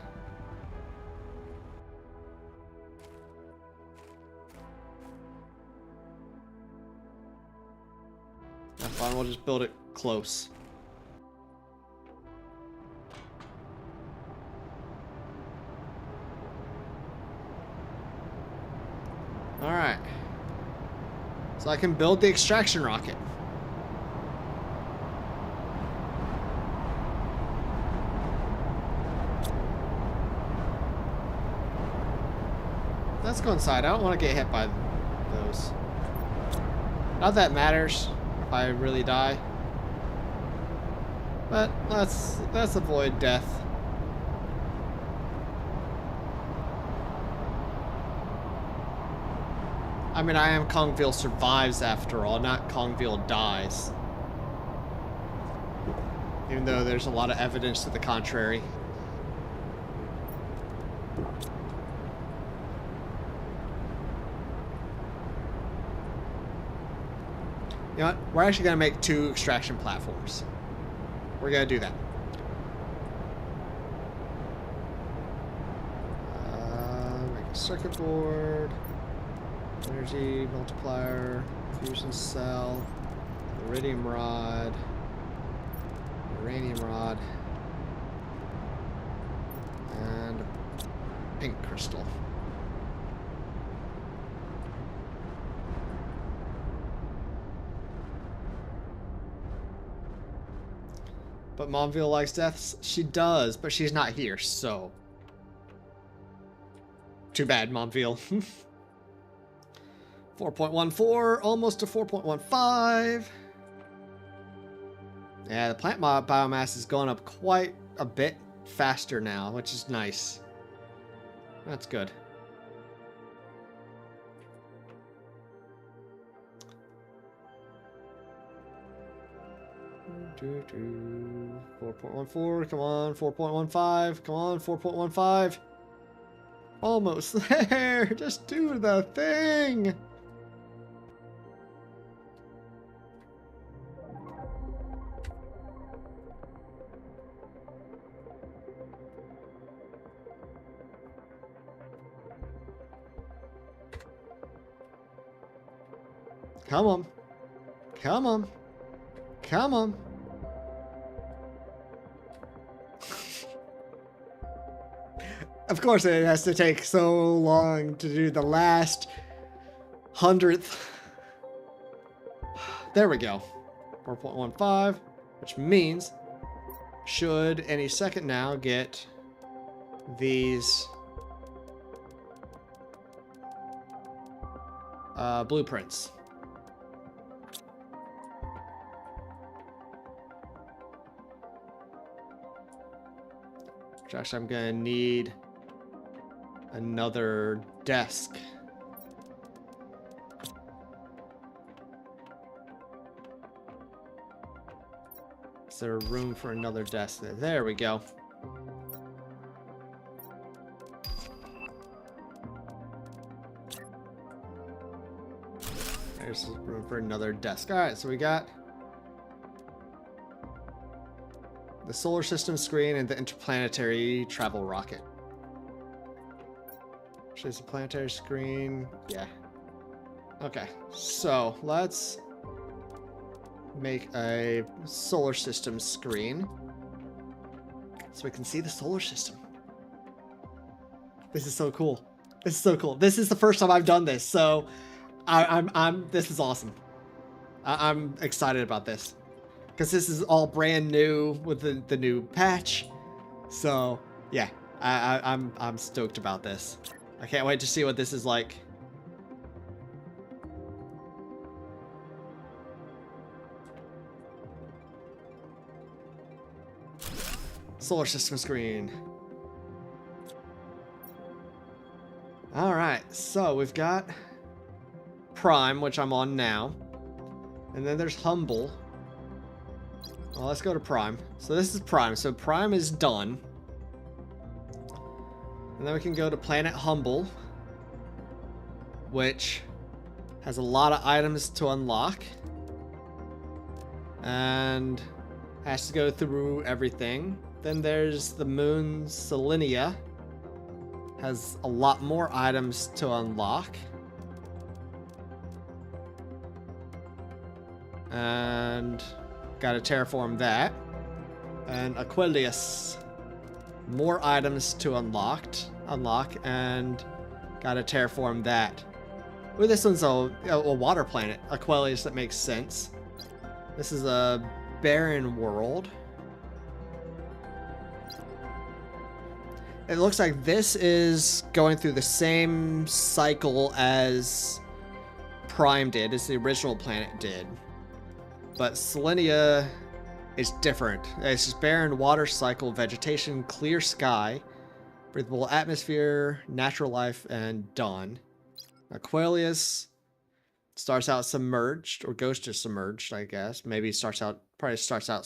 That's fine, we'll just build it close. Alright. So I can build the extraction rocket. Let's go inside. I don't want to get hit by those. Not that matters if I really die. But let's avoid death. I mean, I am Kongville survives after all, not Kongville dies. Even though there's a lot of evidence to the contrary. You know what? We're actually going to make 2 extraction platforms. We're going to do that. Make a circuit board. Energy multiplier, fusion cell, iridium rod, uranium rod, and pink crystal. But Momville likes deaths? She does, but she's not here, so. Too bad, Momville. 4.14, almost to 4.15. Yeah, the plant biomass is going up quite a bit faster now, which is nice. That's good. 4.14, come on, 4.15, come on, 4.15. Almost there, just do the thing. Come on. Come on. Come on. Of course it has to take so long to do the last 100th. There we go. 4.15, which means should any second now get these blueprints. Which actually I'm gonna need another desk. Is there room for another desk there? There we go. There's room for another desk. Alright, so we got the solar system screen and the interplanetary travel rocket. Actually, it's a planetary screen. Yeah. Okay, so let's make a solar system screen so we can see the solar system. This is so cool. This is so cool. This is the first time I've done this, so this is awesome. I'm excited about this because this is all brand new with the new patch. So yeah, I'm stoked about this. I can't wait to see what this is like. Solar system screen. All right, so we've got Prime, which I'm on now, and then there's Humble. Well, let's go to Prime. So this is Prime. So Prime is done. And then we can go to Planet Humble, which has a lot of items to unlock. And has to go through everything. Then there's the moon Selenia. Has a lot more items to unlock. And gotta terraform that. And Aquilius. More items to unlock, and gotta terraform that. Ooh, this one's a water planet. Aquilius, that makes sense. This is a barren world. It looks like this is going through the same cycle as Prime did, as the original planet did. But Selenia is different. It's just barren water cycle, vegetation, clear sky, breathable atmosphere, natural life, and dawn. Aquilius starts out submerged, or goes to submerged, I guess. Probably starts out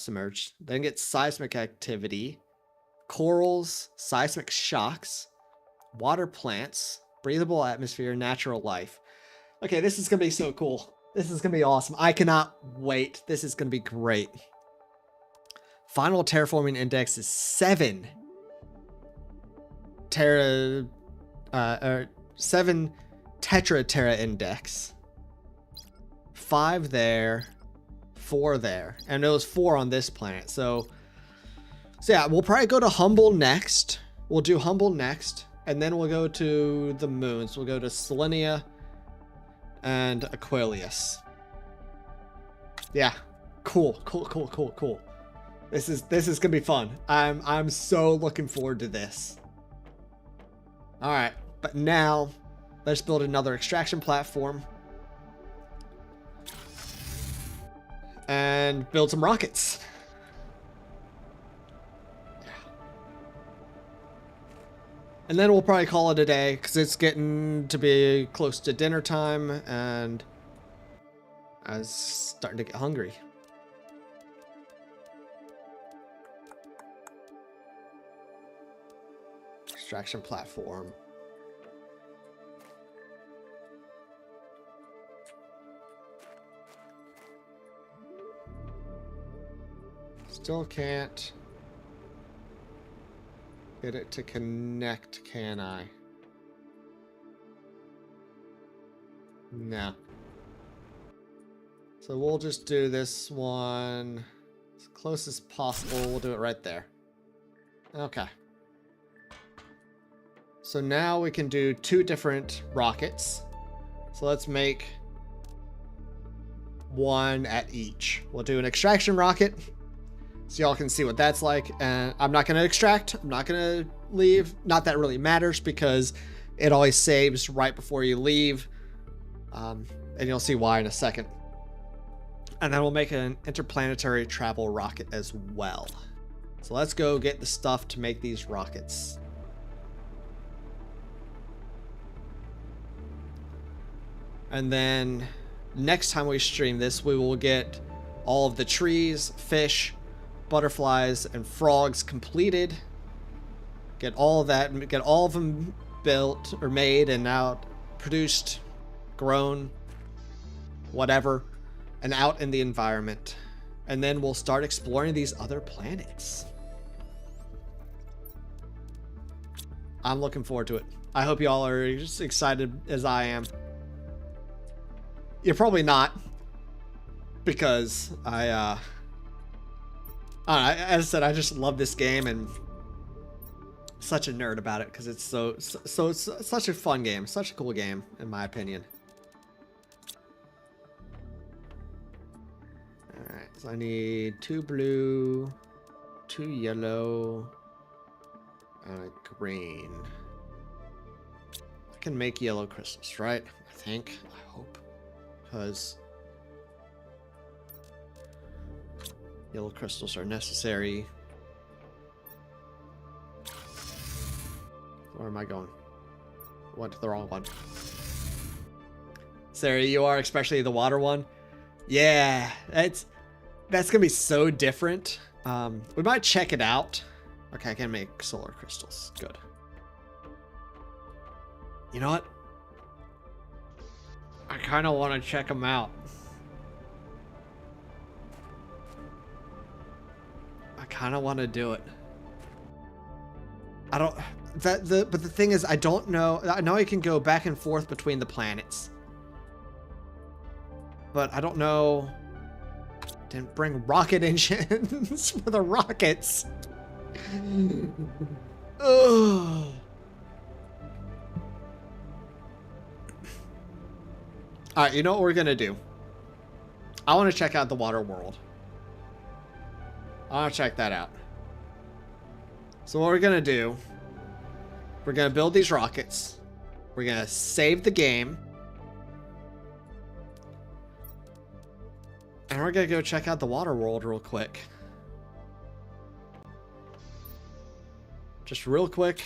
submerged. Then gets seismic activity, corals, seismic shocks, water plants, breathable atmosphere, natural life. Okay, this is gonna be so cool. This is gonna be awesome. I cannot wait. This is gonna be great. Final terraforming index is 7. 7 tetra terra index. 5 there, 4 there, and it was 4 on this planet. So yeah, we'll probably go to Humble next. We'll do Humble next, and then we'll go to the moons. We'll go to Selenia and Aquilius. Yeah, cool. This is gonna be fun. I'm so looking forward to this. All right, but now let's build another extraction platform and build some rockets. And then we'll probably call it a day because it's getting to be close to dinner time and I was starting to get hungry. Extraction platform. Still can't get it to connect, can I? No. So we'll just do this one as close as possible. We'll do it right there. Okay. So now we can do 2 different rockets. So let's make one at each. We'll do an extraction rocket, so y'all can see what that's like. And I'm not going to extract. I'm not going to leave. Not that it really matters because it always saves right before you leave. And you'll see why in a second. And then we'll make an interplanetary travel rocket as well. So let's go get the stuff to make these rockets. And then next time we stream this, we will get all of the trees, fish, butterflies, and frogs completed. Get all of that, and get all of them built or made and now produced, grown, whatever, and out in the environment. And then we'll start exploring these other planets. I'm looking forward to it. I hope y'all are just excited as I am. You're probably not, because I don't know, as I said, I just love this game and such a nerd about it because it's it's such a fun game, such a cool game in my opinion. All right, so I need 2 blue, 2 yellow, and a green. I can make yellow crystals, right? I think. I hope. Because yellow crystals are necessary. Where am I going? Went to the wrong one. Sarah, you are, especially the water one. Yeah, that's gonna be so different. We might check it out. Okay, I can make solar crystals. Good. You know what? I kind of want to check them out. I kind of want to do it. I don't... but the thing is, I don't know... I know I can go back and forth between the planets. But I don't know... Didn't bring rocket engines for the rockets. Ugh. Alright, you know what we're gonna do? I want to check out the water world. I want to check that out. So what we're gonna do, we're gonna build these rockets. We're gonna save the game. And we're gonna go check out the water world real quick. Just real quick.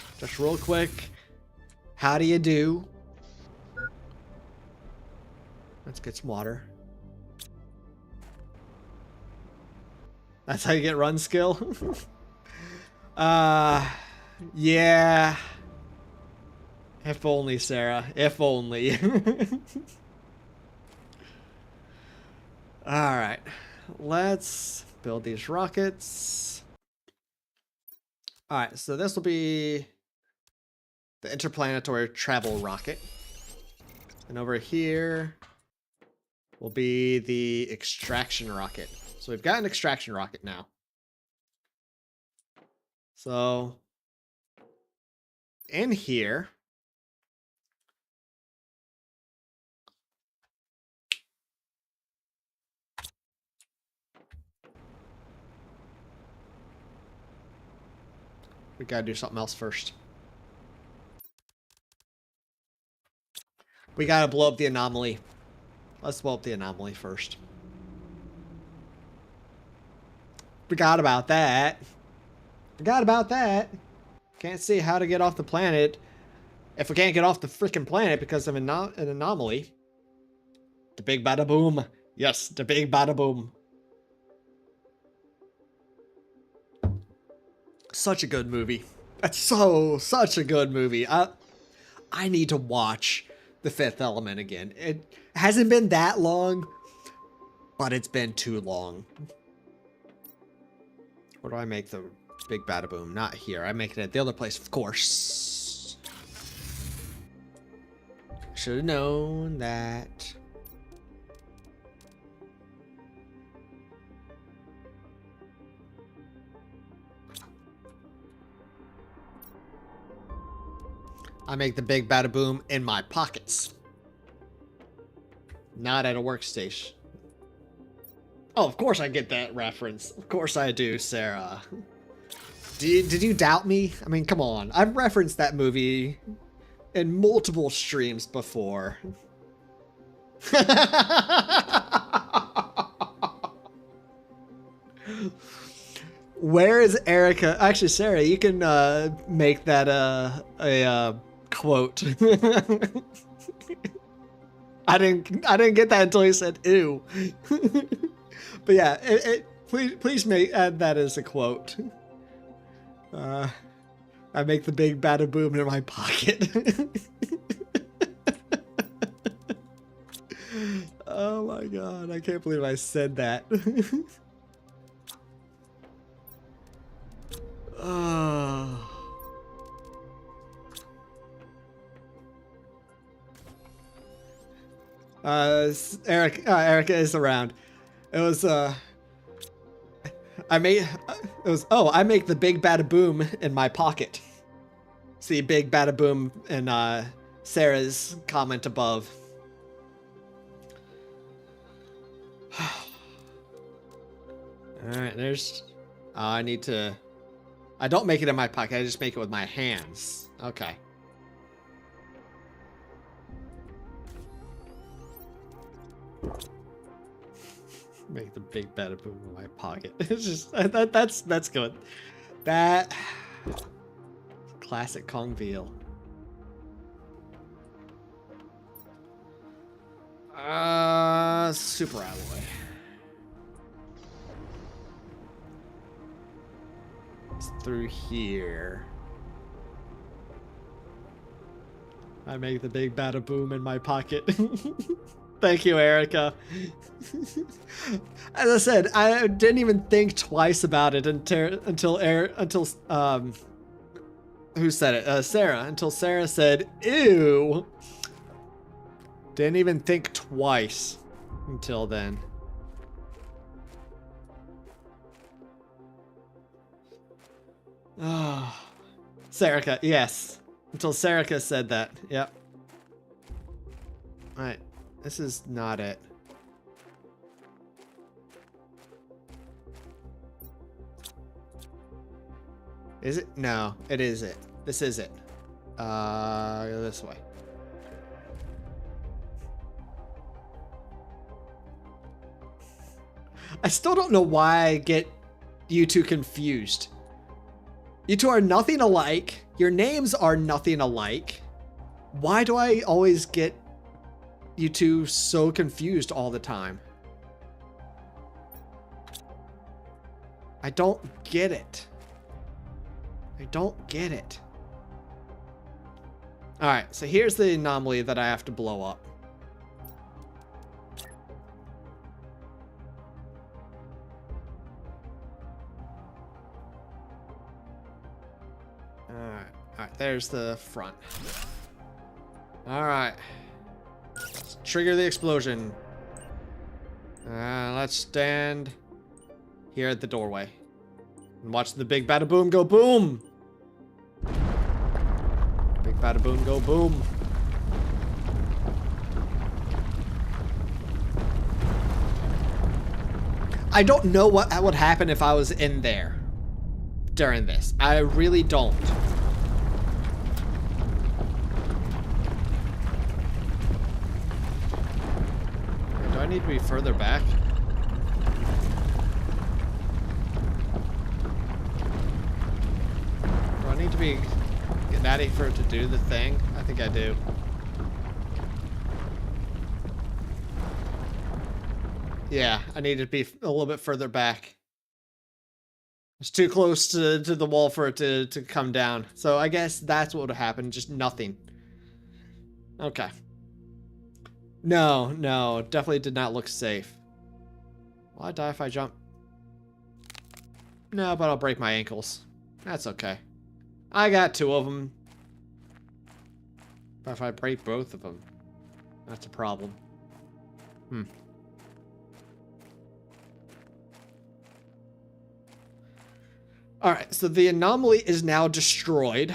How do you do? Let's get some water. That's how you get run skill? Yeah. If only, Sarah. If only. Alright. Let's build these rockets. Alright, so this will be the interplanetary travel rocket. And over here will be the extraction rocket. So we've got an extraction rocket now. So in here, we gotta do something else first. We gotta blow up the anomaly. Let's blow up the anomaly first. Forgot about that. Can't see how to get off the planet if we can't get off the freaking planet because of an anomaly. The big bada boom. Yes, the big bada boom. Such a good movie. That's such a good movie. I need to watch The Fifth Element again. It hasn't been that long, but it's been too long. Where do I make the big bada boom? Not here. I make it at the other place, of course. Should have known that. I make the big bada boom in my pockets. Not at a workstation. Oh, of course I get that reference. Of course I do, Sarah. Did you doubt me? I mean, come on. I've referenced that movie in multiple streams before. Where is Erica? Actually, Sarah, you can make that a quote. I didn't get that until you said ew. But yeah, please add that as a quote. I make the big bada boom in my pocket. Oh my god, I can't believe I said that. Oh. Erica is around. It was I make the big bada boom in my pocket. See big bada boom in Sarah's comment above. Alright, there's I don't make it in my pocket, I just make it with my hands. Okay. Make the big bada boom in my pocket. It's just that's good. That classic Kong veal. Super alloy. It's through here. I make the big bada boom in my pocket. Thank you, Erica. As I said, I didn't even think twice about it until who said it? Sarah. Until Sarah said, "Ew." Didn't even think twice until then. Oh, Sarah, yes. Until Sarah said that. Yep. All right. This is not it. Is it? No, it is it. This is it. Go this way. I still don't know why I get you two confused. You two are nothing alike. Your names are nothing alike. Why do I always get you two so confused all the time? I don't get it. I don't get it. Alright, so here's the anomaly that I have to blow up. Alright, there's the front. Alright. Let's trigger the explosion. Let's stand here at the doorway and watch the big bada boom go boom. Big bada boom go boom. I don't know what would happen if I was in there during this. I really don't. Do I need to be further back? Do I need to be natty for it to do the thing? I think I do. Yeah, I need to be a little bit further back. It's too close to the wall for it to come down. So I guess that's what would happen. Just nothing. Okay. No, no. Definitely did not look safe. Will I die if I jump? No, but I'll break my ankles. That's okay. I got 2 of them. But if I break both of them, that's a problem. Alright, so the anomaly is now destroyed.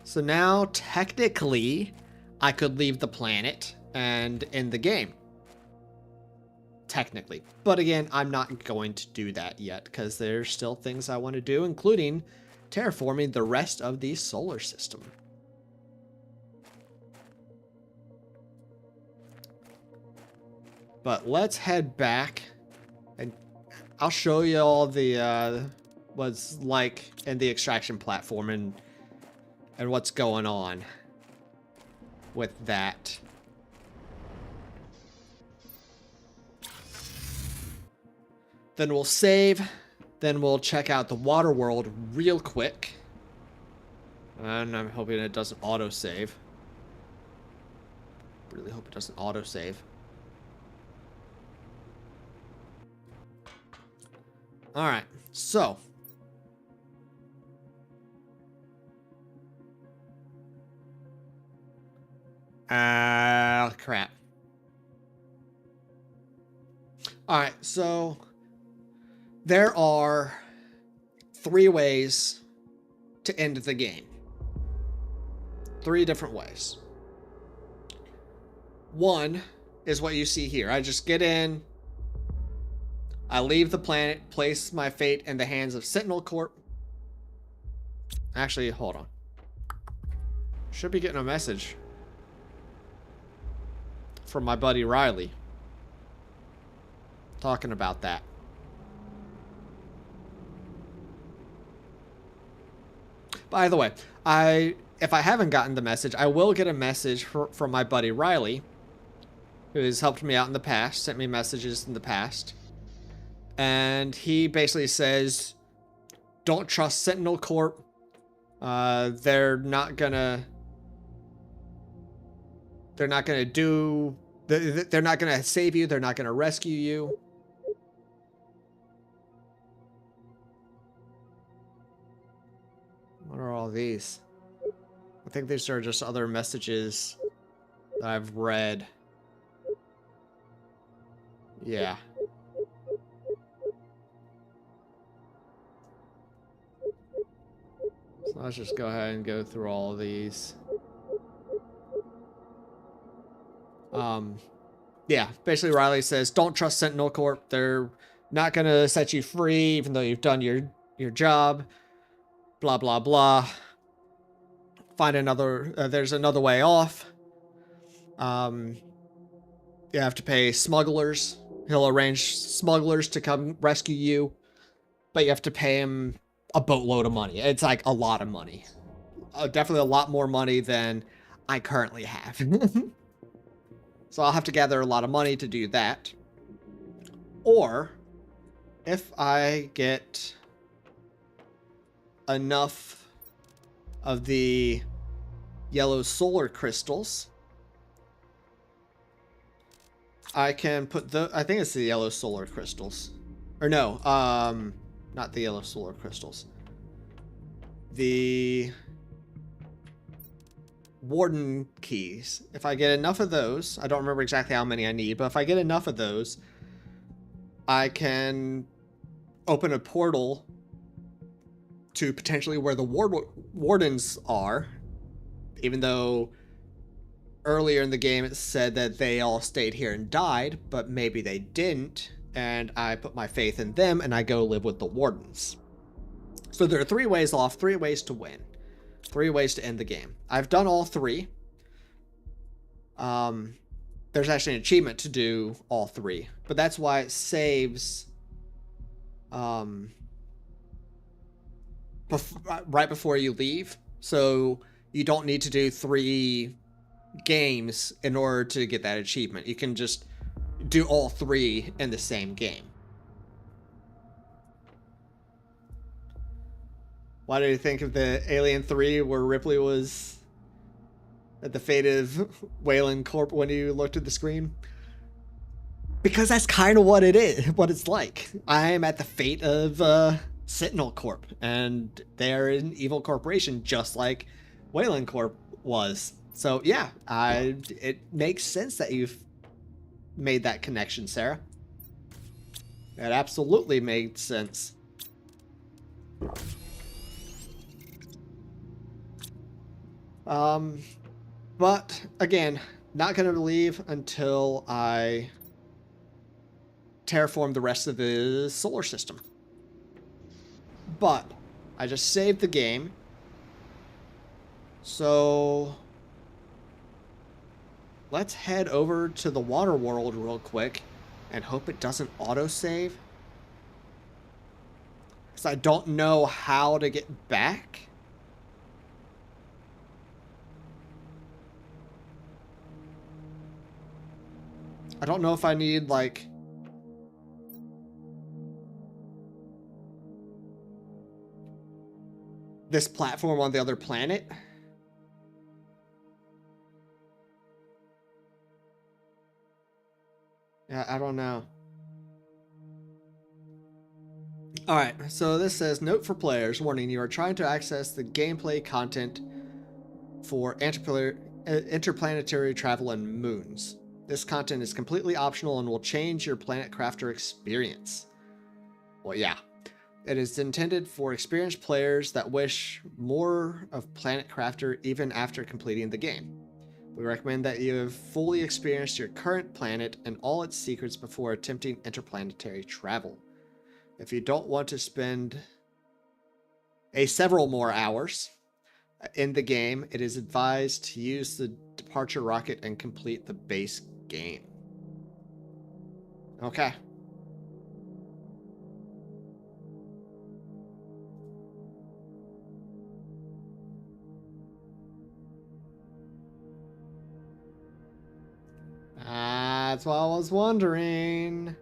So now, technically, I could leave the planet and end the game. Technically. But again, I'm not going to do that yet, because there's still things I want to do, including terraforming the rest of the solar system. But let's head back, and I'll show you all the what's like in the extraction platform and what's going on with that. Then we'll save. Then we'll check out the water world real quick. And I'm hoping it doesn't autosave. Really hope it doesn't autosave. Alright, so. Crap. Alright, so there are 3 ways to end the game. 3 different ways. One is what you see here. I just get in, I leave the planet, place my fate in the hands of Sentinel Corp. Actually, hold on. Should be getting a message from my buddy Riley talking about that. By the way, if I haven't gotten the message, I will get a message from my buddy Riley, who has helped me out in the past, sent me messages in the past. And he basically says, don't trust Sentinel Corp. They're not gonna save you. They're not gonna rescue you. What are all these? I think these are just other messages that I've read. Yeah. So let's just go ahead and go through all of these. Yeah, basically Riley says, don't trust Sentinel Corp. They're not gonna set you free, even though you've done your job. Blah, blah, blah. Find another, there's another way off. You have to pay smugglers. He'll arrange smugglers to come rescue you, but you have to pay him a boatload of money. It's like a lot of money. Definitely a lot more money than I currently have. So I'll have to gather a lot of money to do that. Or, if I get enough of the yellow solar crystals, I can put I think it's the yellow solar crystals. Or no, not the yellow solar crystals. The warden keys. If I get enough of those, I don't remember exactly how many I need, but if I get enough of those, I can open a portal to potentially where the wardens are, even though earlier in the game it said that they all stayed here and died, but maybe they didn't, and I put my faith in them and I go live with the wardens. So there are 3 ways off, 3 ways to win, 3 ways to end the game. I've done all 3. There's actually an achievement to do all 3, but that's why it saves right before you leave, so you don't need to do 3 games in order to get that achievement. You can just do all 3 in the same game. Why did you think of the Alien 3 where Ripley was at the fate of Wayland Corp when you looked at the screen? Because that's kind of what it is, what it's like. I am at the fate of Sentinel Corp, and they're an evil corporation just like Wayland Corp was. So yeah, it makes sense that you've made that connection, Sarah. It absolutely made sense. But again, not gonna leave until I terraform the rest of the solar system. But I just saved the game. So let's head over to the water world real quick and hope it doesn't autosave. Because I don't know how to get back. I don't know if I need, like, this platform on the other planet. Yeah, I don't know. Alright, so this says, note for players, warning, you are trying to access the gameplay content for interplanetary travel and moons. This content is completely optional and will change your Planet Crafter experience. Well, yeah. It is intended for experienced players that wish more of Planet Crafter even after completing the game. We recommend that you have fully experienced your current planet and all its secrets before attempting interplanetary travel. If you don't want to spend several more hours in the game, it is advised to use the departure rocket and complete the base game. Okay. That's what I was wondering.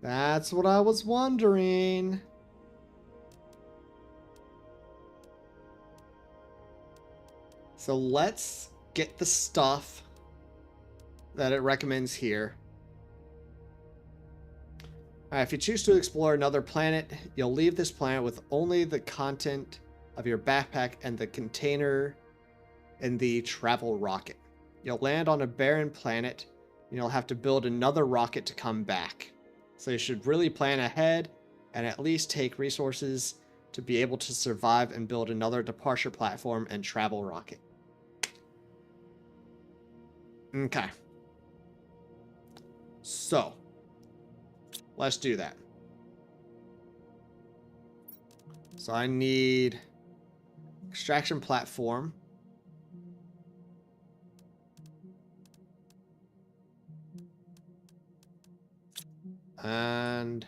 That's what I was wondering. So let's get the stuff that it recommends here. Alright, if you choose to explore another planet, you'll leave this planet with only the content of your backpack and the container in the travel rocket. You'll land on a barren planet, and you'll have to build another rocket to come back. So you should really plan ahead and at least take resources to be able to survive and build another departure platform and travel rocket. Okay. So, let's do that. So I need extraction platform. And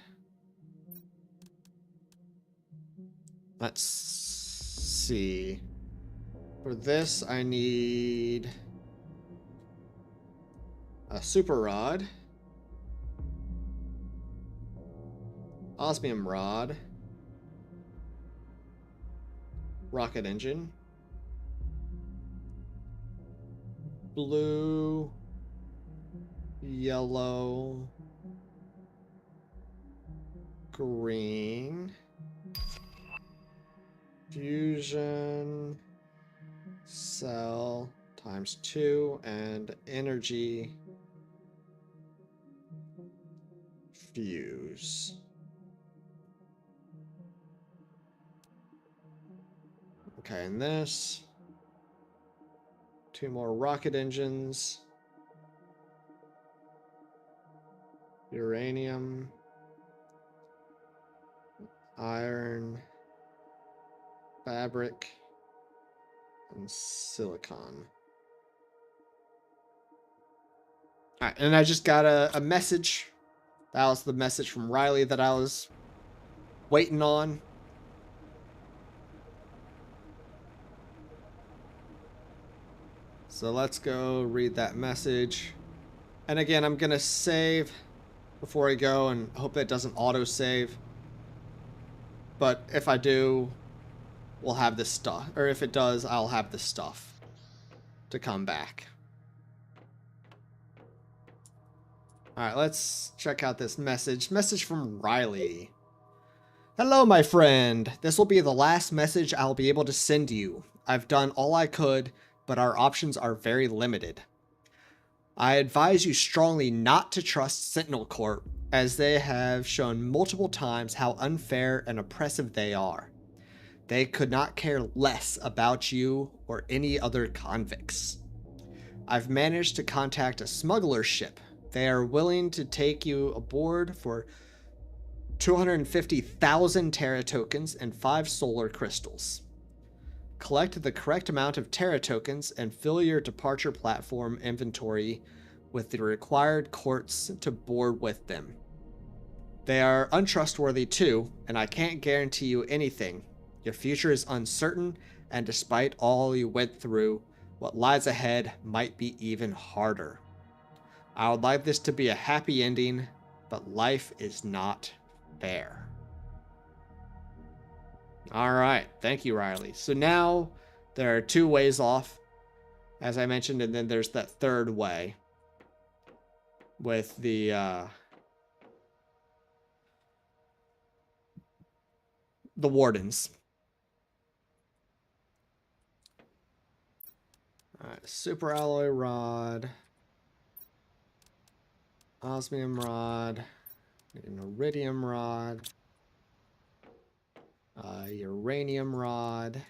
let's see. For this, I need a super rod, osmium rod, rocket engine, blue, yellow, green, fusion cell times 2, and energy fuse. Okay, and this, 2 more rocket engines, uranium, iron, fabric, and silicon. Alright, and I just got a message. That was the message from Riley that I was waiting on. So let's go read that message. And again, I'm going to save before I go and hope that doesn't auto-save. But if I do, we'll have this stuff. Or if it does, I'll have this stuff to come back. Alright, let's check out this message. Message from Riley. Hello, my friend. This will be the last message I'll be able to send you. I've done all I could, but our options are very limited. I advise you strongly not to trust Sentinel Corp, as they have shown multiple times how unfair and oppressive they are. They could not care less about you or any other convicts. I've managed to contact a smuggler ship. They are willing to take you aboard for 250,000 Terra tokens and 5 solar crystals. Collect the correct amount of Terra tokens and fill your departure platform inventory with the required quartz to board with them. They are untrustworthy too, and I can't guarantee you anything. Your future is uncertain, and despite all you went through, what lies ahead might be even harder. I would like this to be a happy ending, but life is not fair. Alright, thank you, Riley. So now there are 2 ways off, as I mentioned, and then there's that third way with the wardens. Alright, super alloy rod, osmium rod, an iridium rod, uranium rod,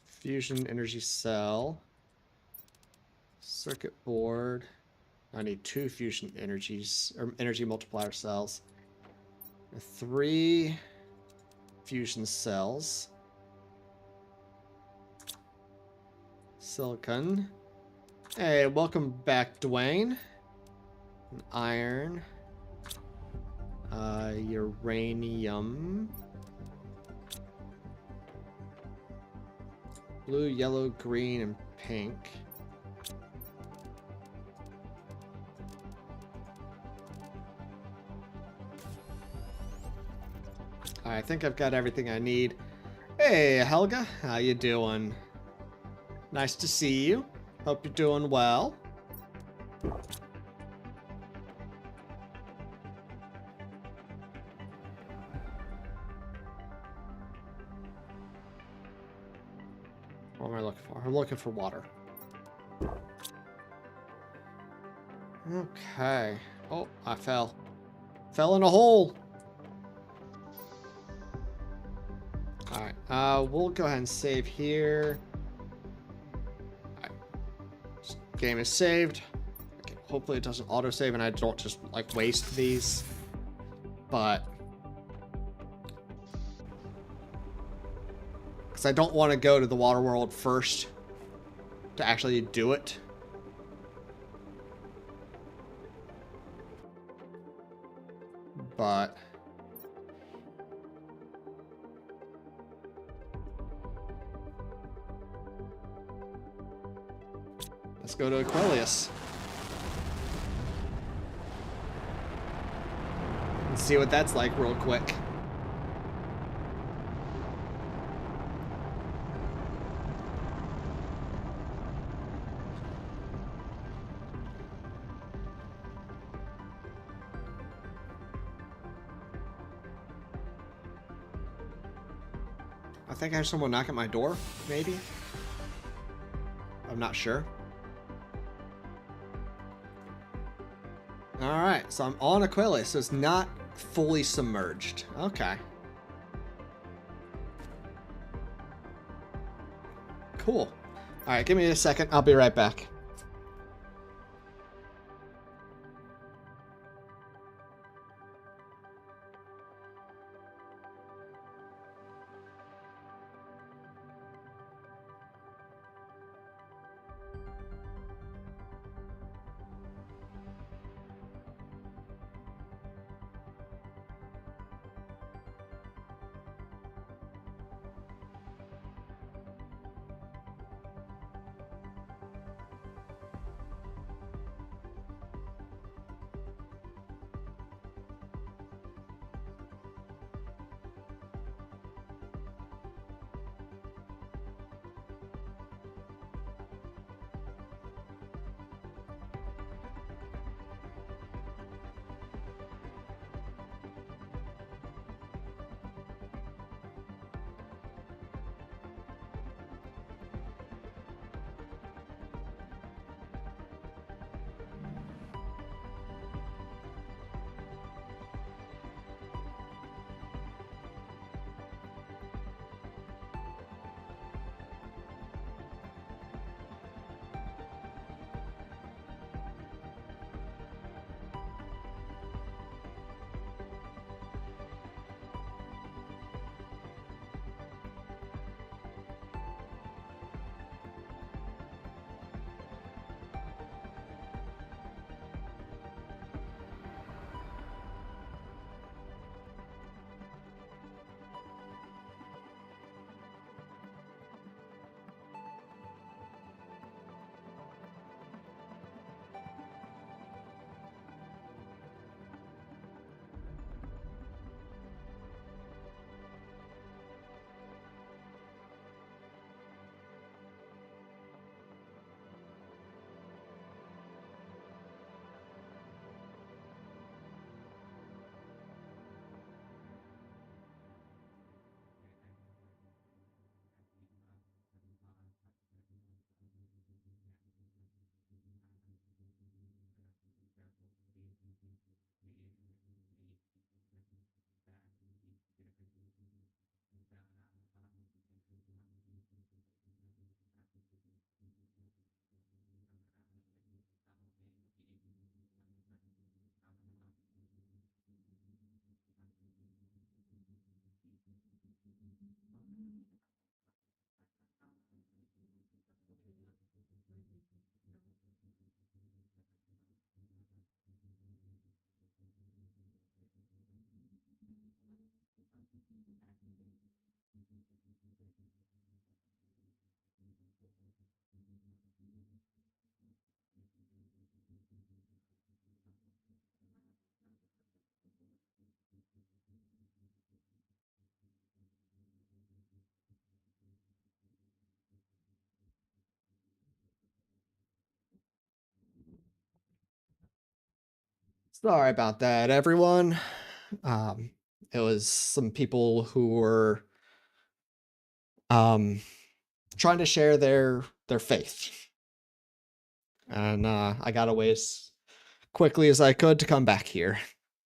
fusion energy cell, circuit board. I need 2 fusion energies or energy multiplier cells, 3 fusion cells, silicon. Hey, welcome back, Dwayne. An iron, uranium, blue, yellow, green, and pink. I think I've got everything I need. Hey, Helga, how you doing? Nice to see you. Hope you're doing well. What am I looking for? I'm looking for water. Okay. Oh, I fell. Fell in a hole. Alright, we'll go ahead and save here. Alright. This game is saved. Okay, hopefully it doesn't autosave and I don't just, like, waste these. But... because I don't want to go to the water world first to actually do it. But... let's go to Aquilius. And see what that's like real quick. I think I have someone knock at my door, maybe? I'm not sure. Alright, so I'm on Aquilius, so it's not fully submerged. Okay. Cool. Alright, give me a second. I'll be right back. Sorry about that, everyone. Um, it was some people who were um, trying to share their faith, and I got away as quickly as I could to come back here.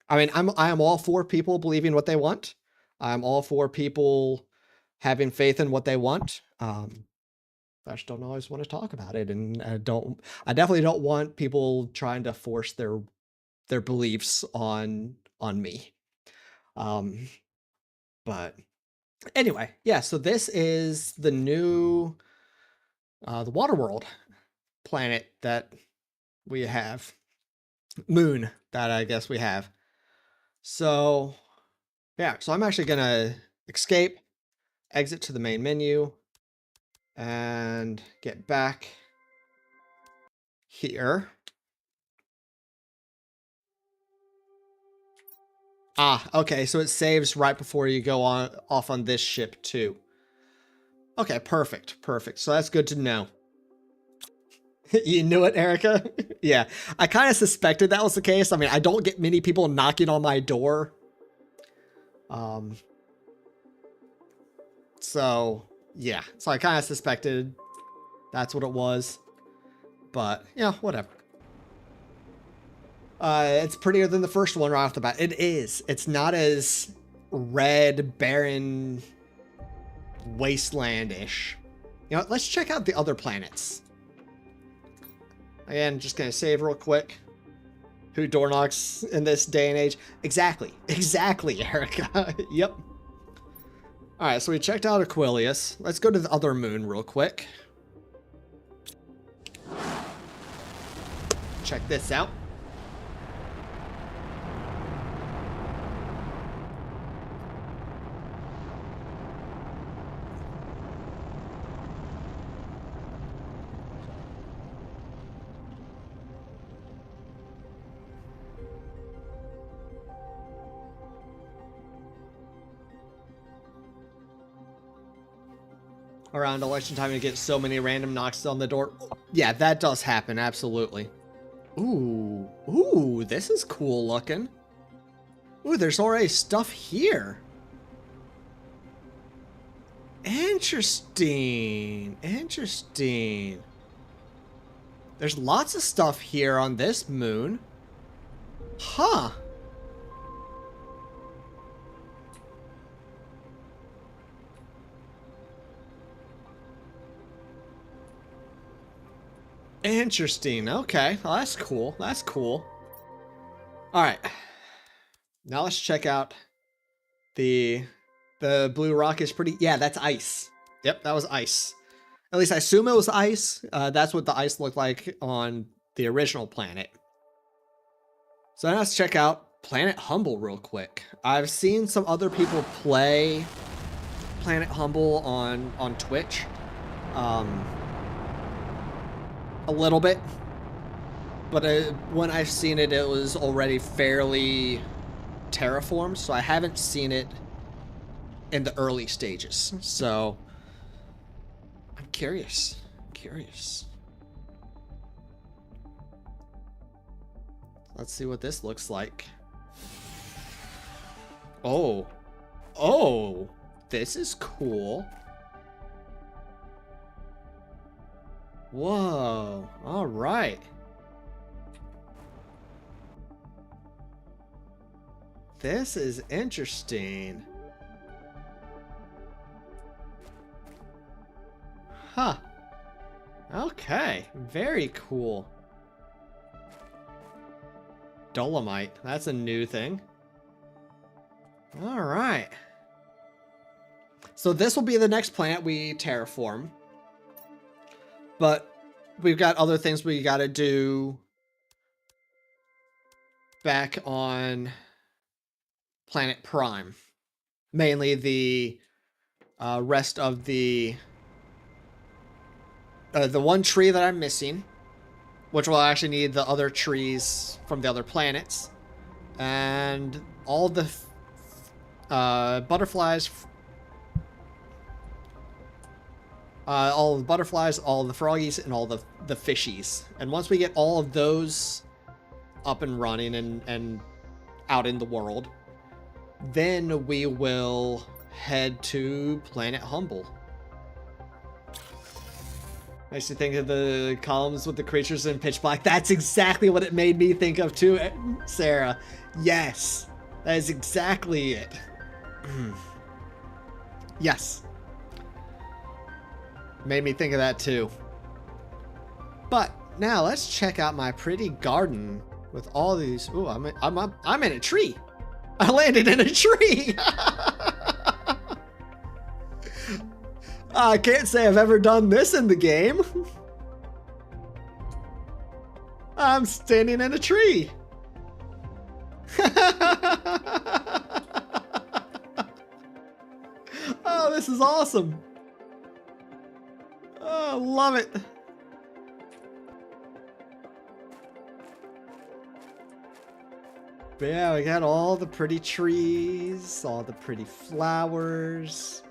I mean, I am all for people believing what they want. I'm all for people having faith in what they want. I just don't always want to talk about it, and I definitely don't want people trying to force their beliefs on me. Um, but anyway, yeah. So this is the new the water world planet that we have, moon that I guess we have. So yeah, so I'm actually gonna escape, exit to the main menu, and get back here. Ah, okay, so it saves right before you go on off on this ship too. Okay, perfect, perfect. So that's good to know. You knew it, Erica? Yeah, I kind of suspected that was the case. I mean, I don't get many people knocking on my door. Um, so yeah, so I kind of suspected that's what it was. But yeah, whatever. It's prettier than the first one right off the bat. It is. It's not as red, barren, wastelandish. You know, let's check out the other planets. Again, just gonna save real quick. Who door knocks in this day and age? Exactly. Exactly, Erica. Yep. Alright, so we checked out Aquilius. Let's go to the other moon real quick. Check this out. Around election time, you get so many random knocks on the door. Yeah, that does happen, absolutely. Ooh, ooh, this is cool looking. Ooh, there's already stuff here. Interesting, interesting. There's lots of stuff here on this moon. Huh. Interesting. Okay. Well, that's cool. That's cool. All right. Now let's check out the blue rock is pretty. Yeah, that's ice. Yep, that was ice. At least I assume it was ice. That's what the ice looked like on the original planet. So now let's check out Planet Humble real quick. I've seen some other people play Planet Humble on Twitch. A little bit, but when I've seen it, it was already fairly terraformed, so I haven't seen it in the early stages. So I'm curious. Curious. Let's see what this looks like. Oh. Oh. This is cool. Whoa. All right. This is interesting. Huh. Okay. Very cool. Dolomite. That's a new thing. All right. So this will be the next planet we terraform. But we've got other things we got to do back on Planet Prime. Mainly the rest of the one tree that I'm missing, which will actually need the other trees from the other planets, and all the butterflies, all the butterflies, all the froggies, and all the fishies. And once we get all of those up and running and out in the world, then we will head to Planet Humble. Makes you think of the columns with the creatures in pitch black. That's exactly what it made me think of too, Sarah. Yes, that is exactly it. Yes. Made me think of that too. But now let's check out my pretty garden with all these. Ooh, I'm in a tree. I landed in a tree. I can't say I've ever done this in the game. I'm standing in a tree. Oh, this is awesome. Oh, love it. But yeah, we got all the pretty trees, all the pretty flowers.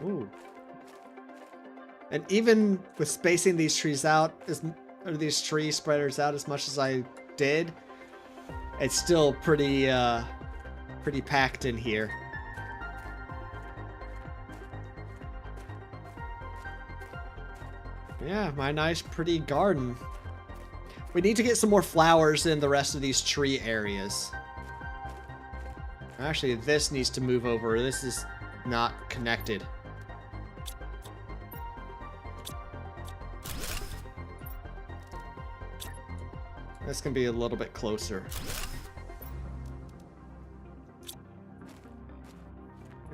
Ooh. And even with spacing these trees out, or these tree spreaders out as much as I did, it's still pretty packed in here. Yeah, my nice pretty garden. We need to get some more flowers in the rest of these tree areas. Actually, this needs to move over. This is not connected. This can be a little bit closer.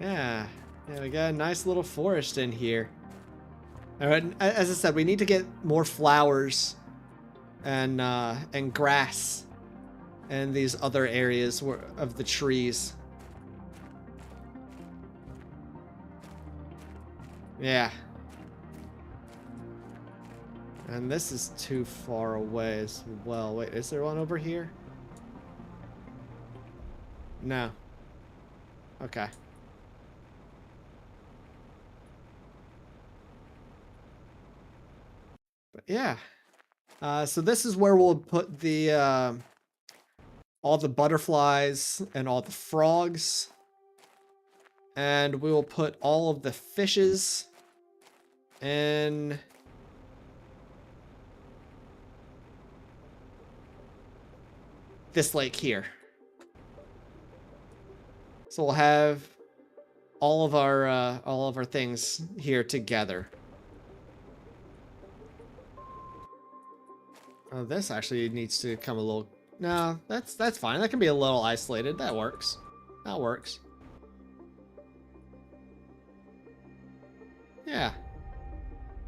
Yeah, we got a nice little forest in here. All right, as I said, we need to get more flowers and grass and these other areas of the trees. Yeah. And this is too far away as well. Wait, is there one over here? No. Okay. But yeah. So this is where we'll put the all the butterflies and all the frogs. And we will put all of the fishes in this lake here. So we'll have all of our things here together. Oh, this actually needs to come a little. No, that's fine. That can be a little isolated. That works. That works. Yeah.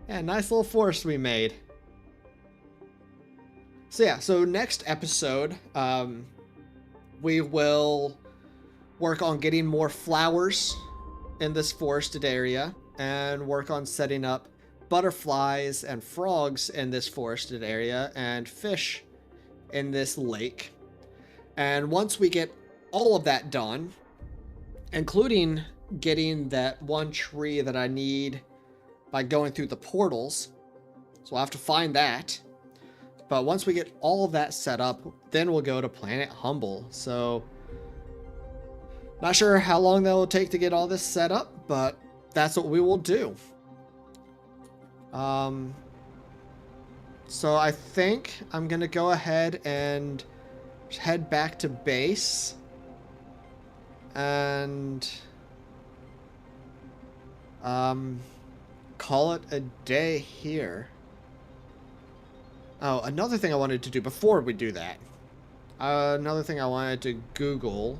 Yeah, nice little forest we made. So yeah, so next episode, we will work on getting more flowers in this forested area and work on setting up butterflies and frogs in this forested area and fish in this lake. And once we get all of that done, including getting that one tree that I need by going through the portals, so I'll have to find that. But once we get all of that set up, then we'll go to Planet Humble. So, not sure how long that will take to get all this set up, but that's what we will do. So I think I'm gonna go ahead and head back to base and call it a day here. Oh, another thing I wanted to do before we do that. Another thing I wanted to Google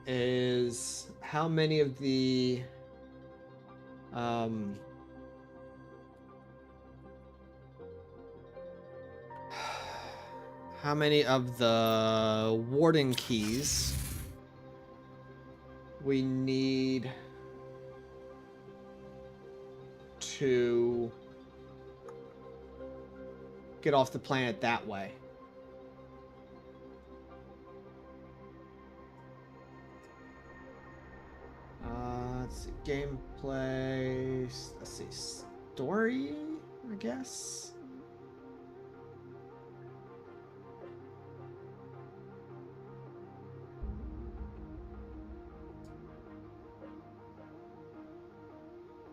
is how many of the how many of the warden keys we need to get off the planet that way. Let's see, gameplay. Let's see, story, I guess.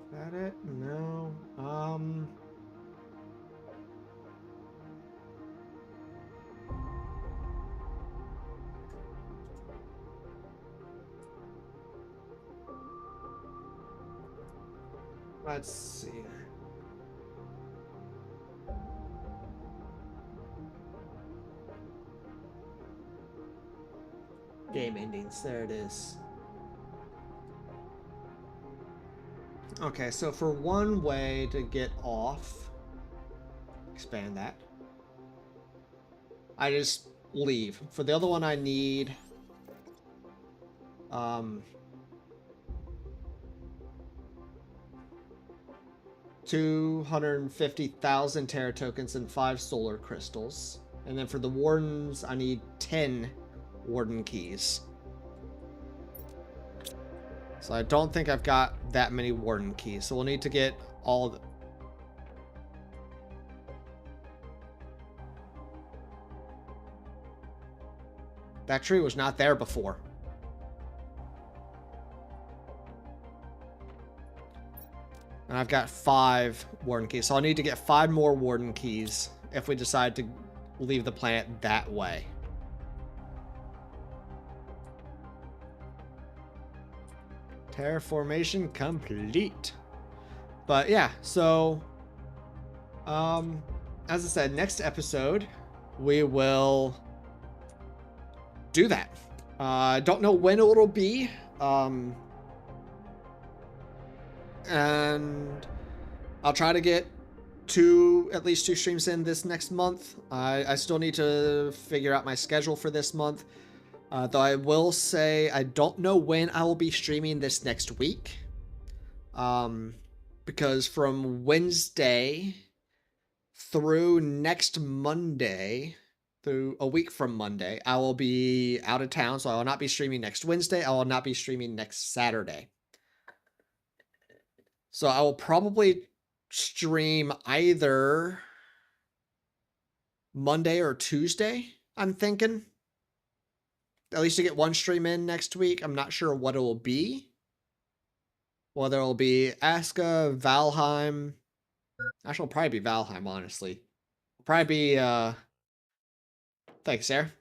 Is that it? No. Let's see. Game endings, there it is. Okay, so for one way to get off, expand that, I just leave. For the other one, I need 250,000 Terra tokens and 5 solar crystals. And then for the wardens, I need 10 warden keys. So I don't think I've got that many warden keys. So we'll need to get all the... That tree was not there before. And I've got 5 warden keys. So I'll need to get 5 more warden keys if we decide to leave the planet that way. Terraformation complete. But yeah, so as I said, next episode we will do that. I don't know when it'll be. And I'll try to get at least two streams in this next month. I still need to figure out my schedule for this month. Though I will say I don't know when I will be streaming this next week. Because from Wednesday through next Monday, through a week from Monday, I will be out of town. So I will not be streaming next Wednesday. I will not be streaming next Saturday. So I will probably stream either Monday or Tuesday, I'm thinking. At least to get one stream in next week. I'm not sure what it will be. Whether it'll be Aska, Valheim. Actually, it'll probably be Valheim, honestly. It'll probably be, thanks, Sarah.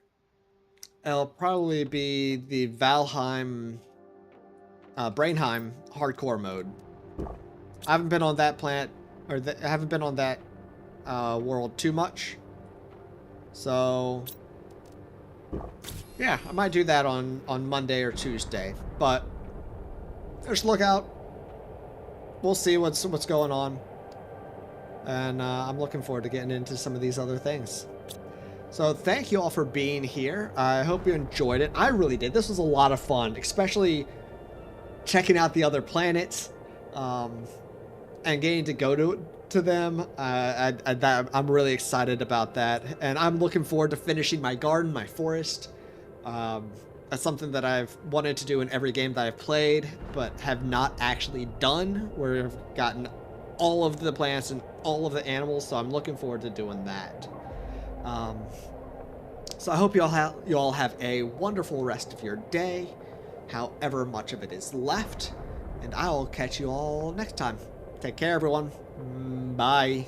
It'll probably be the Valheim, Brainheim hardcore mode. I haven't been on that planet, or I haven't been on that world too much. So, yeah, I might do that on Monday or Tuesday. But just look out. We'll see what's going on. And I'm looking forward to getting into some of these other things. So thank you all for being here. I hope you enjoyed it. I really did. This was a lot of fun, especially checking out the other planets. And getting to go to them. I'm really excited about that. And I'm looking forward to finishing my garden, my forest. That's something that I've wanted to do in every game that I've played, but have not actually done, where I've gotten all of the plants and all of the animals, so I'm looking forward to doing that. So I hope you all have a wonderful rest of your day, however much of it is left, and I'll catch you all next time. Take care, everyone. Bye.